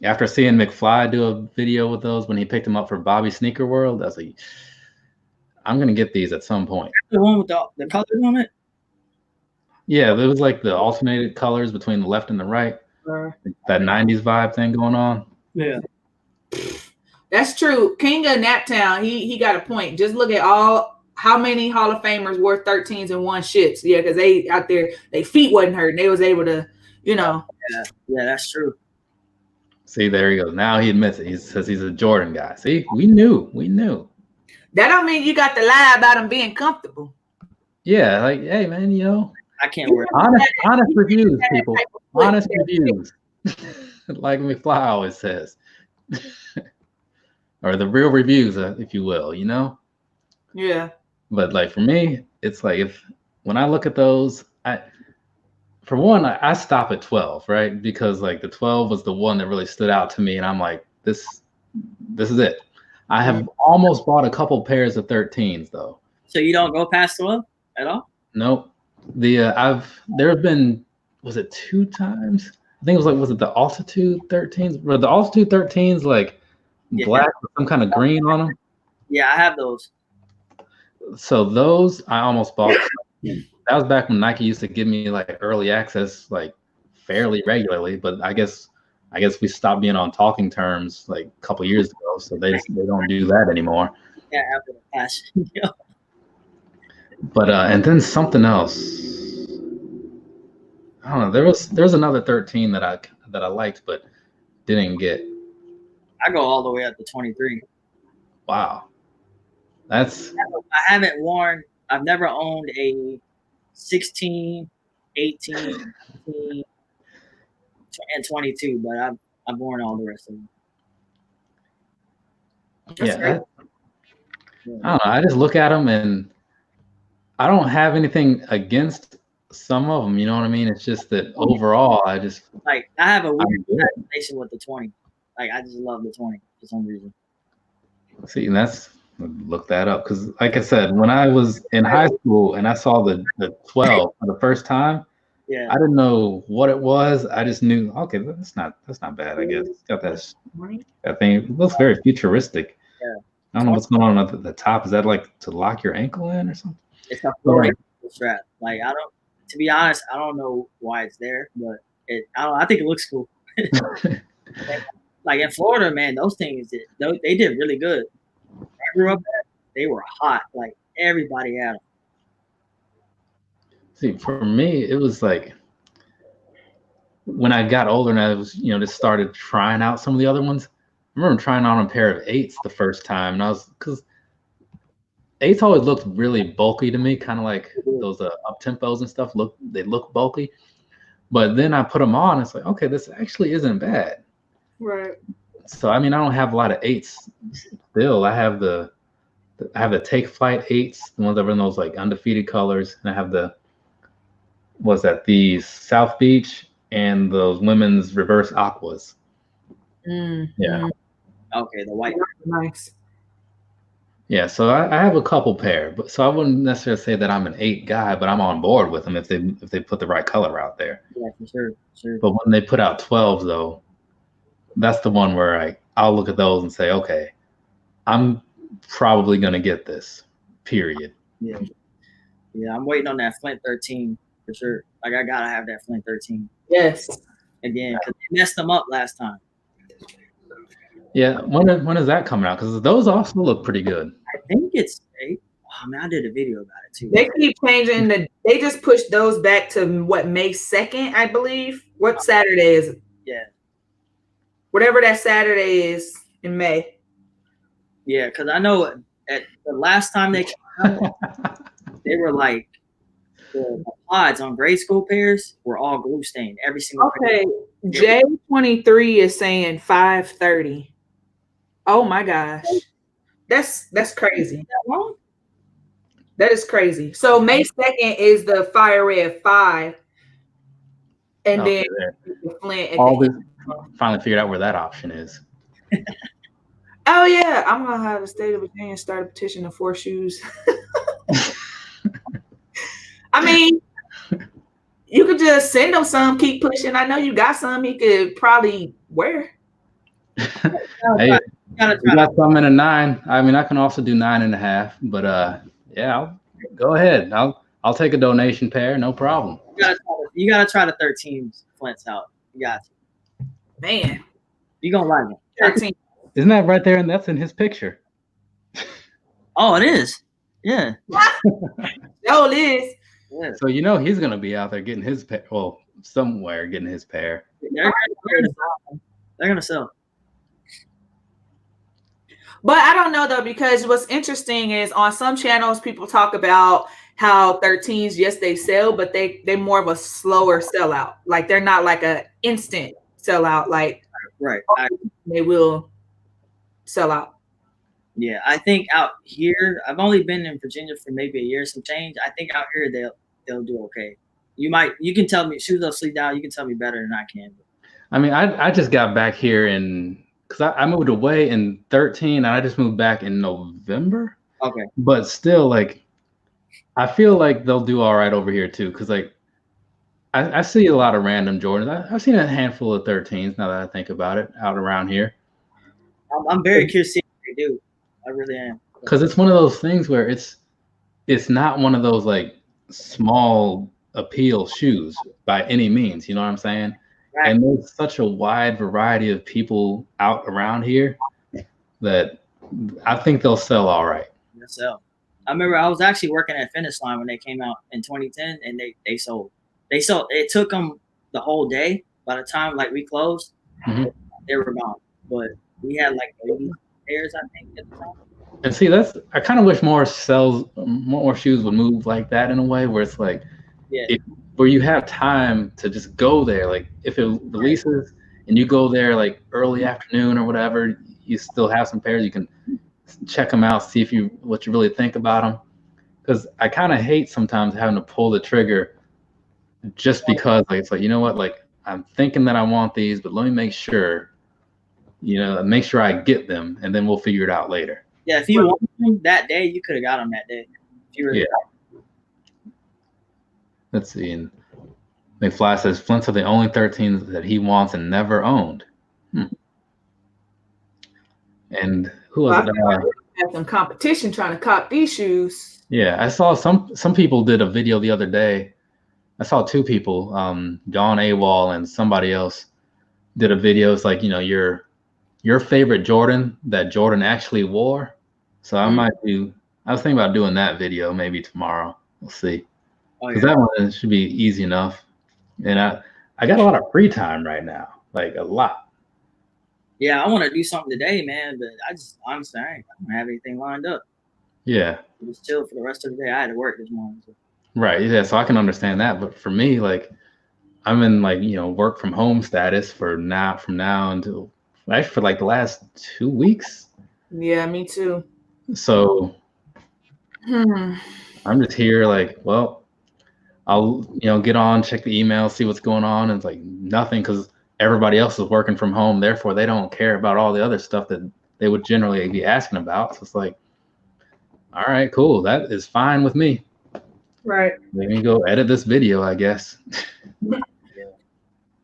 After seeing McFly do a video with those when he picked them up for Bobby Sneaker World, I was like, I'm gonna get these at some point. The one with the colors on it. Yeah, it was like the alternated colors between the left and the right. That 90s vibe thing going on. Yeah. That's true. King of Naptown, he got a point. Just look at how many Hall of Famers wore 13s and won shits. Yeah, because they out there, their feet wasn't hurting. They was able to, Yeah, that's true. See, there he goes. Now he admits it. He says he's a Jordan guy. See, we knew. That don't mean you got to lie about them being comfortable. Yeah, like, hey man, I can't wear honest reviews, people. Honest reviews. Like McFly always says. Or the real reviews, if you will, Yeah. But like for me, it's like when I look at those, for one, I stop at 12, right? Because like the 12 was the one that really stood out to me, and I'm like, this this is it. I have almost bought a couple pairs of 13s though. So you don't go past 12 at all? Nope. There have been, was it 2 times? I think it was was it the Altitude 13s? Were the Altitude 13s like black with some kind of green on them? Yeah, I have those. So those I almost bought. That was back when Nike used to give me like early access like fairly regularly, but I guess we stopped being on talking terms like a couple years ago, so they don't do that anymore. Yeah, after the passion. But and then something else. I don't know. There was another 13 that I liked but didn't get. I go all the way up to 23. Wow. I haven't worn. I've never owned a 16, 18, 18 and 22, but I've worn all the rest of them. Yeah. I don't know. I just look at them and I don't have anything against some of them. You know what I mean? It's just that overall, I just like I have a weird fascination with the 20. Like I just love the 20 for some reason. See, and look that up because, like I said, when I was in high school and I saw the 12 for the first time, I didn't know what it was. I just knew, okay, that's not bad. I guess it's got that thing. It looks very futuristic. Yeah. I don't know what's going on at the top. Is that like to lock your ankle in or something? It's a floating strap. Like to be honest, I don't know why it's there, but I think it looks cool. Like in Florida, man, those things they did really good. I grew up at, they were hot. Like everybody had them. See, for me, it was like when I got older and I was, just started trying out some of the other ones. I remember trying on a pair of 8s the first time, and because 8s always looked really bulky to me, kind of like those up tempos and stuff. They look bulky, but then I put them on. It's like, okay, this actually isn't bad. Right. So I don't have a lot of 8s still. I have the Take Flight 8s, the ones that were in those like undefeated colors, and I have the South Beach and those women's reverse aquas. Yeah. Okay, the white. Nice. Yeah, so I have a couple pair, but so I wouldn't necessarily say that I'm an 8 guy, but I'm on board with them if they put the right color out there. Yeah, for sure. But when they put out 12s though, that's the one where I'll look at those and say, okay, I'm probably gonna get this. Period. Yeah, I'm waiting on that Flint 13 for sure. Like I gotta have that Flint 13. Yes. Again, because they messed them up last time. Yeah, when is that coming out? Because those also look pretty good. I think it's. Oh man, I did a video about it too. They keep changing they just pushed those back to May 2nd, I believe. What Saturday is it? Yeah. Whatever that Saturday is in May. Yeah, because I know at the last time they came out, they were like the pods on grade school pairs were all glue stained. Every single pair. J23 is saying 530. Oh my gosh. That's crazy. That is crazy. So May 2nd is the Fire Red 5. And then the Flint. Finally figured out where that option is. Oh yeah, I'm gonna have the state of Virginia start a petition to force shoes. I mean, you could just send him some, keep pushing. I know you got some he could probably wear. Hey, you got some in a 9. I mean, I can also do 9.5, but yeah, go ahead. I'll take a donation pair, no problem. You gotta try the 13s Flints out. You got to. Man, you gonna like them. 13. Isn't that right there? And that's in his picture. Oh, it is. Yeah. Oh, it is. Yeah. So he's gonna be out there getting his pair. Well, somewhere getting his pair. They're gonna sell. But I don't know though, because what's interesting is on some channels people talk about how 13s, yes, they sell, but they're more of a slower sellout. Like they're not like a instant sellout. Like right, they will sell out. Yeah, I think out here, I've only been in Virginia for maybe a year, some change. I think out here they'll do okay. You can tell me shoes up, sleeve down. You can tell me better than I can. I mean, I just got back here in because I moved away in 13 and I just moved back in November. Okay. But still, like, I feel like they'll do all right over here too. Because like, I see a lot of random Jordans. I've seen a handful of 13s now that I think about it out around here. I'm very curious to see what they do. I really am. Because it's one of those things where it's not one of those like small appeal shoes by any means. You know what I'm saying? Right. And there's such a wide variety of people out around here that I think they'll sell all right. They'll sell. I remember I was actually working at Finish Line when they came out in 2010, and they sold. They sold. It took them the whole day. By the time like we closed, they were gone. But we had like 80 pairs, I think, at the time. And see, I kind of wish more shoes would move like that in a way where it's like, where you have time to just go there. Like if it releases and you go there like early afternoon or whatever, you still have some pairs. You can check them out, see what you really think about them. Because I kind of hate sometimes having to pull the trigger just because like, it's like, you know what, like I'm thinking that I want these, but let me make sure I get them, and then we'll figure it out later. Yeah, if you want them that day, you could have got them that day. If you really Let's see. And McFly says Flints are the only 13s that he wants and never owned. And who was it? Had some competition trying to cop these shoes. Yeah, I saw some people did a video the other day. I saw two people, John AWOL and somebody else, did a video. It's like, your favorite Jordan that Jordan actually wore. So I was thinking about doing that video maybe tomorrow. We'll see. Because that one should be easy enough. And I got a lot of free time right now, like a lot. Yeah, I want to do something today, man, but honestly, I don't have anything lined up. Yeah. Just chill for the rest of the day. I had to work this morning. So. Right. Yeah. So I can understand that. But for me, like, I'm in like, work from home status from now until actually for like the last 2 weeks. Yeah, me too. So I'm just here like, well, I'll, get on, check the email, see what's going on. And it's like nothing because everybody else is working from home. Therefore, they don't care about all the other stuff that they would generally be asking about. So it's like, all right, cool. That is fine with me. Right. Let me go edit this video, I guess.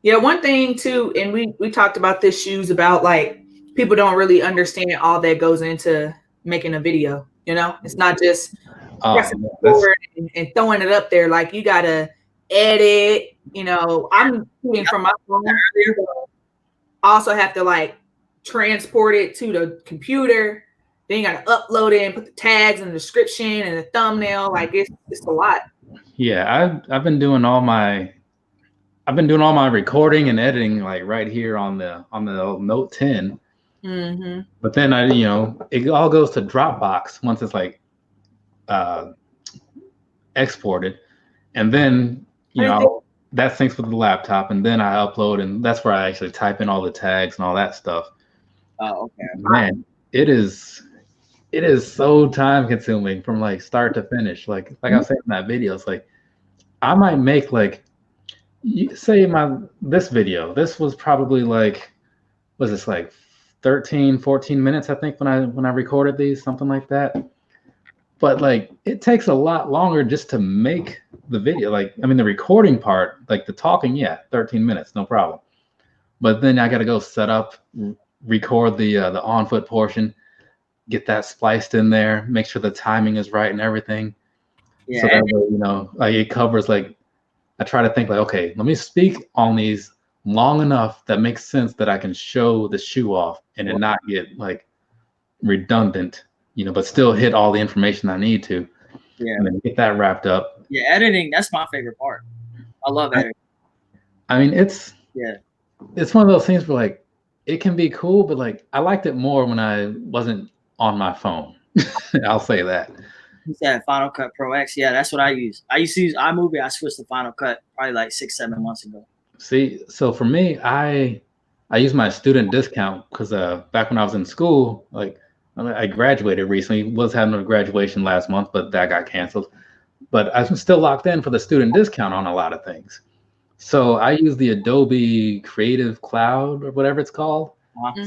Yeah, one thing too, and we talked about this shoes about like people don't really understand all that goes into making a video. It's not just pressing forward and throwing it up there. Like you gotta edit. I'm shooting from my phone. I also have to like transport it to the computer. Then you gotta upload it and put the tags and the description and the thumbnail. Like it's a lot. Yeah, I've been doing all my recording and editing like right here on the Note 10. But then it all goes to Dropbox once it's like exported, and then that syncs with the laptop, and then I upload, and that's where I actually type in all the tags and all that stuff. Oh, okay. Man, it is so time consuming from like start to finish. Like I was saying in that video, it's like I might make like, this video, this was probably like, was this like 13, 14 minutes, I think, when I recorded these, something like that. But like, it takes a lot longer just to make the video. Like, I mean, the recording part, like the talking, 13 minutes, no problem. But then I got to go set up, record the on-foot portion, get that spliced in there, make sure the timing is right and everything. Yeah. So that way, like it covers like, I try to think like, okay, let me speak on these long enough that makes sense that I can show the shoe off and it not get like redundant, but still hit all the information I need to. Yeah. And then get that wrapped up. Yeah, editing, that's my favorite part. I love editing. I mean, it's one of those things where like it can be cool, but like I liked it more when I wasn't on my phone. I'll say that. You said Final Cut Pro X. Yeah, that's what I use. I used to use iMovie. I switched to Final Cut probably like 6-7 months ago. See, so for me, I use my student discount because back when I was in school, like I graduated recently, was having a graduation last month, but that got canceled. But I was still locked in for the student discount on a lot of things. So I use the Adobe Creative Cloud or whatever it's called.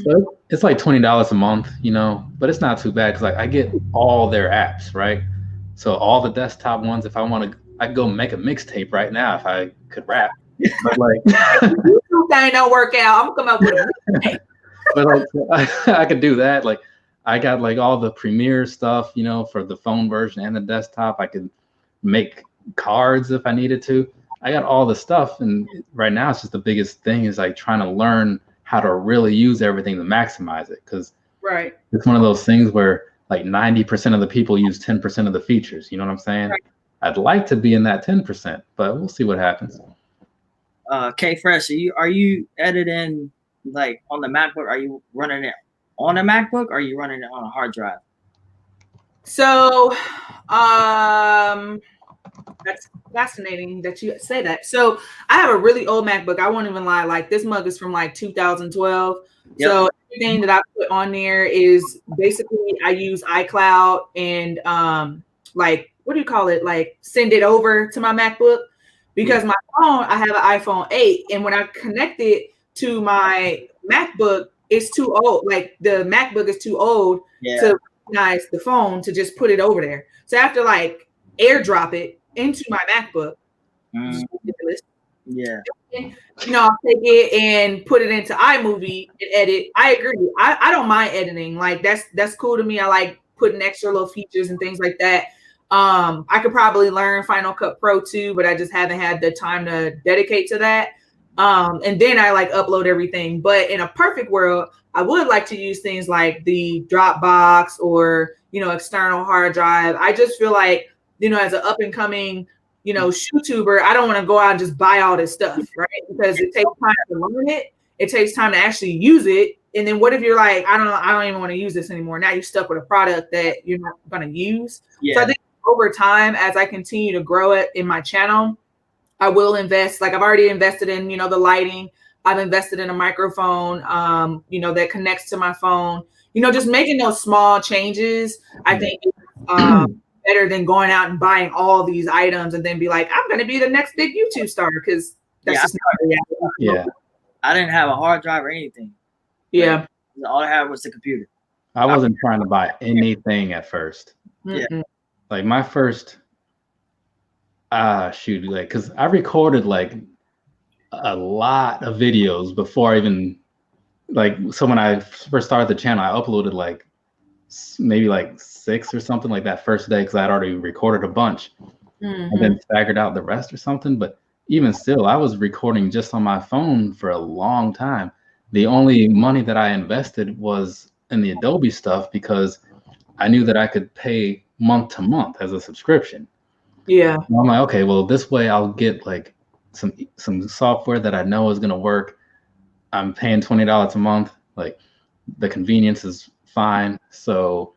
So it's like $20 a month, you know, but it's not too bad because like I get all their apps, right? So all the desktop ones, if I want to, I could go make a mixtape right now if I could rap. But like, YouTube thing don't work out. I'm gonna come up with a mixtape. but like, I could do that. Like, I got like all the Premiere stuff, you know, for the phone version and the desktop. I could make cards if I needed to. I got all the stuff, and right now it's just the biggest thing is like trying to learn how to really use everything to maximize it, because Right. it's one of those things where like 90% of the people use 10% of the features. You know what I'm saying? Right. I'd like to be in that 10%, but we'll see what happens. Kicks4Fresh, are you editing like on the MacBook? Are you running it on a MacBook? Or are you running it on a hard drive? So, that's fascinating that you say that. So I have a really old MacBook. I won't even lie. Like this mug is from like 2012. Yep. So everything that I put on there is basically I use iCloud and like, what do you call it? Like send it over to my MacBook, because my phone, I have an iPhone 8, and when I connect it to my MacBook, it's too old. Like the MacBook is too old to recognize the phone to just put it over there. So I have to like airdrop it into my MacBook. Ridiculous. Yeah. You know, I'll take it and put it into iMovie and edit. I agree. I don't mind editing. Like that's cool to me. I like putting extra little features and things like that. I could probably learn Final Cut Pro too, but I just haven't had the time to dedicate to that. And then I like upload everything. But in a perfect world, I would like to use things like the Dropbox or, you know, external hard drive. I just feel like, you know, as an up and coming, you know, YouTuber, I don't want to go out and just buy all this stuff, right? Because it takes time to learn it. It takes time to actually use it. And then what if you're like, I don't even want to use this anymore. Now you're stuck with a product that you're not going to use. Yeah. So I think over time, as I continue to grow it in my channel, I will invest. Like I've already invested in, you know, the lighting. I've invested in a microphone, you know, that connects to my phone. You know, just making those small changes, I think better than going out and buying all these items and then be like, I'm going to be the next big YouTube star, because that's just not reality. Yeah. I didn't have a hard drive or anything. Yeah. Like, all I had was the computer. I wasn't trying to buy anything at first. Mm-hmm. Like my first, like, because I recorded like a lot of videos before I even, like, so when I first started the channel, I uploaded like maybe like 6 or something like that first day, because I had already recorded a bunch and then staggered out the rest or something. But even still, I was recording just on my phone for a long time. The only money that I invested was in the Adobe stuff, because I knew that I could pay month to month as a subscription. Yeah. And I'm like, okay, well, this way I'll get like some software that I know is going to work. I'm paying $20 a month. Like the convenience is fine. So,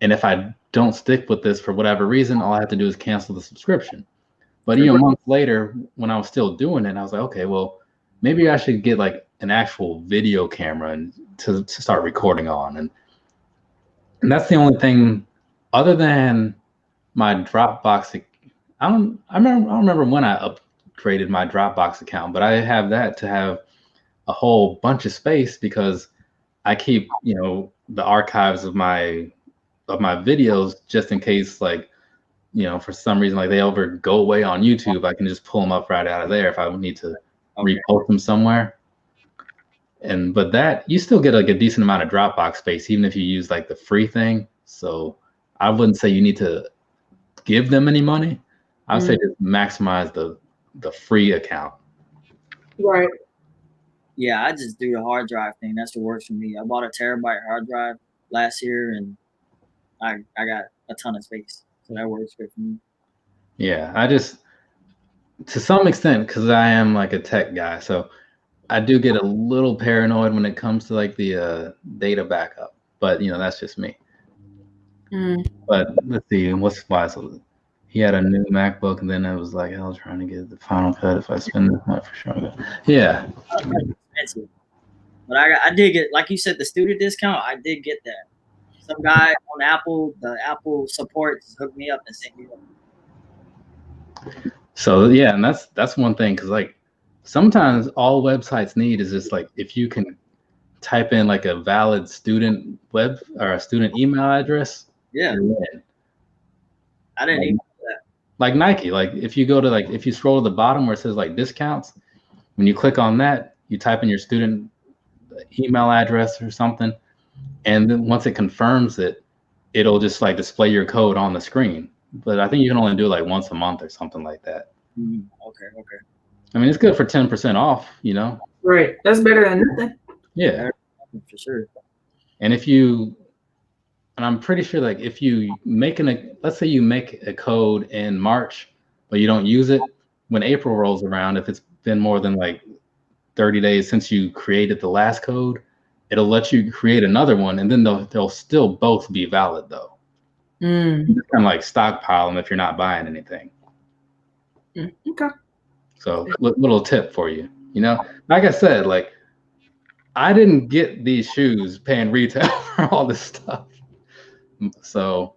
and if I don't stick with this for whatever reason, all I have to do is cancel the subscription. But you know, months later, when I was still doing it, I was like, okay, well, maybe I should get like an actual video camera and to start recording on. And that's the only thing other than my Dropbox. I don't remember when I upgraded my Dropbox account, but I have that to have a whole bunch of space, because I keep, you know, the archives of my videos, just in case, like, you know, for some reason, like they go away on YouTube, I can just pull them up right out of there if I need to repost them somewhere. But that, you still get like a decent amount of Dropbox space, even if you use like the free thing. So I wouldn't say you need to give them any money. I would say just maximize the free account. Right. Yeah, I just do the hard drive thing. That's what works for me. I bought a terabyte hard drive last year, and I got a ton of space. So that works good for me. Yeah, I just, to some extent, because I am like a tech guy, so I do get a little paranoid when it comes to like the data backup. But, you know, that's just me. But let's see, what's why? So he had a new MacBook, and then I was like, I was trying to get the Final Cut. If I spend this much, for sure. Yeah. Expensive. But I did get, like you said, the student discount. I did get that. Some guy on Apple, the Apple support, hooked me up and sent me up. So yeah, and that's one thing, because like sometimes all websites need is just like, if you can type in like a valid student web or a student email address. Yeah. I didn't even know that. Like Nike, like if you go to like, if you scroll to the bottom where it says like discounts, when you click on that, you type in your student email address or something. And then once it confirms it, it'll just like display your code on the screen. But I think you can only do it like once a month or something like that. Okay. I mean, it's good for 10% off, you know? Right. That's better than nothing. Yeah. For sure. And if you, and I'm pretty sure like if you make let's say you make a code in March, but you don't use it, when April rolls around, if it's been more than like 30 days since you created the last code, it'll let you create another one, and then they'll still both be valid though. You just kind of like stockpile them if you're not buying anything. Okay. So little tip for you, you know, like I said, like I didn't get these shoes paying retail for all this stuff. So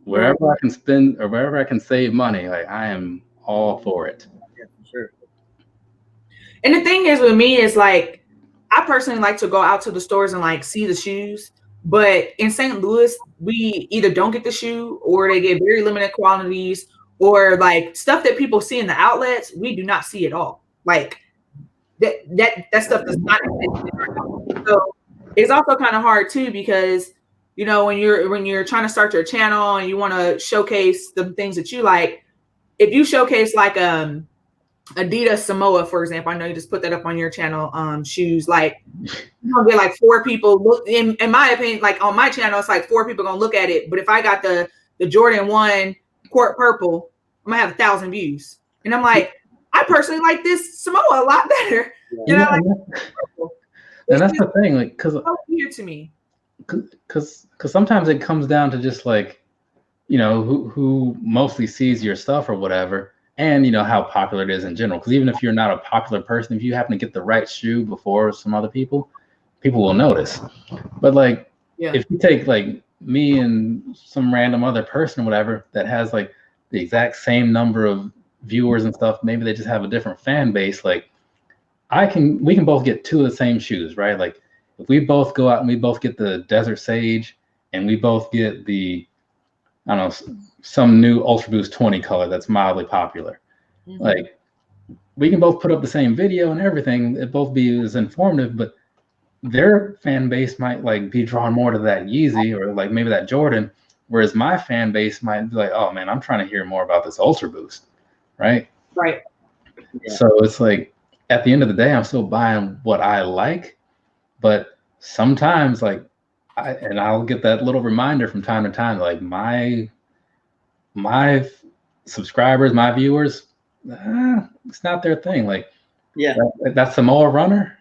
wherever I can spend or wherever I can save money, like I am all for it. Yeah, for sure. And the thing is with me is like, I personally like to go out to the stores and like see the shoes. But in St. Louis, we either don't get the shoe or they get very limited quantities, or like stuff that people see in the outlets, we do not see at all. Like that stuff does not exist. So it's also kind of hard too, because you know, when you're trying to start your channel and you want to showcase the things that you like, if you showcase like Adidas Samoa, for example, I know you just put that up on your channel, shoes, like you're gonna get like 4 people look, in my opinion, like on my channel, it's like 4 people gonna look at it. But if I got the Jordan 1 Court Purple, I'm gonna have 1,000 views. And I'm like, I personally like this Samoa a lot better. You know, like, and that's the thing, like, because so weird to me. Because sometimes it comes down to just like, you know, who mostly sees your stuff or whatever, and you know how popular it is in general. Because even if you're not a popular person, if you happen to get the right shoe before some other people will notice. But like, if you take like me and some random other person or whatever that has like the exact same number of viewers and stuff, maybe they just have a different fan base. Like we can both get 2 of the same shoes, right? Like if we both go out and we both get the Desert Sage and we both get the, I don't know, some new Ultra Boost 20 color that's mildly popular. Like we can both put up the same video and everything. It both be as informative, but their fan base might like be drawn more to that Yeezy or like maybe that Jordan. Whereas my fan base might be like, oh man, I'm trying to hear more about this Ultra Boost. Right. Right. Yeah. So it's like, at the end of the day, I'm still buying what I like, but sometimes like I'll get that little reminder from time to time, like my subscribers, my viewers, it's not their thing. Like that Samoa runner,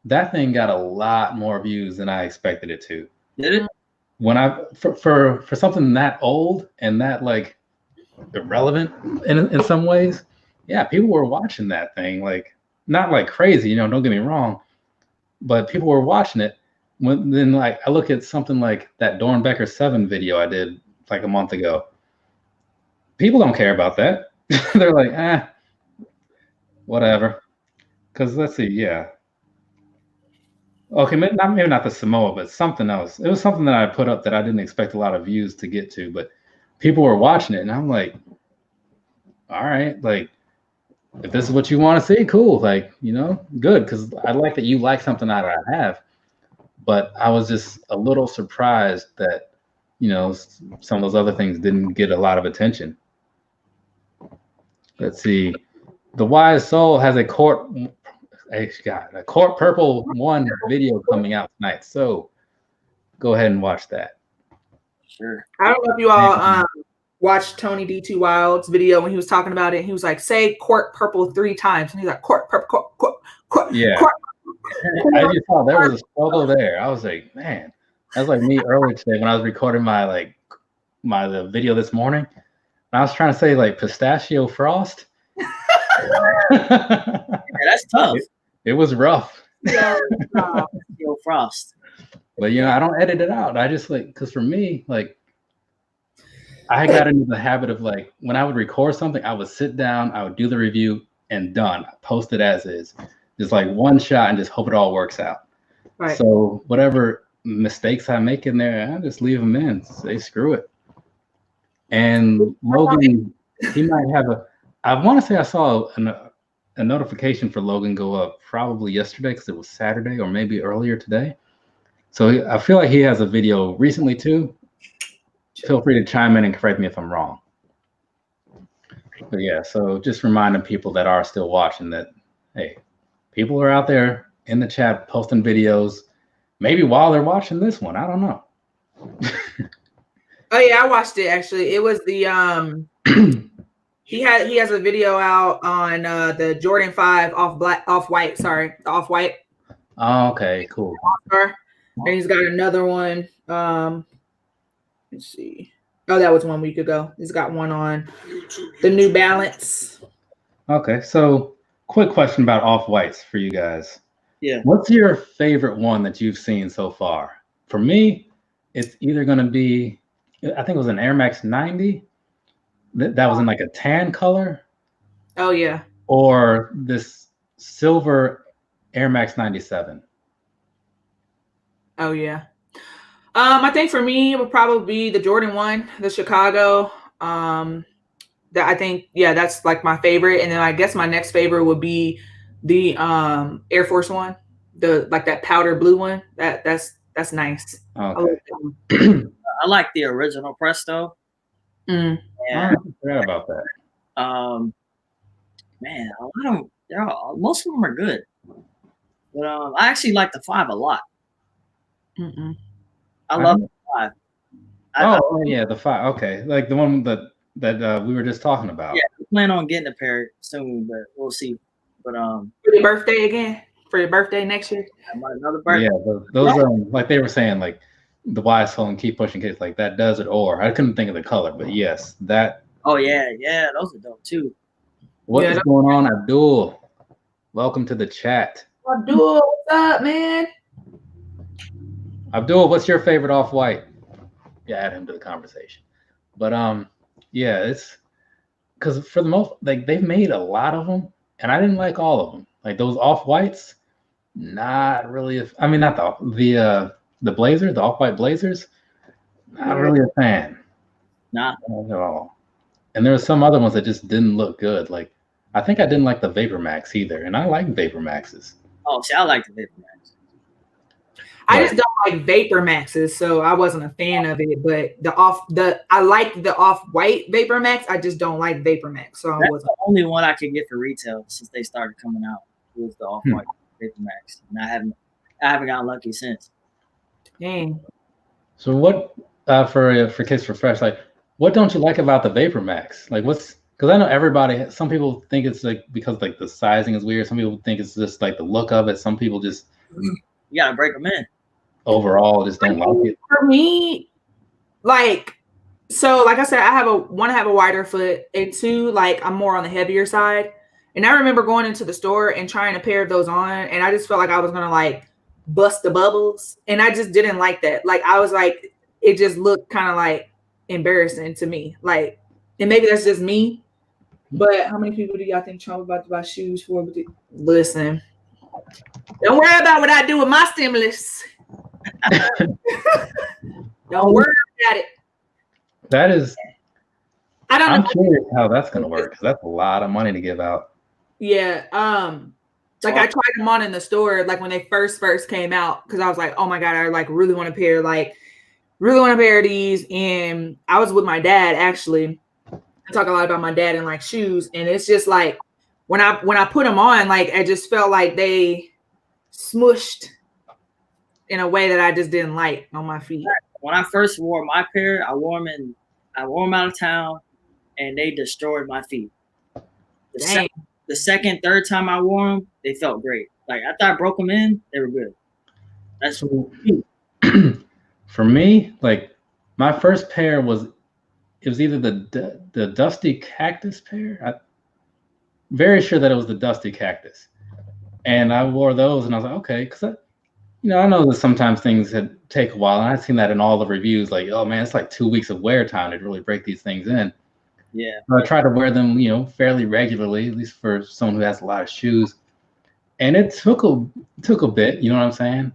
that thing got a lot more views than I expected it to. Did it? When for something that old and that like irrelevant in some ways, yeah, people were watching that thing like not like crazy, you know, don't get me wrong, but people were watching it. Then like I look at something like that Dornbecker 7 video I did like a month ago. People don't care about that. They're like, whatever. Because let's see, yeah. Okay, maybe not the Samoa, but something else. It was something that I put up that I didn't expect a lot of views to get to, but people were watching it, and I'm like, all right, like, if this is what you want to see, cool. Like, you know, good, because I like that you like something that I have. But I was just a little surprised that, you know, some of those other things didn't get a lot of attention. Let's see. The Wise Soul has a Court Purple 1 video coming out tonight. So go ahead and watch that. Sure. I don't know if you all watched Tony D2 Wild's video when he was talking about it. He was like, say Court Purple 3 times. And he's like, Court Purple, Court. Yeah. I just thought there was a struggle there. I was like, man, that was like me earlier today when I was recording the video this morning. And I was trying to say like pistachio frost. Yeah, that's tough. It was rough. Pistachio frost. But you know, I don't edit it out. I just like, because for me, like, I got into the habit of like when I would record something, I would sit down, I would do the review, and done. I post it as is. Just like one shot and just hope it all works out. Right. So whatever mistakes I make in there, I just leave them in. Say screw it. And Logan, he might have I want to say I saw a notification for Logan go up probably yesterday because it was Saturday or maybe earlier today. So I feel like he has a video recently too. Feel free to chime in and correct me if I'm wrong. But yeah, so just reminding people that are still watching that, hey, people are out there in the chat posting videos, maybe while they're watching this one. I don't know. Oh yeah, I watched it actually. It was the he has a video out on the Jordan 5 off-white. Sorry, the off-white. Oh, okay, cool. And he's got another one. Let's see. Oh, that was 1 week ago. He's got one on the New Balance. Okay, so quick question about off-whites for you guys. Yeah. What's your favorite one that you've seen so far? For me, it's either going to be, I think it was an Air Max 90. That was in like a tan color. Oh, yeah. Or this silver Air Max 97. Oh, yeah. I think for me, it would probably be the Jordan 1, the Chicago. That I think, yeah, that's like my favorite. And then I guess my next favorite would be the Air Force 1, like that powder blue one. That's nice. Okay. I like the original Presto. Mm. Yeah. I forgot about that. Man, a lot of them, most of them are good. But I actually like the 5 a lot. Mm-mm. I love the 5. Yeah, the 5. Okay, like the one that we were just talking about. Yeah, I plan on getting a pair soon, but we'll see. But for your birthday again? For your birthday next year? Another birthday. Yeah, those like they were saying, like the YSL and Keep Pushing Kids, like that Desert Ore. I couldn't think of the color, but yes, that. Oh yeah, those are dope too. What is going on, Abdul? Welcome to the chat. Abdul, what's up, man? Abdul, what's your favorite off-white? Yeah, add him to the conversation. But yeah, it's because for the most, like they've made a lot of them, and I didn't like all of them. Like those off-whites, not really. I mean, not the Blazers, the off-white Blazers, not really a fan. Not at all. And there were some other ones that just didn't look good. Like I think I didn't like the Vapor Max either, and I like Vapor Maxes. Oh, see, I like the Vapor Max. I just don't like Vapor Maxes, so I wasn't a fan of it. But I like the off-white Vapor Max. I just don't like Vapor Max. So that's the only one I could get for retail since they started coming out. It was the off-white Vapor Max, and I haven't gotten lucky since. Dang. So what for Kicks4Fresh? Like, what don't you like about the Vapor Max? Like, because I know some people think it's like because like the sizing is weird. Some people think it's just like the look of it. Some people just you gotta break them in. Overall, just don't like it. For me, like I said, I have a wider foot, and 2, like I'm more on the heavier side. And I remember going into the store and trying a pair of those on, and I just felt like I was gonna like bust the bubbles, and I just didn't like that. Like I was like, it just looked kind of like embarrassing to me. Like, and maybe that's just me. But how many people do y'all think Trump about to buy shoes for? Listen, don't worry about what I do with my stimulus. Don't worry about it. That is. I don't know. I'm curious how that's gonna work because that's a lot of money to give out. Yeah. Like I tried them on in the store, like when they first came out, because I was like, oh my god, I like really want a pair of these. And I was with my dad actually. I talk a lot about my dad and like shoes, and it's just like when I put them on, like I just felt like they smushed in a way that I just didn't like on my feet. When I first wore my pair, I wore them out of town, and they destroyed my feet. The second, third time I wore them, they felt great. Like after I broke them in, they were good. That's for me. Like my first pair was either the Dusty Cactus pair. I'm very sure that it was the Dusty Cactus, and I wore those, and I was like, okay, because I know that sometimes things take a while, and I've seen that in all the reviews. Like, oh man, it's like 2 weeks of wear time to really break these things in. Yeah. So I try to wear them, fairly regularly, at least for someone who has a lot of shoes. And it took a bit, you know what I'm saying?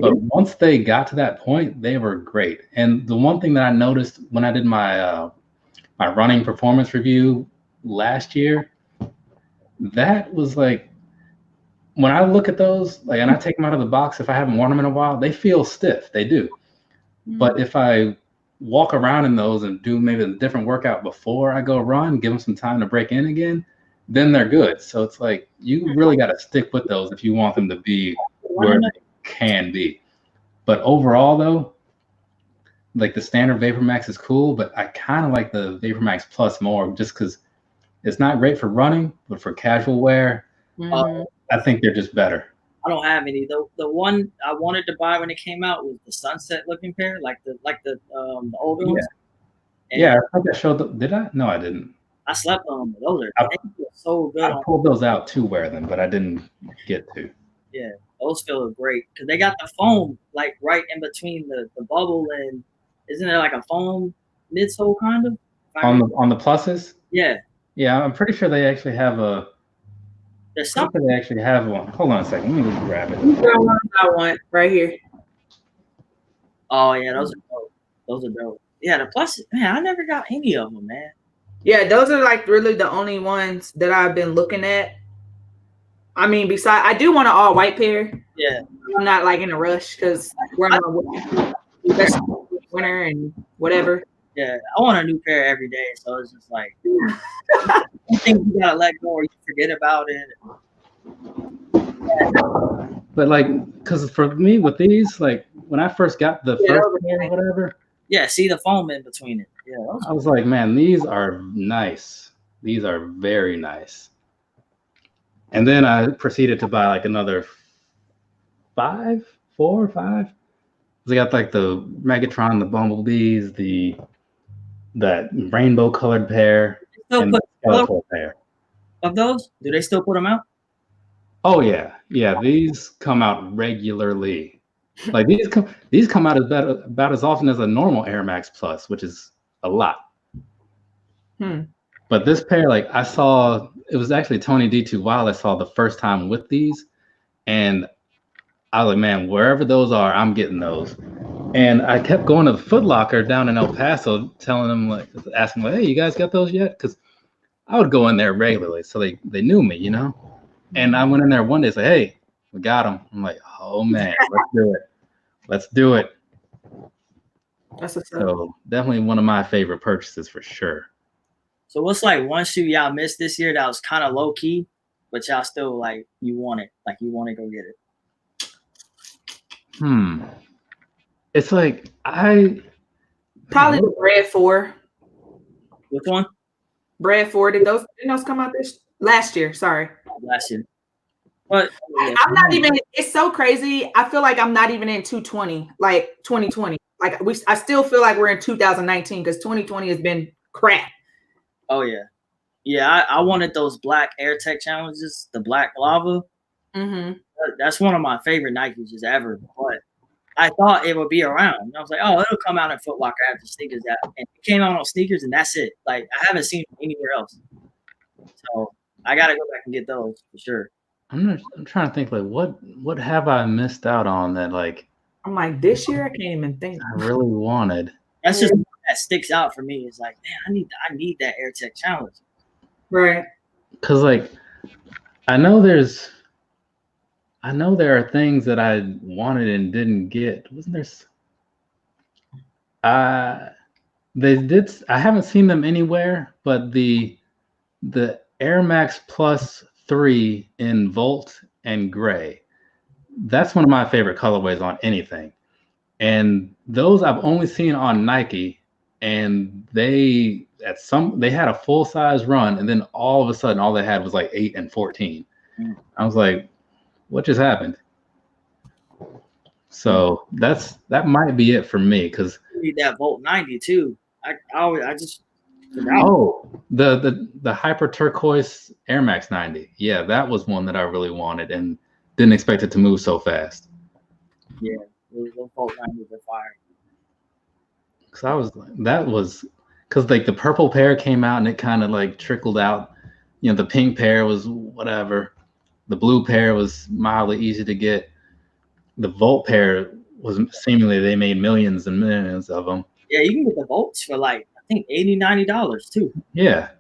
But once they got to that point, they were great. And the one thing that I noticed when I did my my running performance review last year, that was like, when I look at those, like, and I take them out of the box, if I haven't worn them in a while, they feel stiff. They do. But if I walk around in those and do maybe a different workout before I go run, give them some time to break in again, then they're good. So it's like, you really got to stick with those if you want them to be where they can be. But overall, though, like the standard Vapor Max is cool, but I kind of like the Vapor Max Plus more, just because it's not great for running, but for casual wear, I think they're just better. I don't have any. The one I wanted to buy when it came out was the sunset looking pair, like the older ones. And yeah, I think I showed them. Did I? No, I didn't. I slept on them. Those are so good. I pulled those out to wear them, but I didn't get to. Yeah, those feel great because they got the foam like right in between the bubble, and isn't there like a foam midsole kind of on the pluses? Yeah. Yeah, I'm pretty sure they actually have a. There's something they actually have one. Hold on a second. Let me just grab it. I want right here. Oh yeah, those are dope. Those are dope. Yeah, the pluses. Man, I never got any of them, man. Yeah, those are like really the only ones that I've been looking at. I mean, besides, I do want an all white pair. Yeah, I'm not like in a rush because we're in winter and whatever. Yeah, I want a new pair every day, so it's just like you think you gotta let go or you forget about it. But like, because for me with these, like when I first got the first pair or whatever. Yeah, see the foam in between it. Yeah, I was like, man, these are nice. These are very nice. And then I proceeded to buy like another 4 or 5. They got like the Megatron, the Bumblebees, that rainbow colored pair, and the skeletal pair. Of those, do they still put them out? Oh yeah. These come out regularly. Like these come out about as often as a normal Air Max Plus, which is a lot. But this pair, like I saw, it was actually Tony D2 Wild I saw the first time with these, and I was like, man, wherever those are, I'm getting those. And I kept going to the Foot Locker down in El Paso, telling them, like, asking, like, hey, you guys got those yet? Because I would go in there regularly, so they knew me, you know. And I went in there one day, say, hey, we got them. I'm like, oh man, let's do it. So definitely one of my favorite purchases for sure. So what's like one shoe y'all missed this year that was kind of low key, but y'all still like you want it, like you want to go get it? It's like probably the Bread 4. Which one? Bread 4. Didn't those come out last year? Sorry. Last year. But I'm not even. It's so crazy. I feel like I'm not even in 2020, like 2020. Like I still feel like we're in 2019 because 2020 has been crap. Oh yeah, yeah. I wanted those black Air Tech challenges, the black lava. That's one of my favorite Nikes ever. But I thought it would be around. And I was like, oh, it'll come out in Foot Locker after sneakers out, and it came out on sneakers, and that's it. Like I haven't seen it anywhere else. So I gotta go back and get those for sure. I'm trying to think like what have I missed out on that like I'm like this year I can't even think. I really wanted. That's just that sticks out for me. It's like, man, I need that Air Tech challenge. Right. Cause like I know there are things that I wanted and didn't get. Wasn't there? They did. I haven't seen them anywhere, but the Air Max Plus 3 in Volt and Gray. That's one of my favorite colorways on anything. And those I've only seen on Nike, and they had a full size run, and then all of a sudden all they had was like 8 and 14. I was like, what just happened? So that might be it for me because you need that Volt 90 too. I just the hyper turquoise Air Max 90. Yeah, that was one that I really wanted and didn't expect it to move so fast. Yeah, those Volt 90s are fire. Because like the purple pair came out and it kind of like trickled out. You know, the pink pair was whatever. The blue pair was mildly easy to get. the Volt pair was seemingly they made millions and millions of them. Yeah, you can get the Volts for like I think $80-$90 too. Yeah,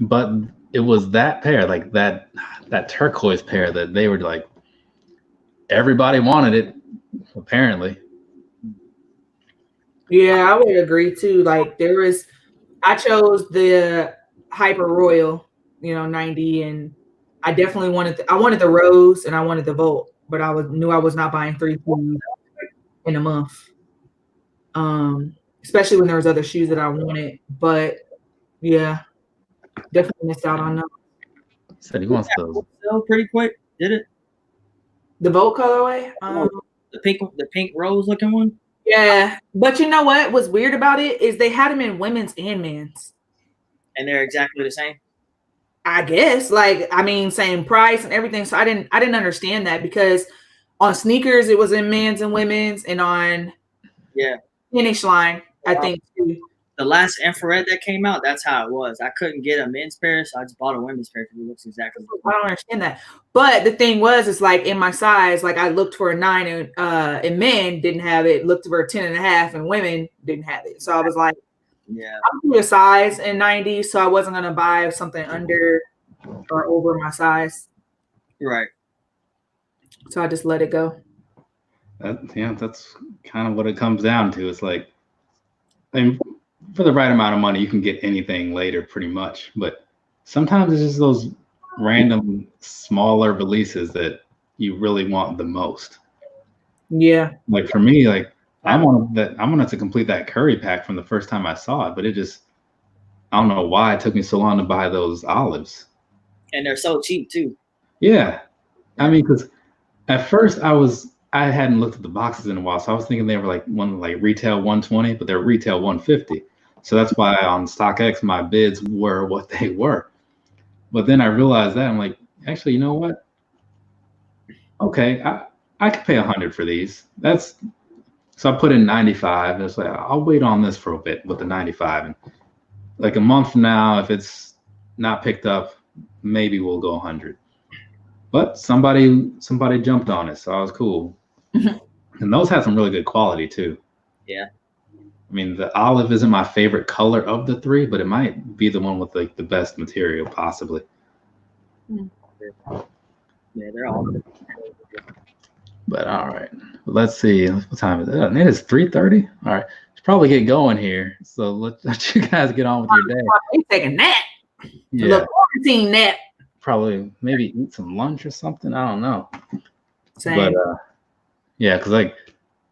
but it was that pair, like that turquoise pair that they were like everybody wanted it apparently. Yeah, I would agree too. Like I chose the Hyper Royal, 90, and I definitely wanted the Rose and I wanted the Volt, but knew I was not buying 3 shoes in a month. Especially when there was other shoes that I wanted, but yeah, definitely missed out on them. Said he wants those. Sell pretty quick, did it? The Volt colorway, the pink rose looking one. Yeah, but you know what was weird about it is they had them in women's and men's, and they're exactly the same. I guess, same price and everything. So I didn't understand that because on sneakers it was in men's and women's, and on Finish Line, I think too. The last infrared that came out, that's how it was. I couldn't get a men's pair, so I just bought a women's pair because it looks exactly the same. I don't understand that. But the thing was, it's like in my size, like I looked for a 9 and men didn't have it, looked for a 10.5 and women didn't have it. So I was like, I'm a size in 90, so I wasn't gonna buy something under or over my size. Right. So I just let it go. That's kind of what it comes down to. It's like, for the right amount of money, you can get anything later pretty much. But sometimes it's just those random smaller releases that you really want the most. Yeah. Like for me, like I wanted to complete that Curry pack from the first time I saw it, but I don't know why it took me so long to buy those olives. And they're so cheap too. Yeah. I mean, because at first I hadn't looked at the boxes in a while, so I was thinking they were like retail 120, but they're retail 150. So that's why on StockX my bids were what they were. But then I realized that I'm like, actually, you know what? Okay, I could pay 100 for these. So I put in 95. And it's like I'll wait on this for a bit with the 95, and like a month from now, if it's not picked up, maybe we'll go 100. But somebody jumped on it, so I was cool. And those had some really good quality too. Yeah. I mean, the olive isn't my favorite color of the 3, but it might be the one with like the best material possibly. Yeah, they're all good. But all right, let's see. What time is it? It is 3:30. All right, let's probably get going here. So let you guys get on with your day. Take a nap. Yeah. A quarantine nap. Probably maybe eat some lunch or something. I don't know. Same. But yeah, because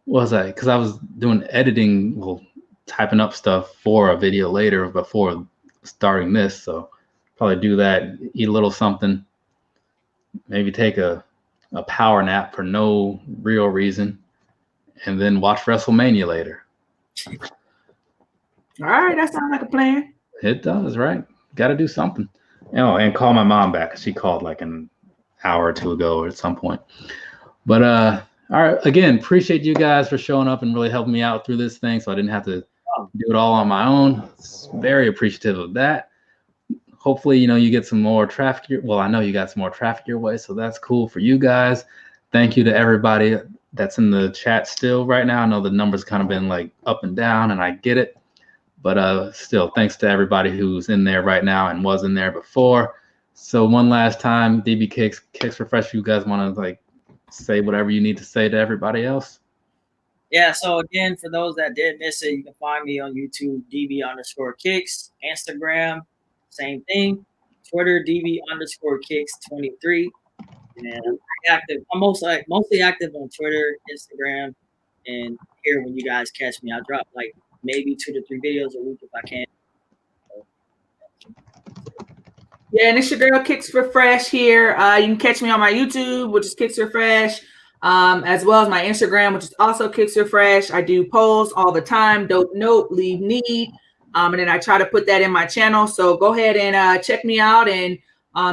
because I was doing editing, typing up stuff for a video later before starting this. So probably do that, eat a little something, maybe take a power nap for no real reason, and then watch WrestleMania later. All right, that sounds like a plan. It does, right? Got to do something. Oh, and call my mom back. She called like an hour or two ago or at some point. But all right, again, appreciate you guys for showing up and really helping me out through this thing, so I didn't have to do it all on my own. Very appreciative of that. Hopefully, you get some more traffic. Well, I know you got some more traffic your way, so that's cool for you guys. Thank you to everybody that's in the chat still right now. I know the numbers kind of been like up and down, and I get it. But still, thanks to everybody who's in there right now and was in there before. So one last time, DB Kicks4Fresh, you guys want to say whatever you need to say to everybody else? Yeah, so again, for those that did miss it, you can find me on YouTube, DB_Kicks, Instagram, same thing, Twitter, DB_Kicks23. And I'm mostly active on Twitter, Instagram, and here when you guys catch me, I drop maybe 2 to 3 videos a week if I can. Yeah, and it's your girl Kicks4Fresh here. You can catch me on my YouTube, which is Kicks4Fresh, as well as my Instagram, which is also Kicks4Fresh. I do polls all the time. Don't note, leave need. And then I try to put that in my channel. So go ahead and check me out. And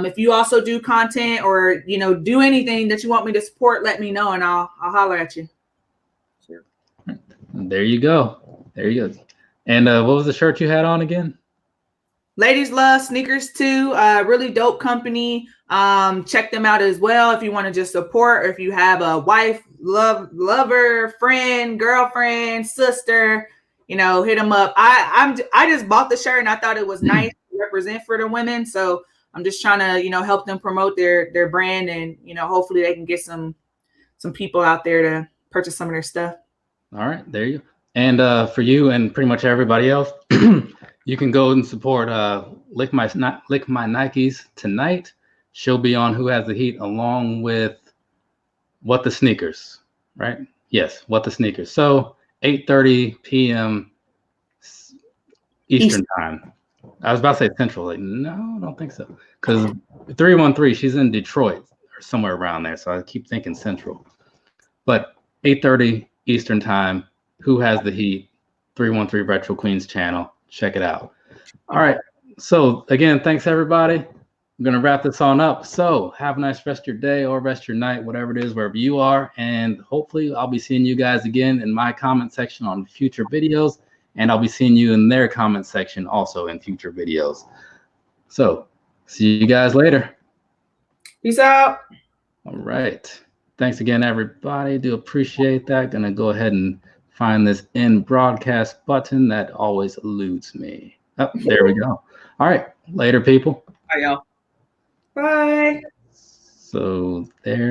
if you also do content or, do anything that you want me to support, let me know and I'll holler at you. Sure. There you go. And what was the shirt you had on again? Ladies love sneakers too. Really dope company. Check them out as well if you want to just support, or if you have a wife, lover, friend, girlfriend, sister, hit them up. I just bought the shirt and I thought it was nice to represent for the women. So I'm just trying to, help them promote their brand, and, hopefully they can get some people out there to purchase some of their stuff. All right, there you go. And for you and pretty much everybody else, you can go and support Lick My Nikes tonight. She'll be on Who Has the Heat along with What the Sneakers, right? Yes, What the Sneakers. So 8:30 p.m. Eastern time. I was about to say Central. Like, no, I don't think so. Because 313, she's in Detroit or somewhere around there. So I keep thinking Central. But 8:30 Eastern time, Who Has the Heat, 313 Retro Queens channel. Check it out. All right. So again, thanks everybody. I'm going to wrap this on up. So have a nice rest of your day or rest of your night, whatever it is, wherever you are. And hopefully I'll be seeing you guys again in my comment section on future videos. And I'll be seeing you in their comment section also in future videos. So see you guys later. Peace out. All right. Thanks again, everybody. Do appreciate that. Going to go ahead and find this end broadcast button that always eludes me. Oh, there we go. All right. Later, people. All right, y'all. Bye. So there.